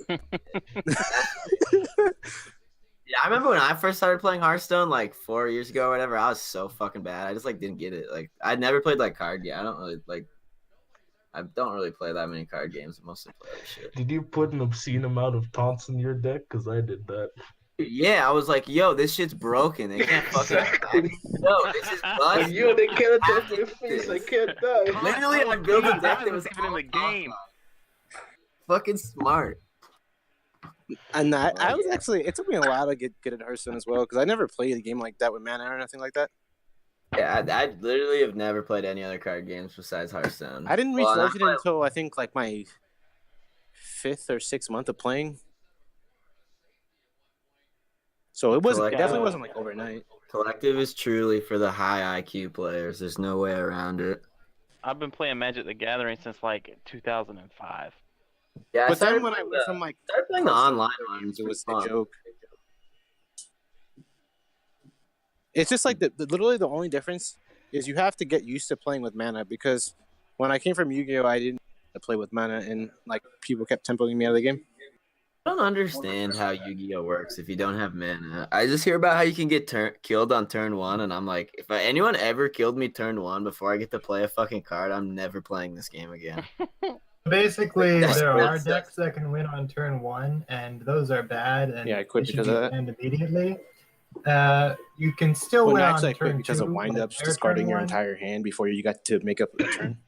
Yeah, I remember when I first started playing Hearthstone like 4 years ago or whatever. I was so fucking bad. I just like didn't get it. Like I'd never played like card game. I don't really play that many card games. I mostly play other shit.
Did you put an obscene amount of taunts in your deck? Because I did that.
Yeah, I was like, yo, this shit's broken. They can't fucking attack me. No, this is busted.
Yo, they can't
Have
attack
to
my
do
face. I
this.
can't die.
Literally, I built a deck that was
even in the game.
fucking smart.
And I was actually, it took me a while to get good at Hearthstone as well because I never played a game like that with mana or anything like that.
Yeah, I literally have never played any other card games besides Hearthstone.
I didn't reach
Well, and I
Legend
play-
until I think like my 5th or 6th month of playing. So it
Collective.
definitely wasn't like overnight.
Collective is truly for the high IQ players. There's no way around it.
I've been playing Magic the Gathering since like 2005.
Yeah,
But then when I went from like
started playing the online
games,
ones,
it was
fun.
a joke. It's just like literally the only difference is you have to get used to playing with mana because when I came from Yu-Gi-Oh, I didn't play with mana and like people kept tempoing me out of the game.
I don't understand how Yu-Gi-Oh works if you don't have mana. I just hear about how you can get killed on turn 1, and I'm like, if anyone ever killed me turn 1 before I get to play a fucking card, I'm never playing this game again.
Basically, there are
That's-
decks that can win on turn 1, and those are bad. And
Yeah, I quit
they should
because
be
of that.
banned immediately. You can still
Well,
win
actually, I
on
quit
turn
because
2.
of windups,
their
discarding
turn
your
1.
entire hand before you got to make up a turn.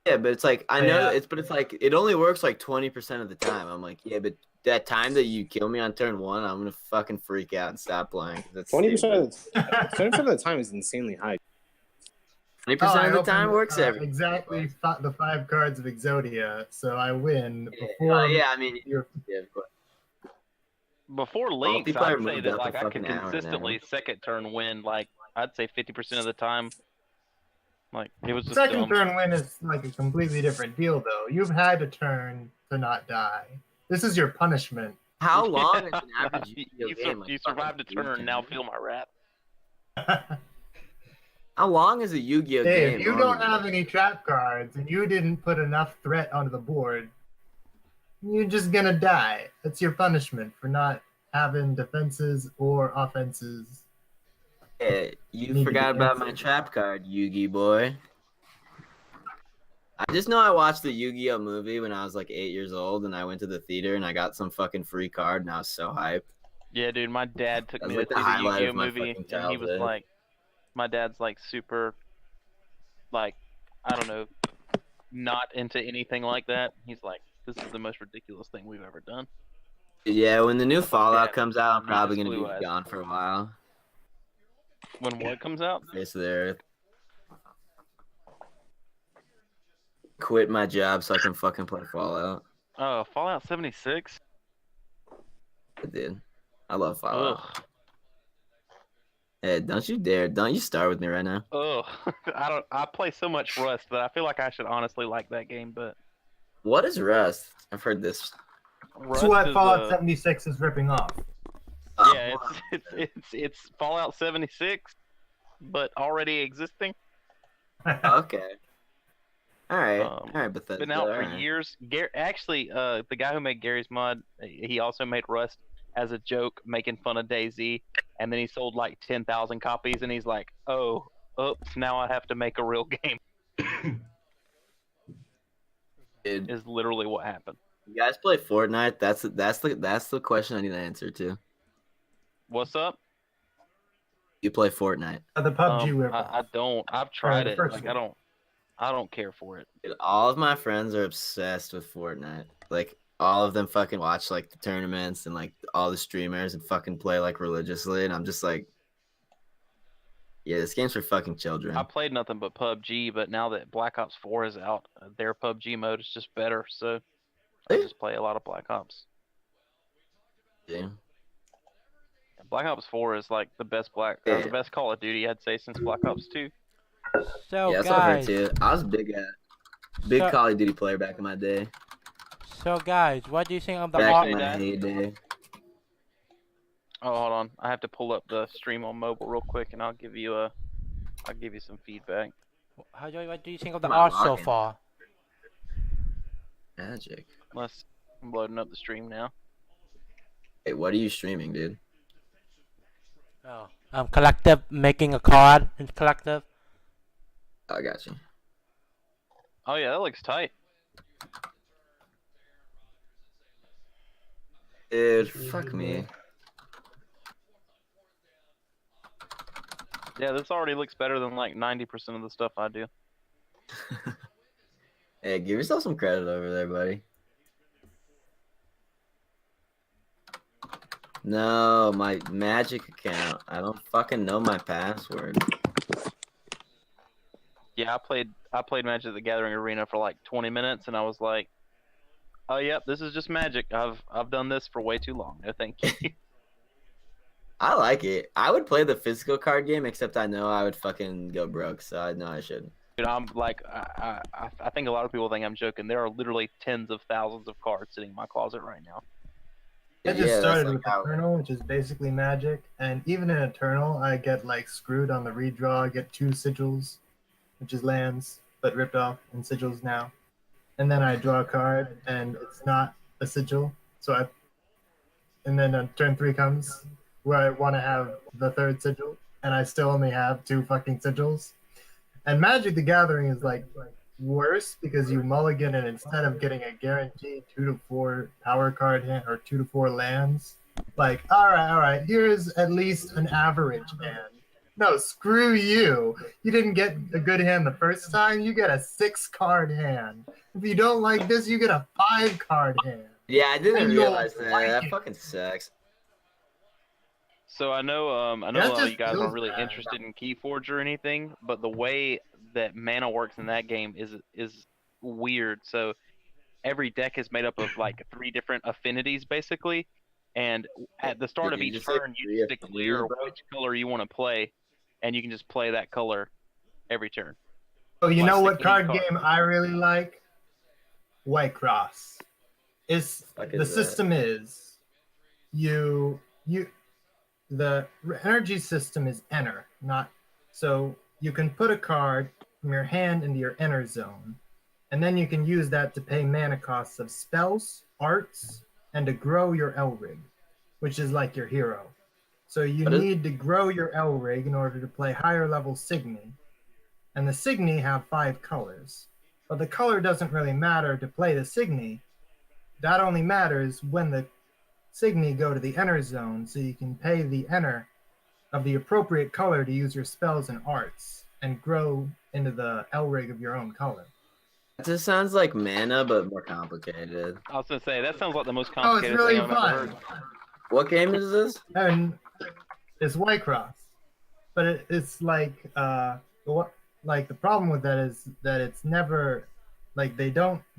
Yeah, but it's like I know
Yeah.
it's like it only works like 20% of the time. I'm like, yeah, but that time that you kill me on turn 1, I'm gonna fucking freak out and stop playing. That's
20% of the time is insanely high.
20%
I
of the
opened,
time works every.
exactly the 5 cards of Exodia, so I win before.
Yeah, I mean,
you're-
yeah, of course.
Before Links,
Multiplayer
I'd say
moved
that
up
like
a
I could
fucking hour now.
consistently second turn win like I'd say 50% of the time. Like it was just
Second
dumb.
turn win is like a completely different deal, though. You've had a turn to not die. This is your punishment.
How long is an average
you,
Yu-Gi-Oh game? Like,
you survived a
fucking
turn,
weekend?
now feel my wrath.
How long is a Yu-Gi-Oh
Hey,
game?
if you don't
normally?
have any trap cards and you didn't put enough threat onto the board, you're just gonna die. That's your punishment for not having defenses or offenses.
Hey, you
Need to
forgot
be
about my
answered.
trap card, Yugi boy. I just know I watched the Yu-Gi-Oh movie when I was like 8 years old, and I went to the theater and I got some fucking free card, and I was so hyped.
Yeah, dude, my dad took
That
me
was
to
like the
see the
highlight
Yu-Gi-Oh
of my
movie,
fucking
and he was
childhood.
like, my dad's like super, like, I don't know, not into anything like that. He's like, this is the most ridiculous thing we've ever done.
Yeah, when the new Fallout
Dad,
comes out, I'm
not
probably
his
gonna
blue
be
eyes.
gone for a while.
When what comes out?
Face of the earth. Quit my job so I can fucking play Fallout.
Oh, Fallout 76.
I did. I love Fallout.
Ugh.
Hey, don't you start with me right now.
Ugh. I play so much Rust that I feel like I should honestly like that game, but
What is Rust? I've heard this.
Rust
That's what
is,
Fallout 76 is ripping off.
yeah, it's Fallout 76, but already existing.
Okay. All right, Bethesda.
Been out for
all right.
years. Actually, the guy who made Gary's Mod, he also made Rust as a joke, making fun of DayZ, and then he sold like 10,000 copies, and he's like, "Oh, oops! Now I have to make a real game."
Dude,
Is literally what happened.
you guys play Fortnite? That's the question I need to answer to.
What's up?
You play Fortnite?
The PUBG ripoff.
I don't. I've tried
the
it.
first
Like
one.
I don't care for it.
Dude, all of my friends are obsessed with Fortnite. Like all of them fucking watch like the tournaments and like all the streamers and fucking play like religiously, and I'm just like, yeah, this game's for fucking children.
I played nothing but PUBG, but now that Black Ops 4 is out, their PUBG mode is just better. So I just play a lot of Black Ops.
Yeah.
Black Ops 4 is like the best the best Call of Duty I'd say since Black Ops 2.
So
Yeah, that's what I heard
guys,
too. I was a big
So-
Call of Duty player back in my day.
what do you think of the
Back
art?
in my heyday.
Oh, hold on. I have to pull up the stream on mobile real quick, and I'll give you some feedback.
What do you think of the
Come on,
art so
log in.
far?
Magic.
I'm loading up the stream now.
Hey, what are you streaming, dude?
Oh, collective making a card in collective.
I got you.
Oh yeah, that looks tight.
Dude, fuck me.
Yeah, this already looks better than like 90% of the stuff I do.
Hey, give yourself some credit over there, buddy. No, my Magic account. I don't fucking know my password.
Yeah, I played Magic the Gathering Arena for like 20 minutes, and I was like, "Oh, yep, this is just Magic. I've done this for way too long. No, thank you."
I like it. I would play the physical card game, except I know I would fucking go broke, so I know I shouldn't.
Dude, I'm like, I think a lot of people think I'm joking. There are literally tens of thousands of cards sitting in my closet right now.
I just
Yeah,
started
that's
with
like how-
Eternal, which is basically Magic, and even in Eternal, I get like screwed on the redraw. I get 2 sigils, which is lands, but ripped off in sigils now. And then I draw a card, and it's not a sigil. And then turn 3 comes, where I want to have the 3rd sigil, and I still only have 2 fucking sigils. And Magic the Gathering is like worse because you mulligan, and instead of getting a guaranteed 2 to 4 power card hand or 2 to 4 lands, like, all right, here's at least an average hand. No, screw you. You didn't get a good hand the first time, you get a 6-card hand. If you don't like this, you get a 5-card hand.
Yeah, I didn't
And you'll
realize that.
like
That
it.
fucking sucks.
So I know a
That
lot of
just
you guys
feels
aren't really
bad.
interested in Keyforge or anything, but the way that mana works in that game is weird. So every deck is made up of like 3 different affinities basically, and at the start
Did
of
you
each
just say
turn you
3
just
affinities,
declare
bro?
which color you want to play, and you can just play that color every turn.
Oh, you
Like
know what
6
card
cards.
game I really like? White Cross.
Fuck
The
is that?
system is the energy system is enter, not so you can put a card from your hand into your enter zone, and then you can use that to pay mana costs of spells, arts and to grow your L rig, which is like your hero. So you
What is-
need to grow your L rig in order to play higher level Signy. And the Signy have 5 colors. But the color doesn't really matter to play the Signy. That only matters when the Signy go to the enter zone, so you can pay the enter of the appropriate color to use your spells and arts and grow into the L rig of your own color.
That just sounds like mana, but more complicated.
I was gonna say that sounds like the most
Oh, it's
complicated
really
thing I've ever
fun.
heard.
What game is this?
And it's Whitecross, but it's like like the problem with that is that it's never like the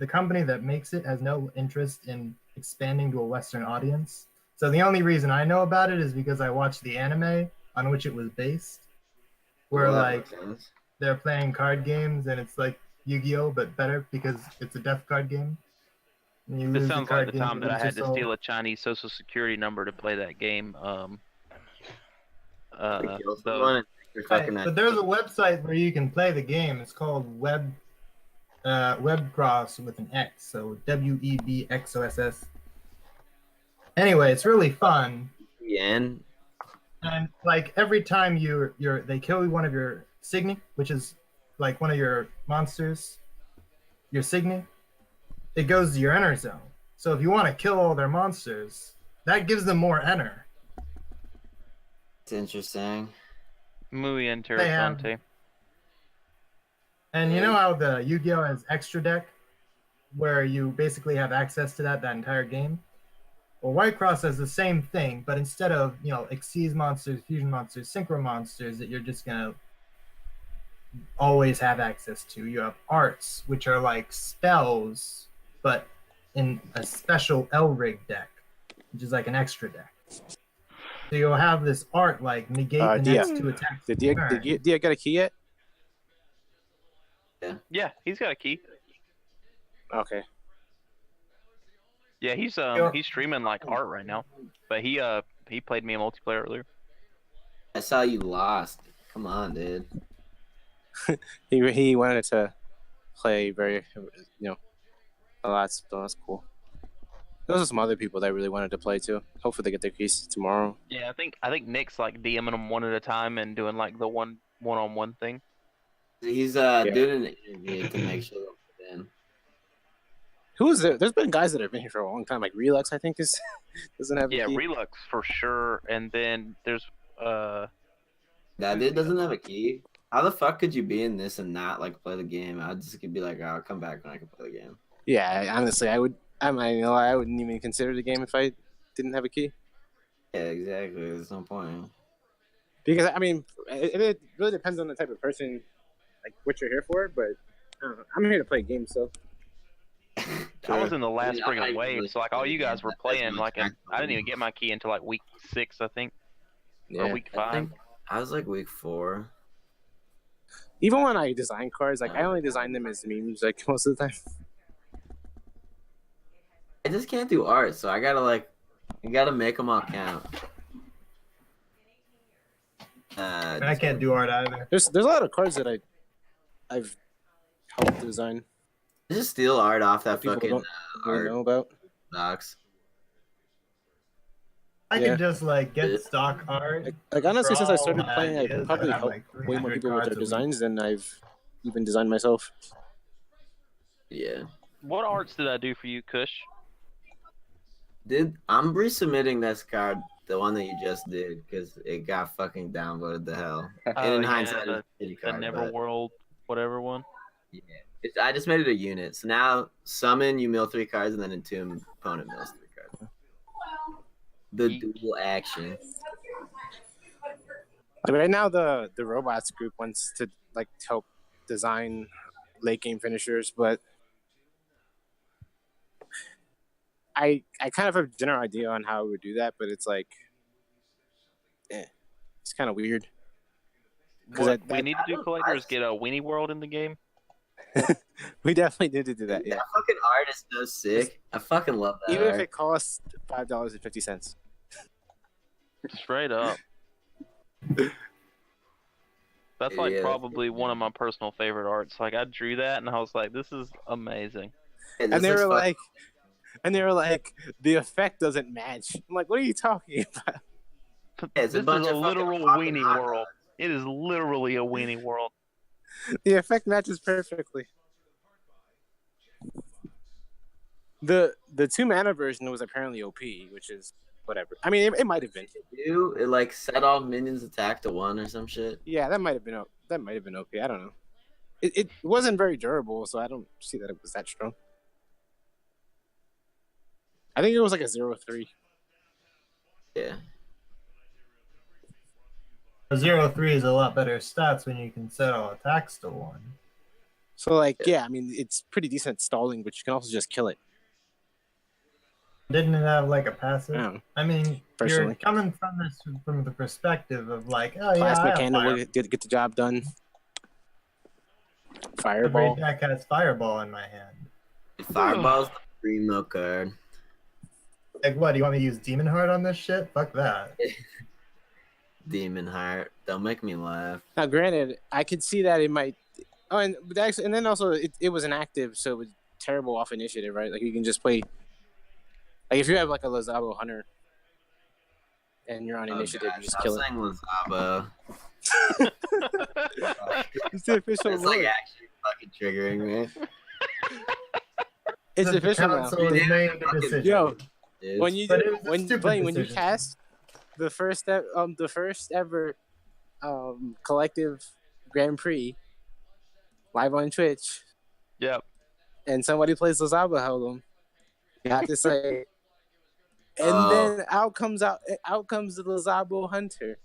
company that makes it has no interest in expanding to a Western audience. So the only reason I know about it is because I watched the anime on which it was based, where
Well, that
like
makes sense.
they're playing card games and it's like Yu-Gi-Oh but better because it's a death card game. And you
This
lose
sounds
card
like the
game,
time
you
that I
lose
had
your
to
soul.
steal a Chinese social security number to play that game.
Kill
so
someone and take your fucking
But there's a website where you can play the game. It's called Webcross with an X, so WEBXOSS. Anyway, it's really fun.
VPN.
And like every time they kill one of your Signy, which is like one of your monsters, your Signy, it goes to your enter zone. So if you want to kill all their monsters, that gives them more enter.
It's interesting.
muy
have-
interesante.
And you know how the Yu-Gi-Oh has extra deck, where you basically have access to that entire game? Well, Whitecross has the same thing, but instead of, Xyz monsters, fusion monsters, synchro monsters that you're just gonna always have access to, you have arts, which are like spells, but in a special L-Rig deck, which is like an extra deck. So you'll have this art like negate the
Dia.
next 2 attacks.
Did Dia get a key yet?
Yeah, he's got a key.
Okay.
Yeah, he's streaming like art right now, but he played me in multiplayer earlier.
I saw you lost. Come on, dude.
He wanted to play a lot, so that's cool. Those are some other people that really wanted to play too. Hopefully they get their keys tomorrow.
Yeah, I think Nick's like DMing them one at a time and doing like the one-on-one thing.
He's doing an interview to make sure they'll put in.
Who is there? There's been guys that have been here for a long time, like Relux, I think doesn't have a key.
Relux for sure, and then there's
That dude doesn't have a key. How the fuck could you be in this and not like play the game? I just could be like, I'll come back when I can play the game.
Yeah, honestly, I wouldn't even consider the game if I didn't have a key.
Yeah, exactly. There's no point.
Because I mean, it really depends on the type of person, like what you're here for. But I don't know. I'm here to play games, so.
I was in the last
Yeah,
friggin'
I
wave,
really
so like all you guys were
that's
playing,
my
like
track
I didn't even get my key until like week 6, I think, or week 5.
I was like week 4.
Even when I design cards, like I only design them as memes, like most of the time.
I just can't do art, so I gotta make them all count.
And I can't do art either.
There's a lot of cards that I've helped design.
Just steal art off that
People
fucking
don't really
art
know about.
box.
I
Yeah.
could just like get stock art.
Like honestly,
for
since I
all
started
my
playing, I've
ideas.
probably
I have,
helped
like,
way more
300
people with
cards
their
a week.
designs than I've even designed myself.
Yeah.
What arts did I do for you, Kush?
I'm resubmitting this card, the one that you just did, because it got fucking downvoted to hell. And in hindsight, it's a shitty
the
card, but
Neverworld, whatever one.
yeah. I just made it a unit. So now summon, you mill 3 cards, and then entomb, opponent mills 3 cards. The dual action.
Like right now, the robots group wants to like help design late game finishers, but I kind of have a general idea on how we would do that, but it's like, it's kind of weird.
What we need to do, collectors, get a Weenie World in the game.
We definitely need to do that. Yeah,
That fucking art is so sick. I fucking love that.
even
art.
if it costs $5.50.
Straight up. That's like
Yeah.
probably one of my personal favorite arts. Like I drew that and I was like, this is amazing.
Hey,
And
this
they
looks
were
fun.
like, And they were like, the effect doesn't match. I'm like, what are you talking about?
It's
This is
bunch
a
of fucking
literal
fucking
weenie
hot
world. It is literally a weenie world.
The effect matches perfectly. The 2-mana version was apparently OP, which is whatever. I mean, it might have been.
It like set all minions attack to 1 or some shit.
Yeah, that might have been OP. I don't know. It wasn't very durable, so I don't see that it was that strong. I think it was like a 0-3.
Yeah.
0-3 is a lot better stats when you can set all attacks to 1.
So like, yeah, I mean, it's pretty decent stalling, but you can also just kill it.
Didn't it have like a passive?
Yeah.
I mean,
Personally.
you're coming from this from the perspective of like, oh
Class
yeah,
mechanic will get the job done.
every
Fireball.
deck has Fireball in my hand.
Fireball's the primo card.
Like, what? Do you want me to use Demon Heart on this shit? Fuck that.
Demon Heart. Don't make me laugh.
Now, granted, I could see that it might. Oh, and then also it was inactive, so it was terrible off initiative, right? Like you can just play. Like if you have like a Lazabo Hunter, and you're on initiative, you just kill it.
Saying Lazabo.
It's the official
It's
rule.
like actually fucking triggering me.
It's
The
official now.
council has made the decision.
Yo,
Dude.
when you
But it was a
when
stupid
you
decision.
cast the first ever collective Grand Prix live on Twitch,
Yep.
and somebody plays Lazaba Helm, you have to say, and then out comes the Lazabo Hunter.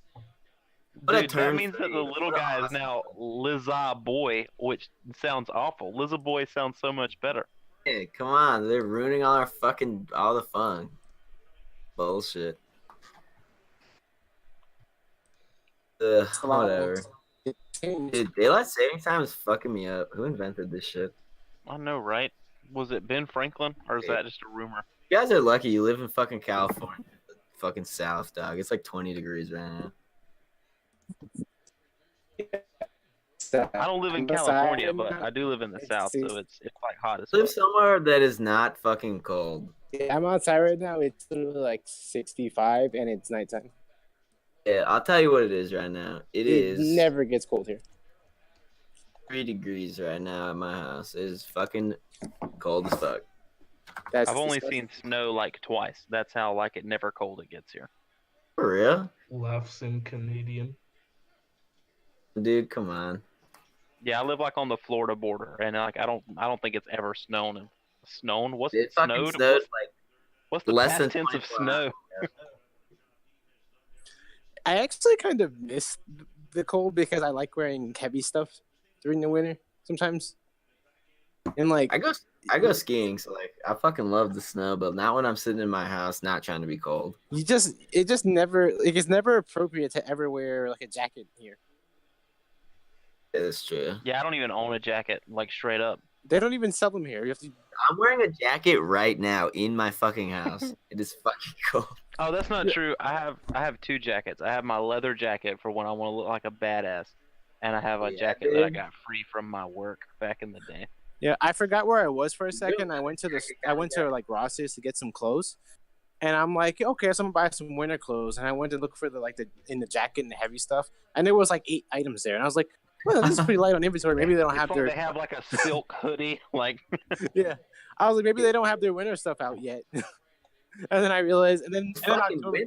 What a
Dude, that
turn
means that the
three.
little guy is now Liza Boy, which sounds awful. Liza Boy sounds so much better.
Hey, come on. They're ruining all the fun. Bullshit. Whatever. Dude, daylight saving time is fucking me up. Who invented this shit?
I know, right? Was it Ben Franklin, or is that just a rumor?
You guys are lucky you live in fucking California. Fucking South, dog. It's like 20 degrees right now.
I don't live in California, but I do live in the South, so it's like hot as
Live
fuck.
somewhere that is not fucking cold.
Yeah, I'm outside right now. It's literally like 65, and it's nighttime.
Yeah, I'll tell you what it is right now. It is
never gets cold here.
3 degrees right now at my house. It is fucking cold as fuck.
That's
I've only
disgusting.
seen snow like twice. That's how like it never cold it gets here.
For real?
Laughs in Canadian.
Dude, come on.
Yeah, I live like on the Florida border, and like I don't think it's ever snowed. What's
It fucking
snowed?
snowed
What's,
like
what's the
less than
past tense of
24
snow?
I actually kind of miss the cold because I like wearing heavy stuff during the winter sometimes. And like
I go skiing, so like I fucking love the snow, but not when I'm sitting in my house not trying to be cold.
it's never appropriate to ever wear like a jacket here.
Yeah, that's true.
Yeah, I don't even own a jacket, like straight up.
They don't even sell them here. You have to.
I'm wearing a jacket right now in my fucking house. It is fucking cold.
Oh, that's not true. I have 2 jackets. I have my leather jacket for when I want to look like a badass, and I have a jacket that I got free from my work back in the day.
Yeah, I forgot where I was for a second. I went to like Ross's to get some clothes, and I'm like, okay, so I'm gonna buy some winter clothes. And I went to look for in the jacket and the heavy stuff, and there was like 8 items there, and I was like, well, this is pretty light on inventory. Maybe they don't have their.
They have like a silk hoodie, like.
Yeah, I was like, maybe they don't have their winter stuff out yet. And then I realized, and then October,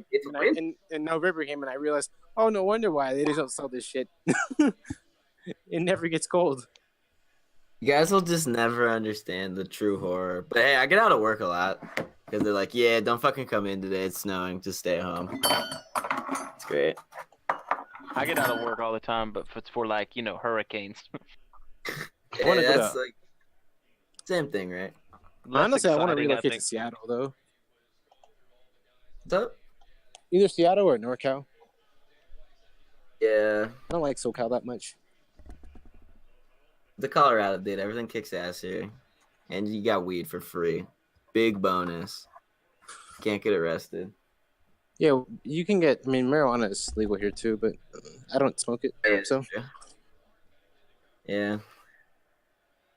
and November came, and I realized, oh, no wonder why they just don't sell this shit. It never gets cold.
You guys will just never understand the true horror. But hey, I get out of work a lot because they're like, yeah, don't fucking come in today. It's snowing. Just stay home. It's great.
I get out of work all the time, but it's for like hurricanes.
Yeah, that's like same thing, right?
Honestly, I want to
exciting,
relocate
think.
to Seattle though.
What's up?
Either Seattle or NorCal.
Yeah.
I don't like SoCal that much.
The Colorado, dude. Everything kicks ass here. And you got weed for free. Big bonus. Can't get arrested.
Yeah, you can get. I mean, marijuana is legal here too, but I don't smoke it.
Yeah,
So
yeah,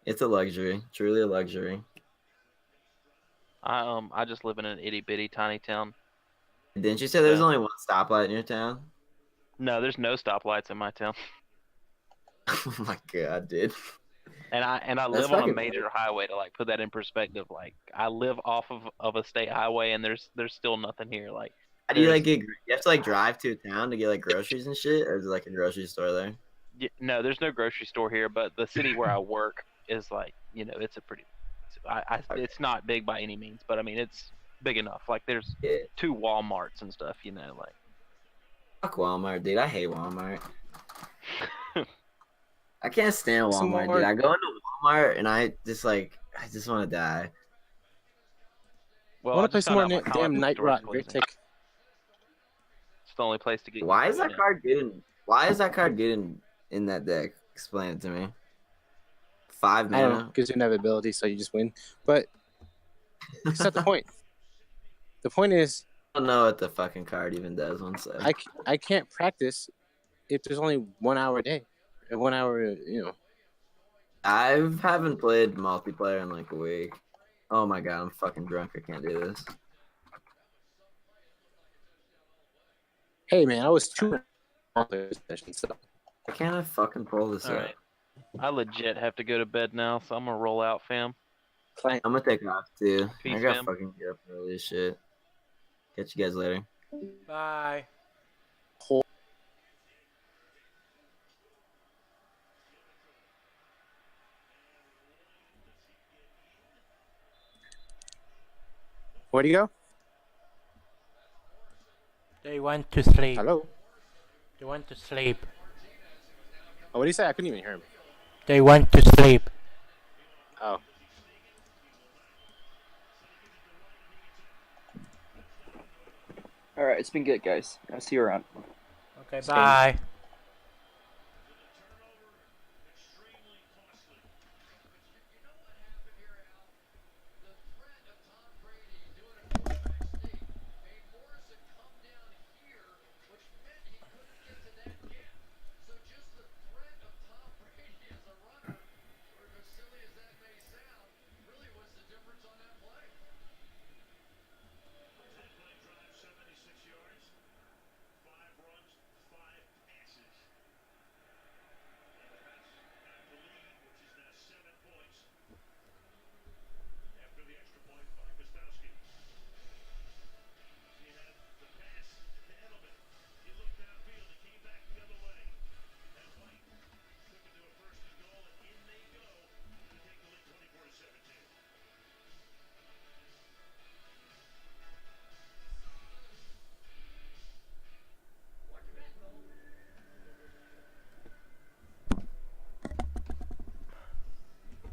it's a luxury. Truly a luxury.
I just live in an itty bitty tiny town.
Didn't you say there's
So-
only one stoplight in your town?
No, there's no stoplights in my town,
Oh my god, dude.
and I
That's
live on a
fucking
major highway. To like put that in perspective, like I live off of a state highway, and there's still nothing here. Like
How do you
there's-
like get? You have to like drive to a town to get like groceries and shit, or is it like a grocery store there?
no, there's no grocery store here, but the city where I work is like it's a pretty. It's not big by any means, but I mean it's big enough. Like there's
Yeah.
2 Walmarts and stuff. Like.
Fuck Walmart, dude. I hate Walmart. I can't stand
Some
Walmart,
more-
dude. I go into Walmart and I just want to die.
Well,
I want
I
to play
just
some
found
more
out my
damn
comic book
Night
store is
Rot
closing.
Vertic.
It's the only place to get.
Why is that
Yeah.
card good? Why is that card good in that deck? Explain it to me. 5
I don't know,
mana.
gives you inevitability, so you just win. But that's not the point. The point is,
I don't know what the fucking card even does. One sec.
I can't practice if there's only 1 hour a day. 1 hour,
I haven't played multiplayer in like a week. Oh my god, I'm fucking drunk. I can't do this.
Hey man, I was 2 sessions, so
Why can't I fucking pull this
All
up?
right. I legit have to go to bed now, so I'm gonna roll out, fam.
playing.
I'm gonna take off too. I
Peace,
gotta
fam.
fucking get up early as shit. Catch you guys later.
Bye.
Where'd you go?
They went to sleep.
Hello?
They went to sleep.
Oh, what did you say? I couldn't even hear him.
They went to sleep.
Oh.
Alright, it's been good, guys. I'll see you around.
Okay, bye.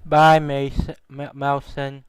Bye, Mousen.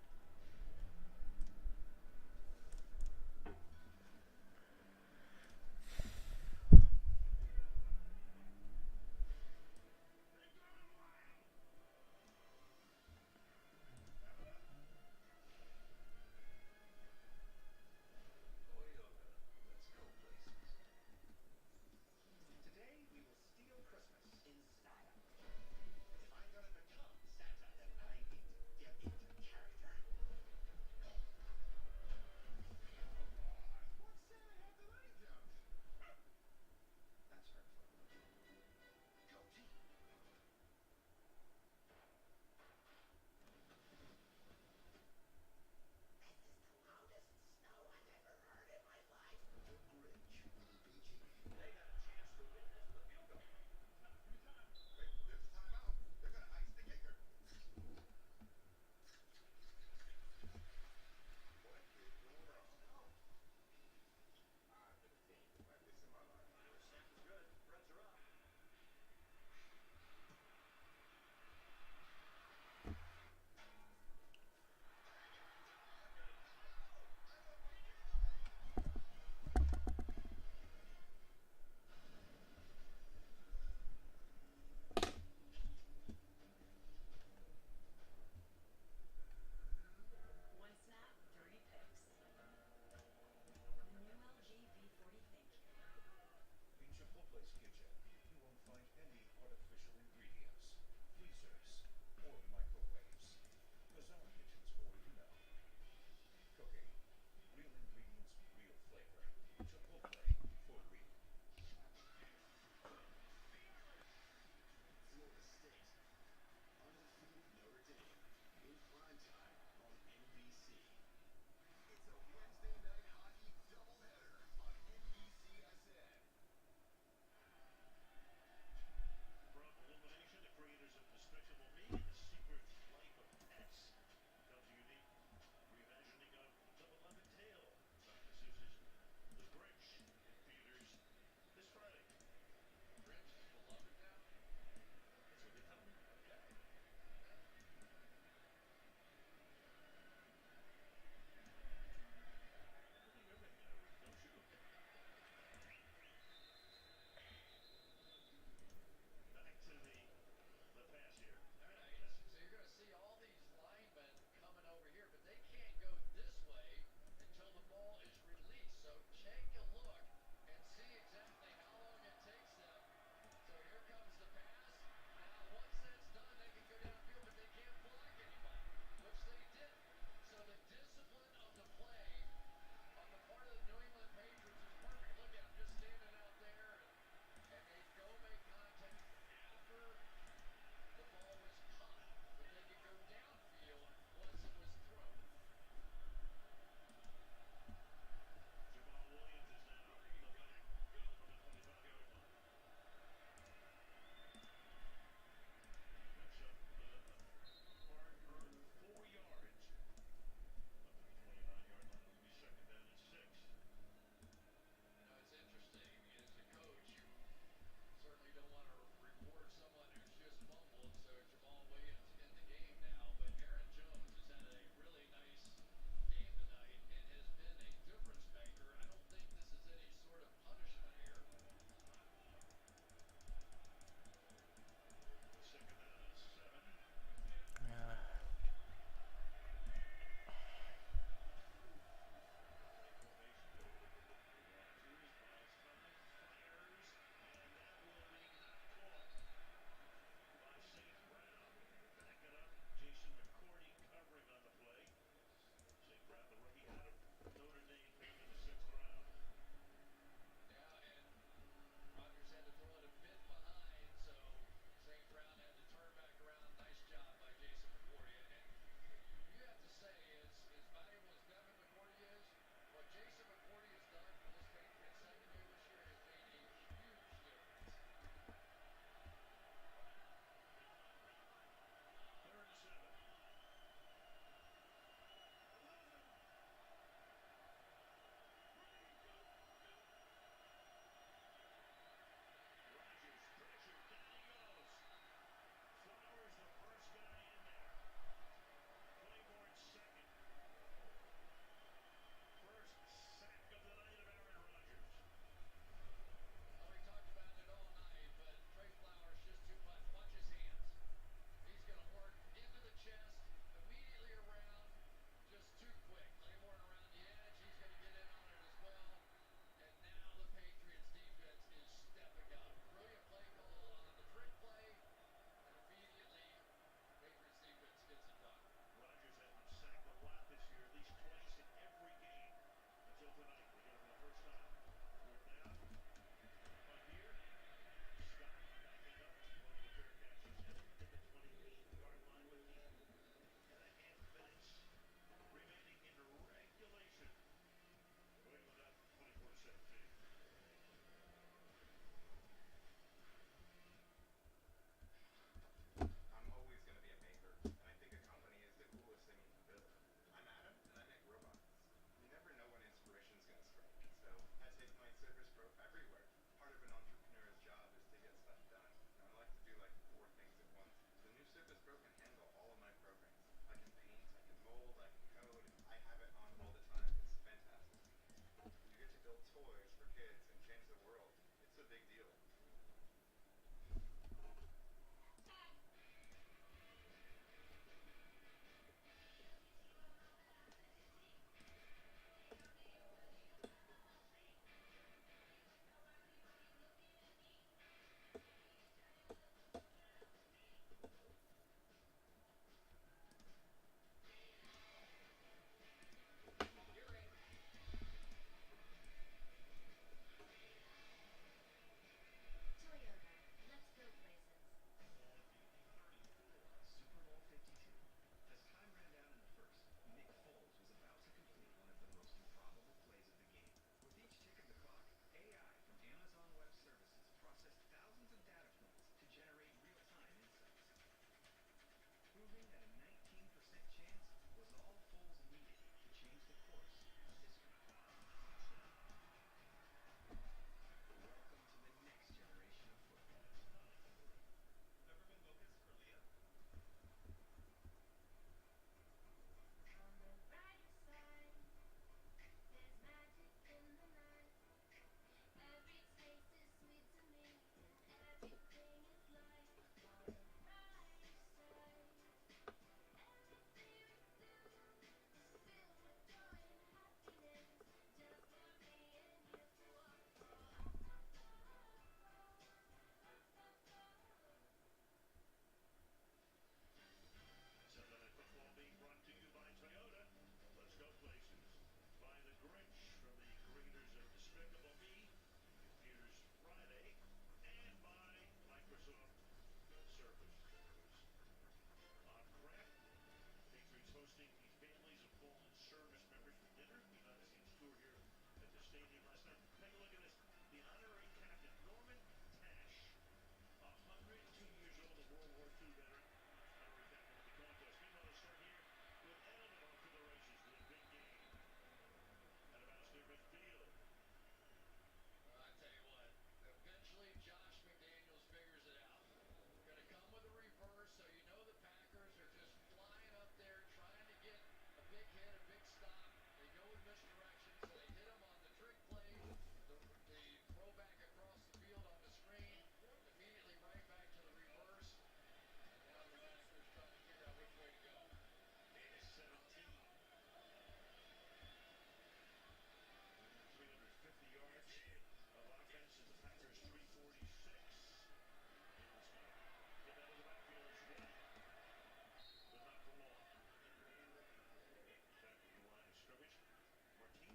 Martinez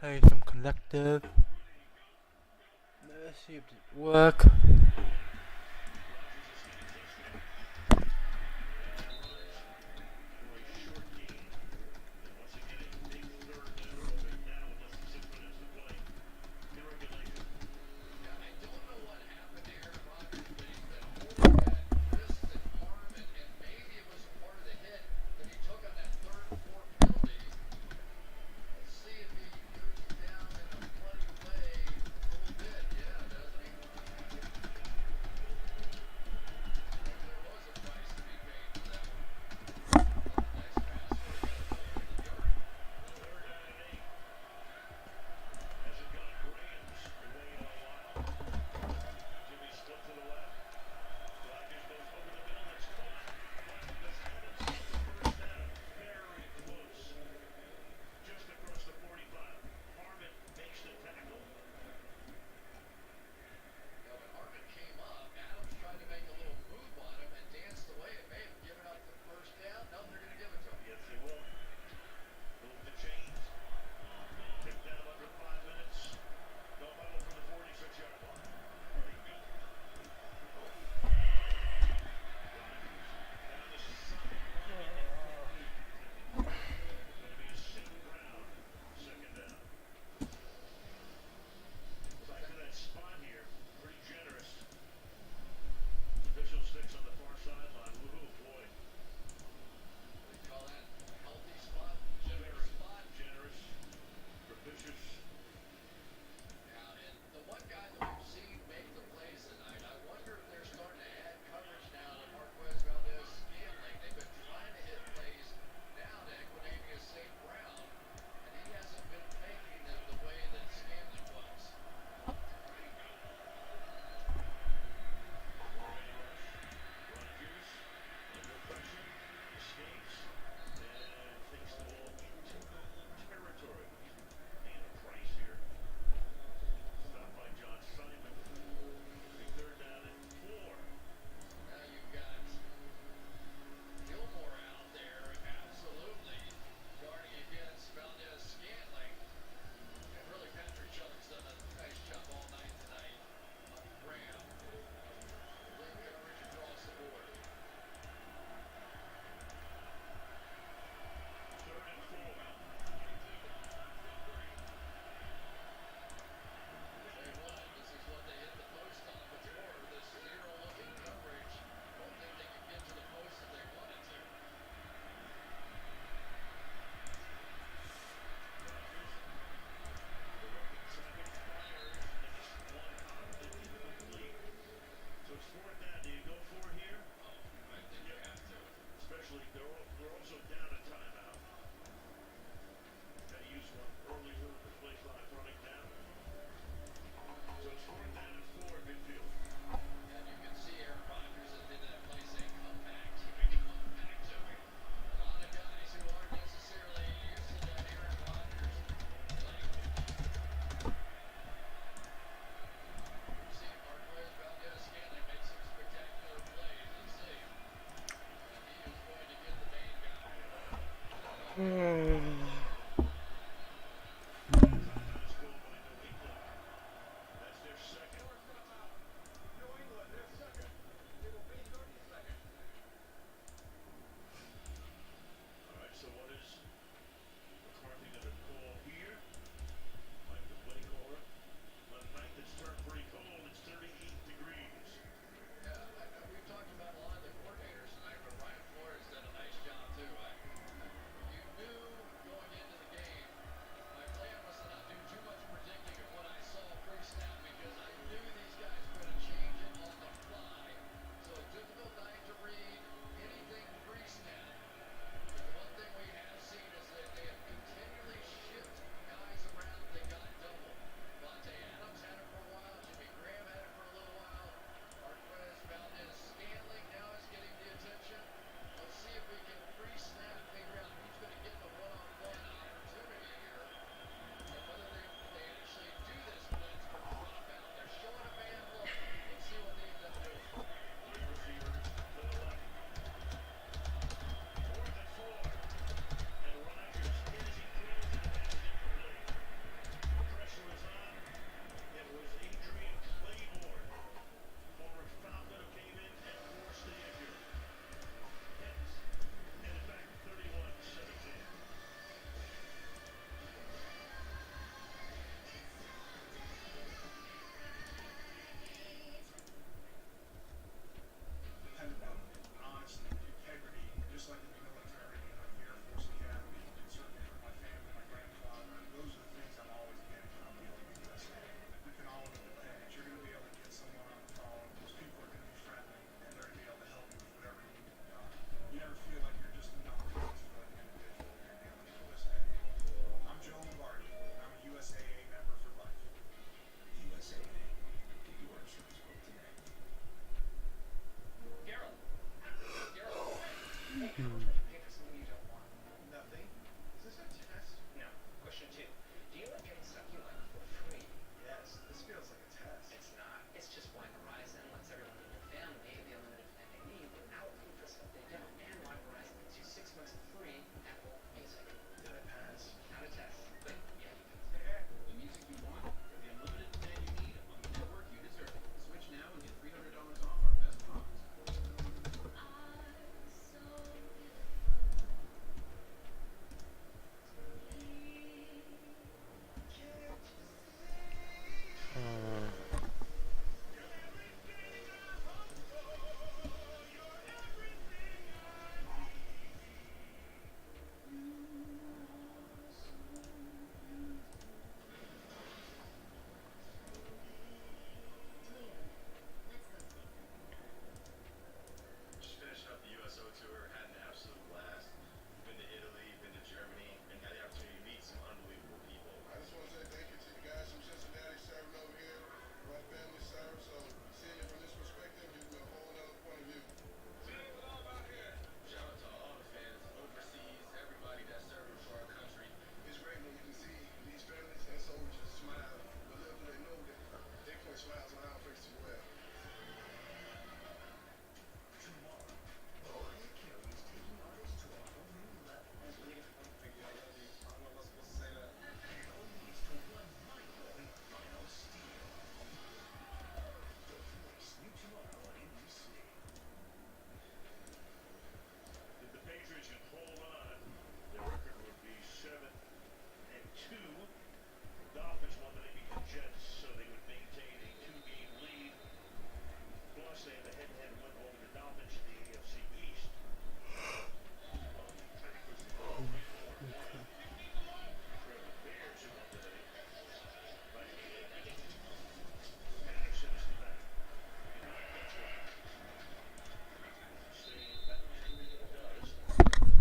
Play some collective. Let's see if it work.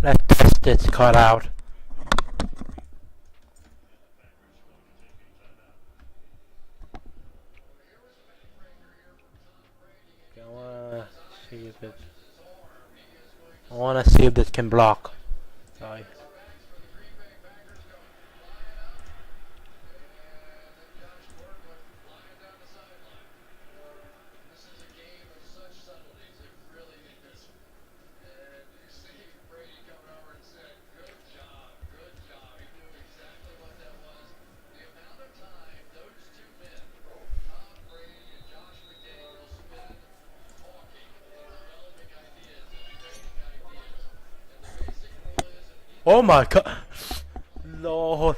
Let's test this card out. Okay, I wanna see if this can block. Sorry. Oh my god. Lord.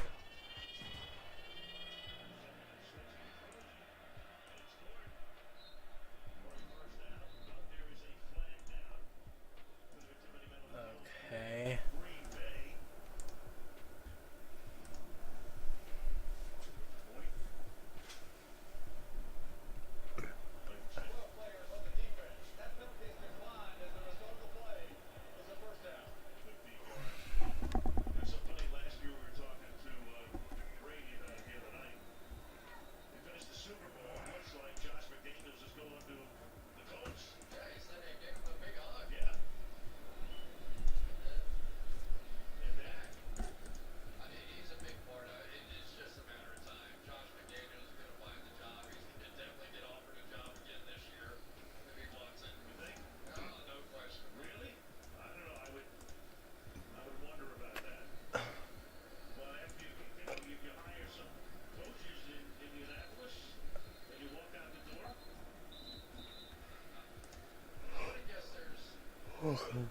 Okay.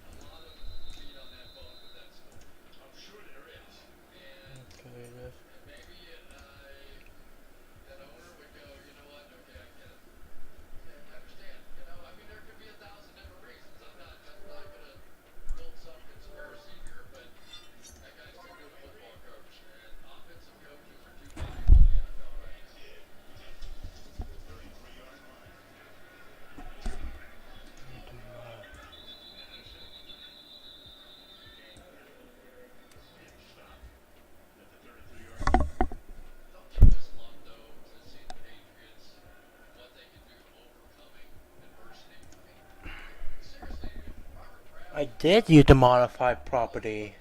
I did use the modified property.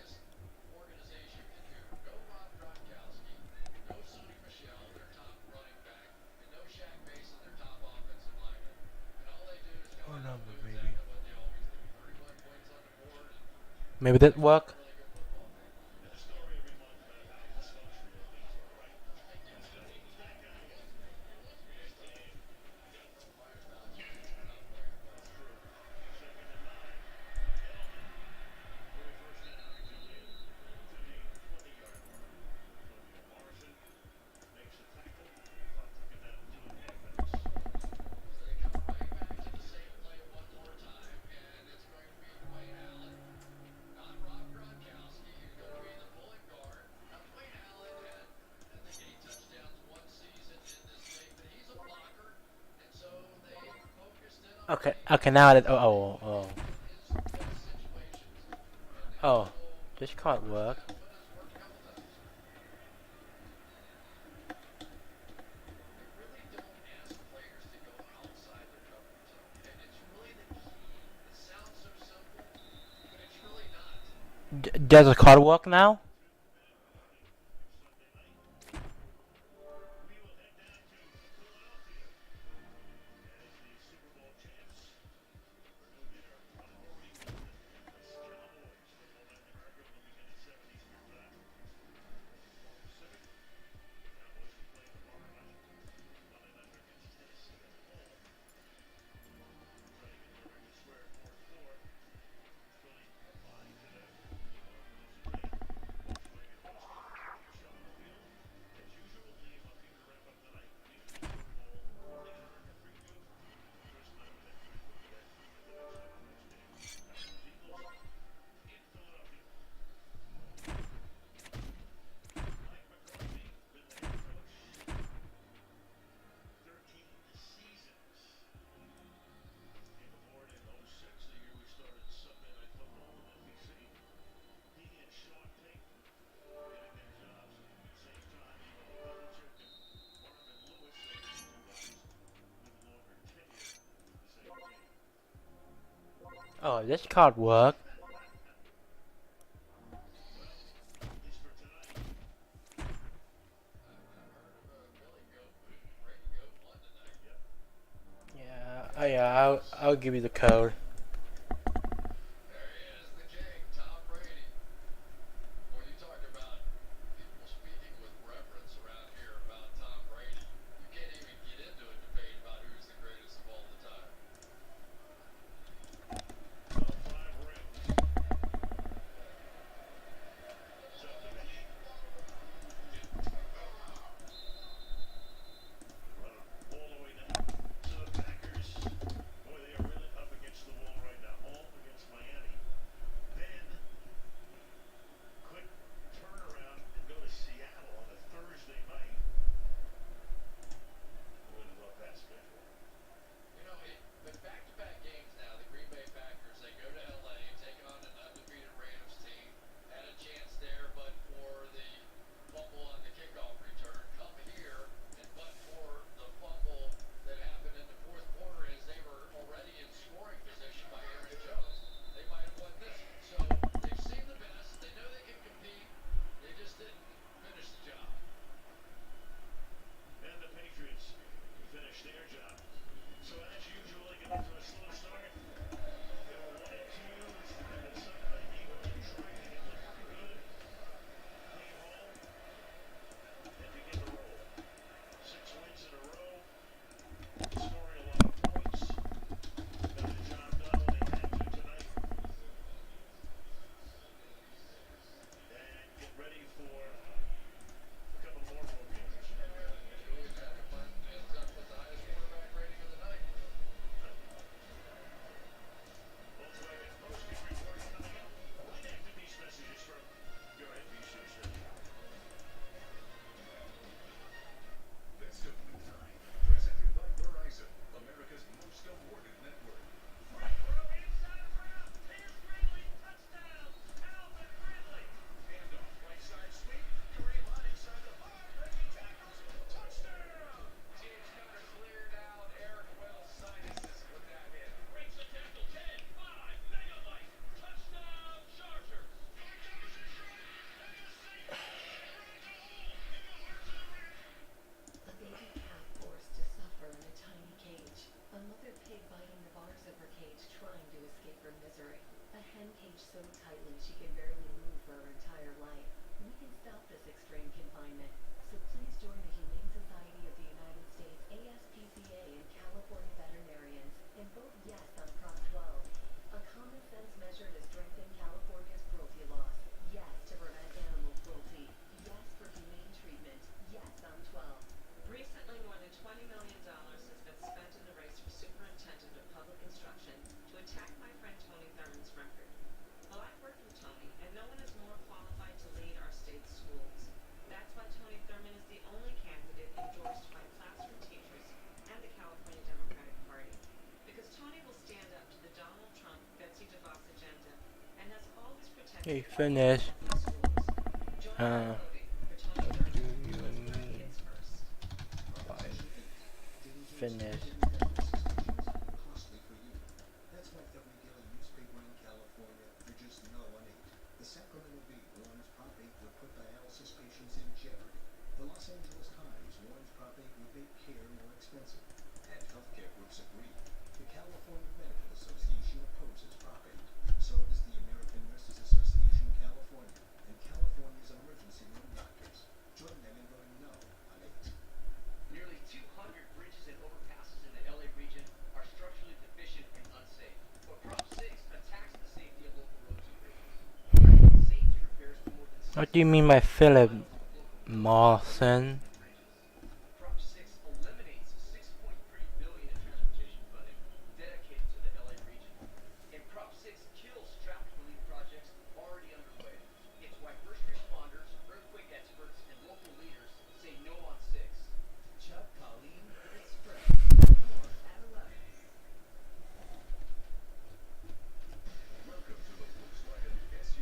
Maybe that work? Okay, now that, oh, this can't work. Does the card work now? Oh, this card work. Yeah, I'll give you the code. Okay, finish. What do you mean by finish? What do you mean by Philip Mawson?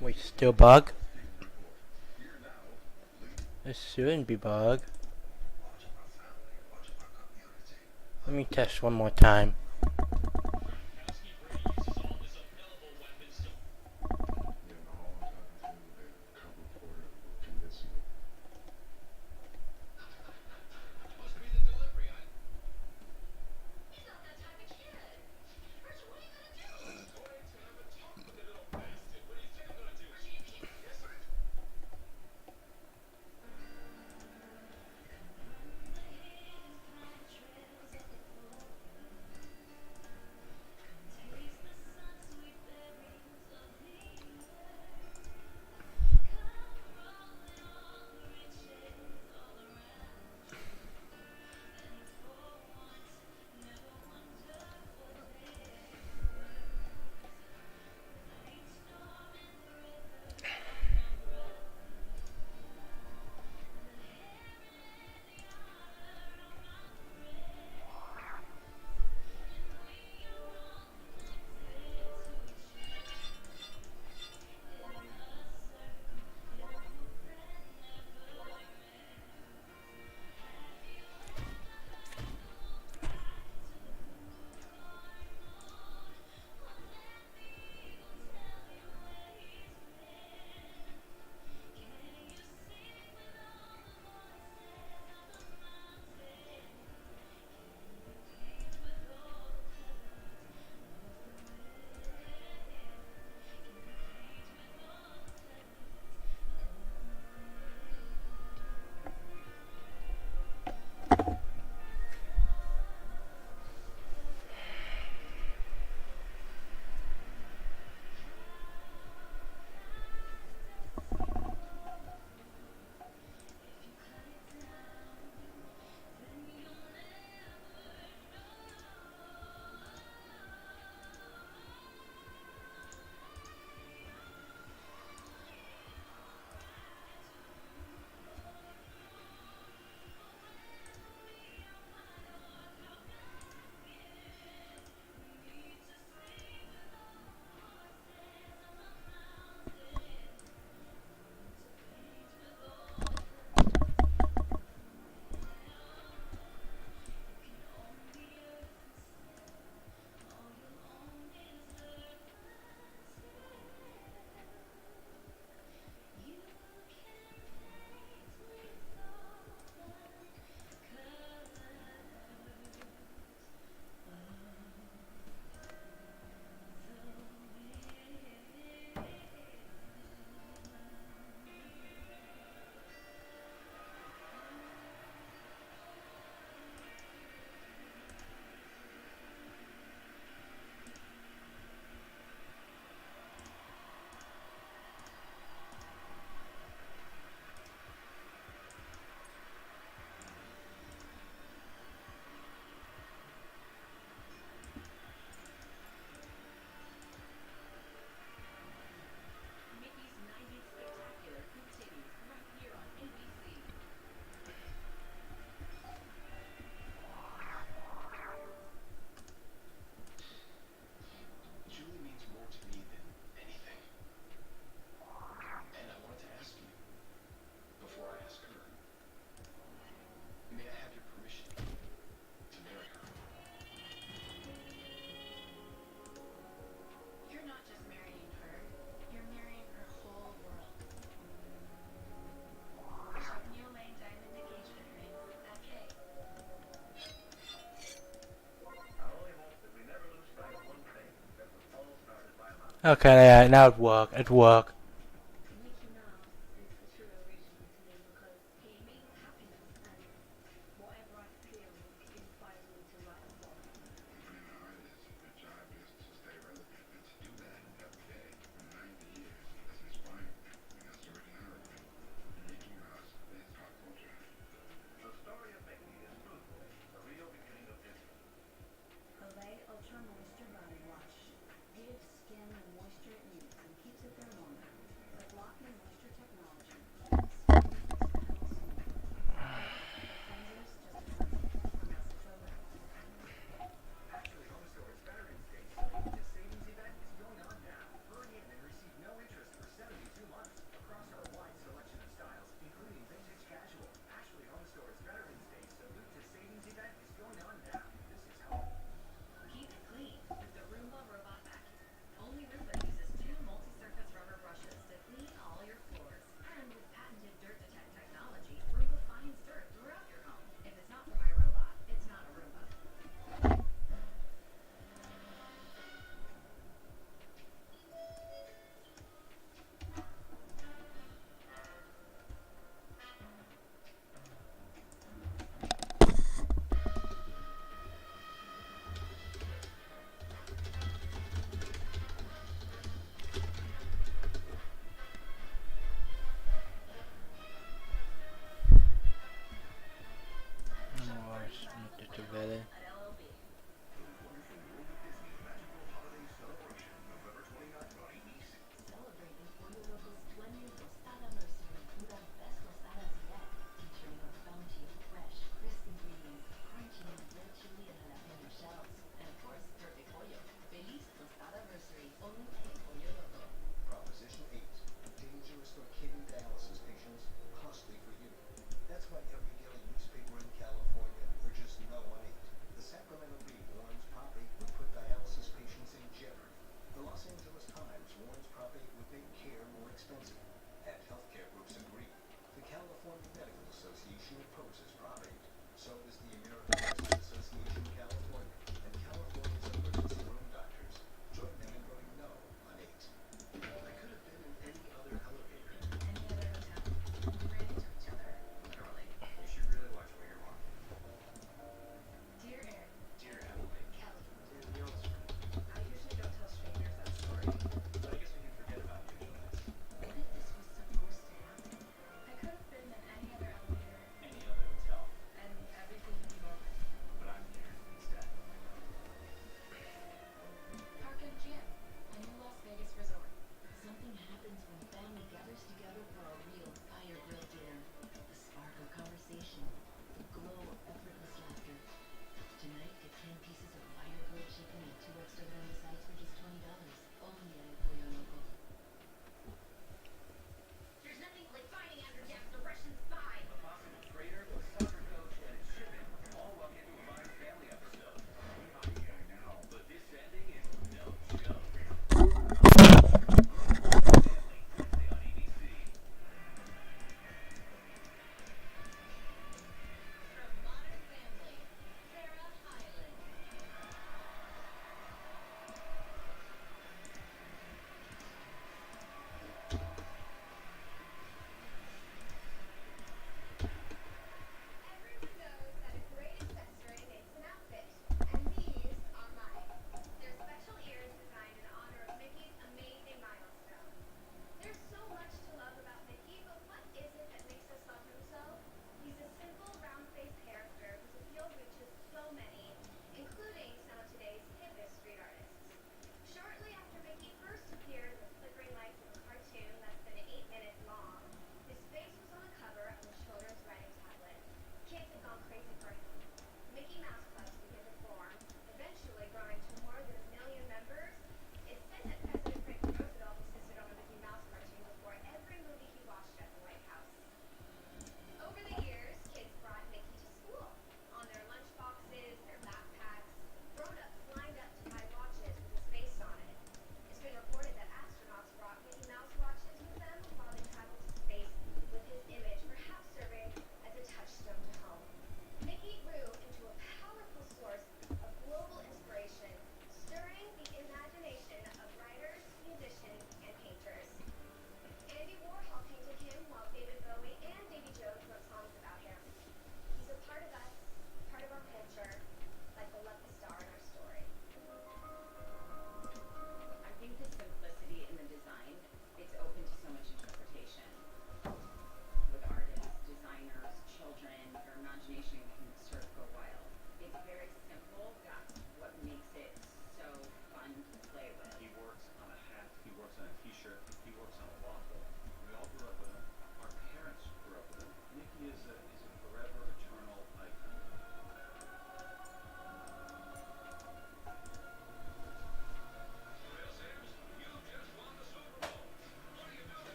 Wait, still bug? It shouldn't be bug. Let me test one more time. Okay, yeah, now it worked. It worked.
Ultra Moisture Body Wash. Gives skin the moisture it needs and keeps it there longer.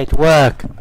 hate work.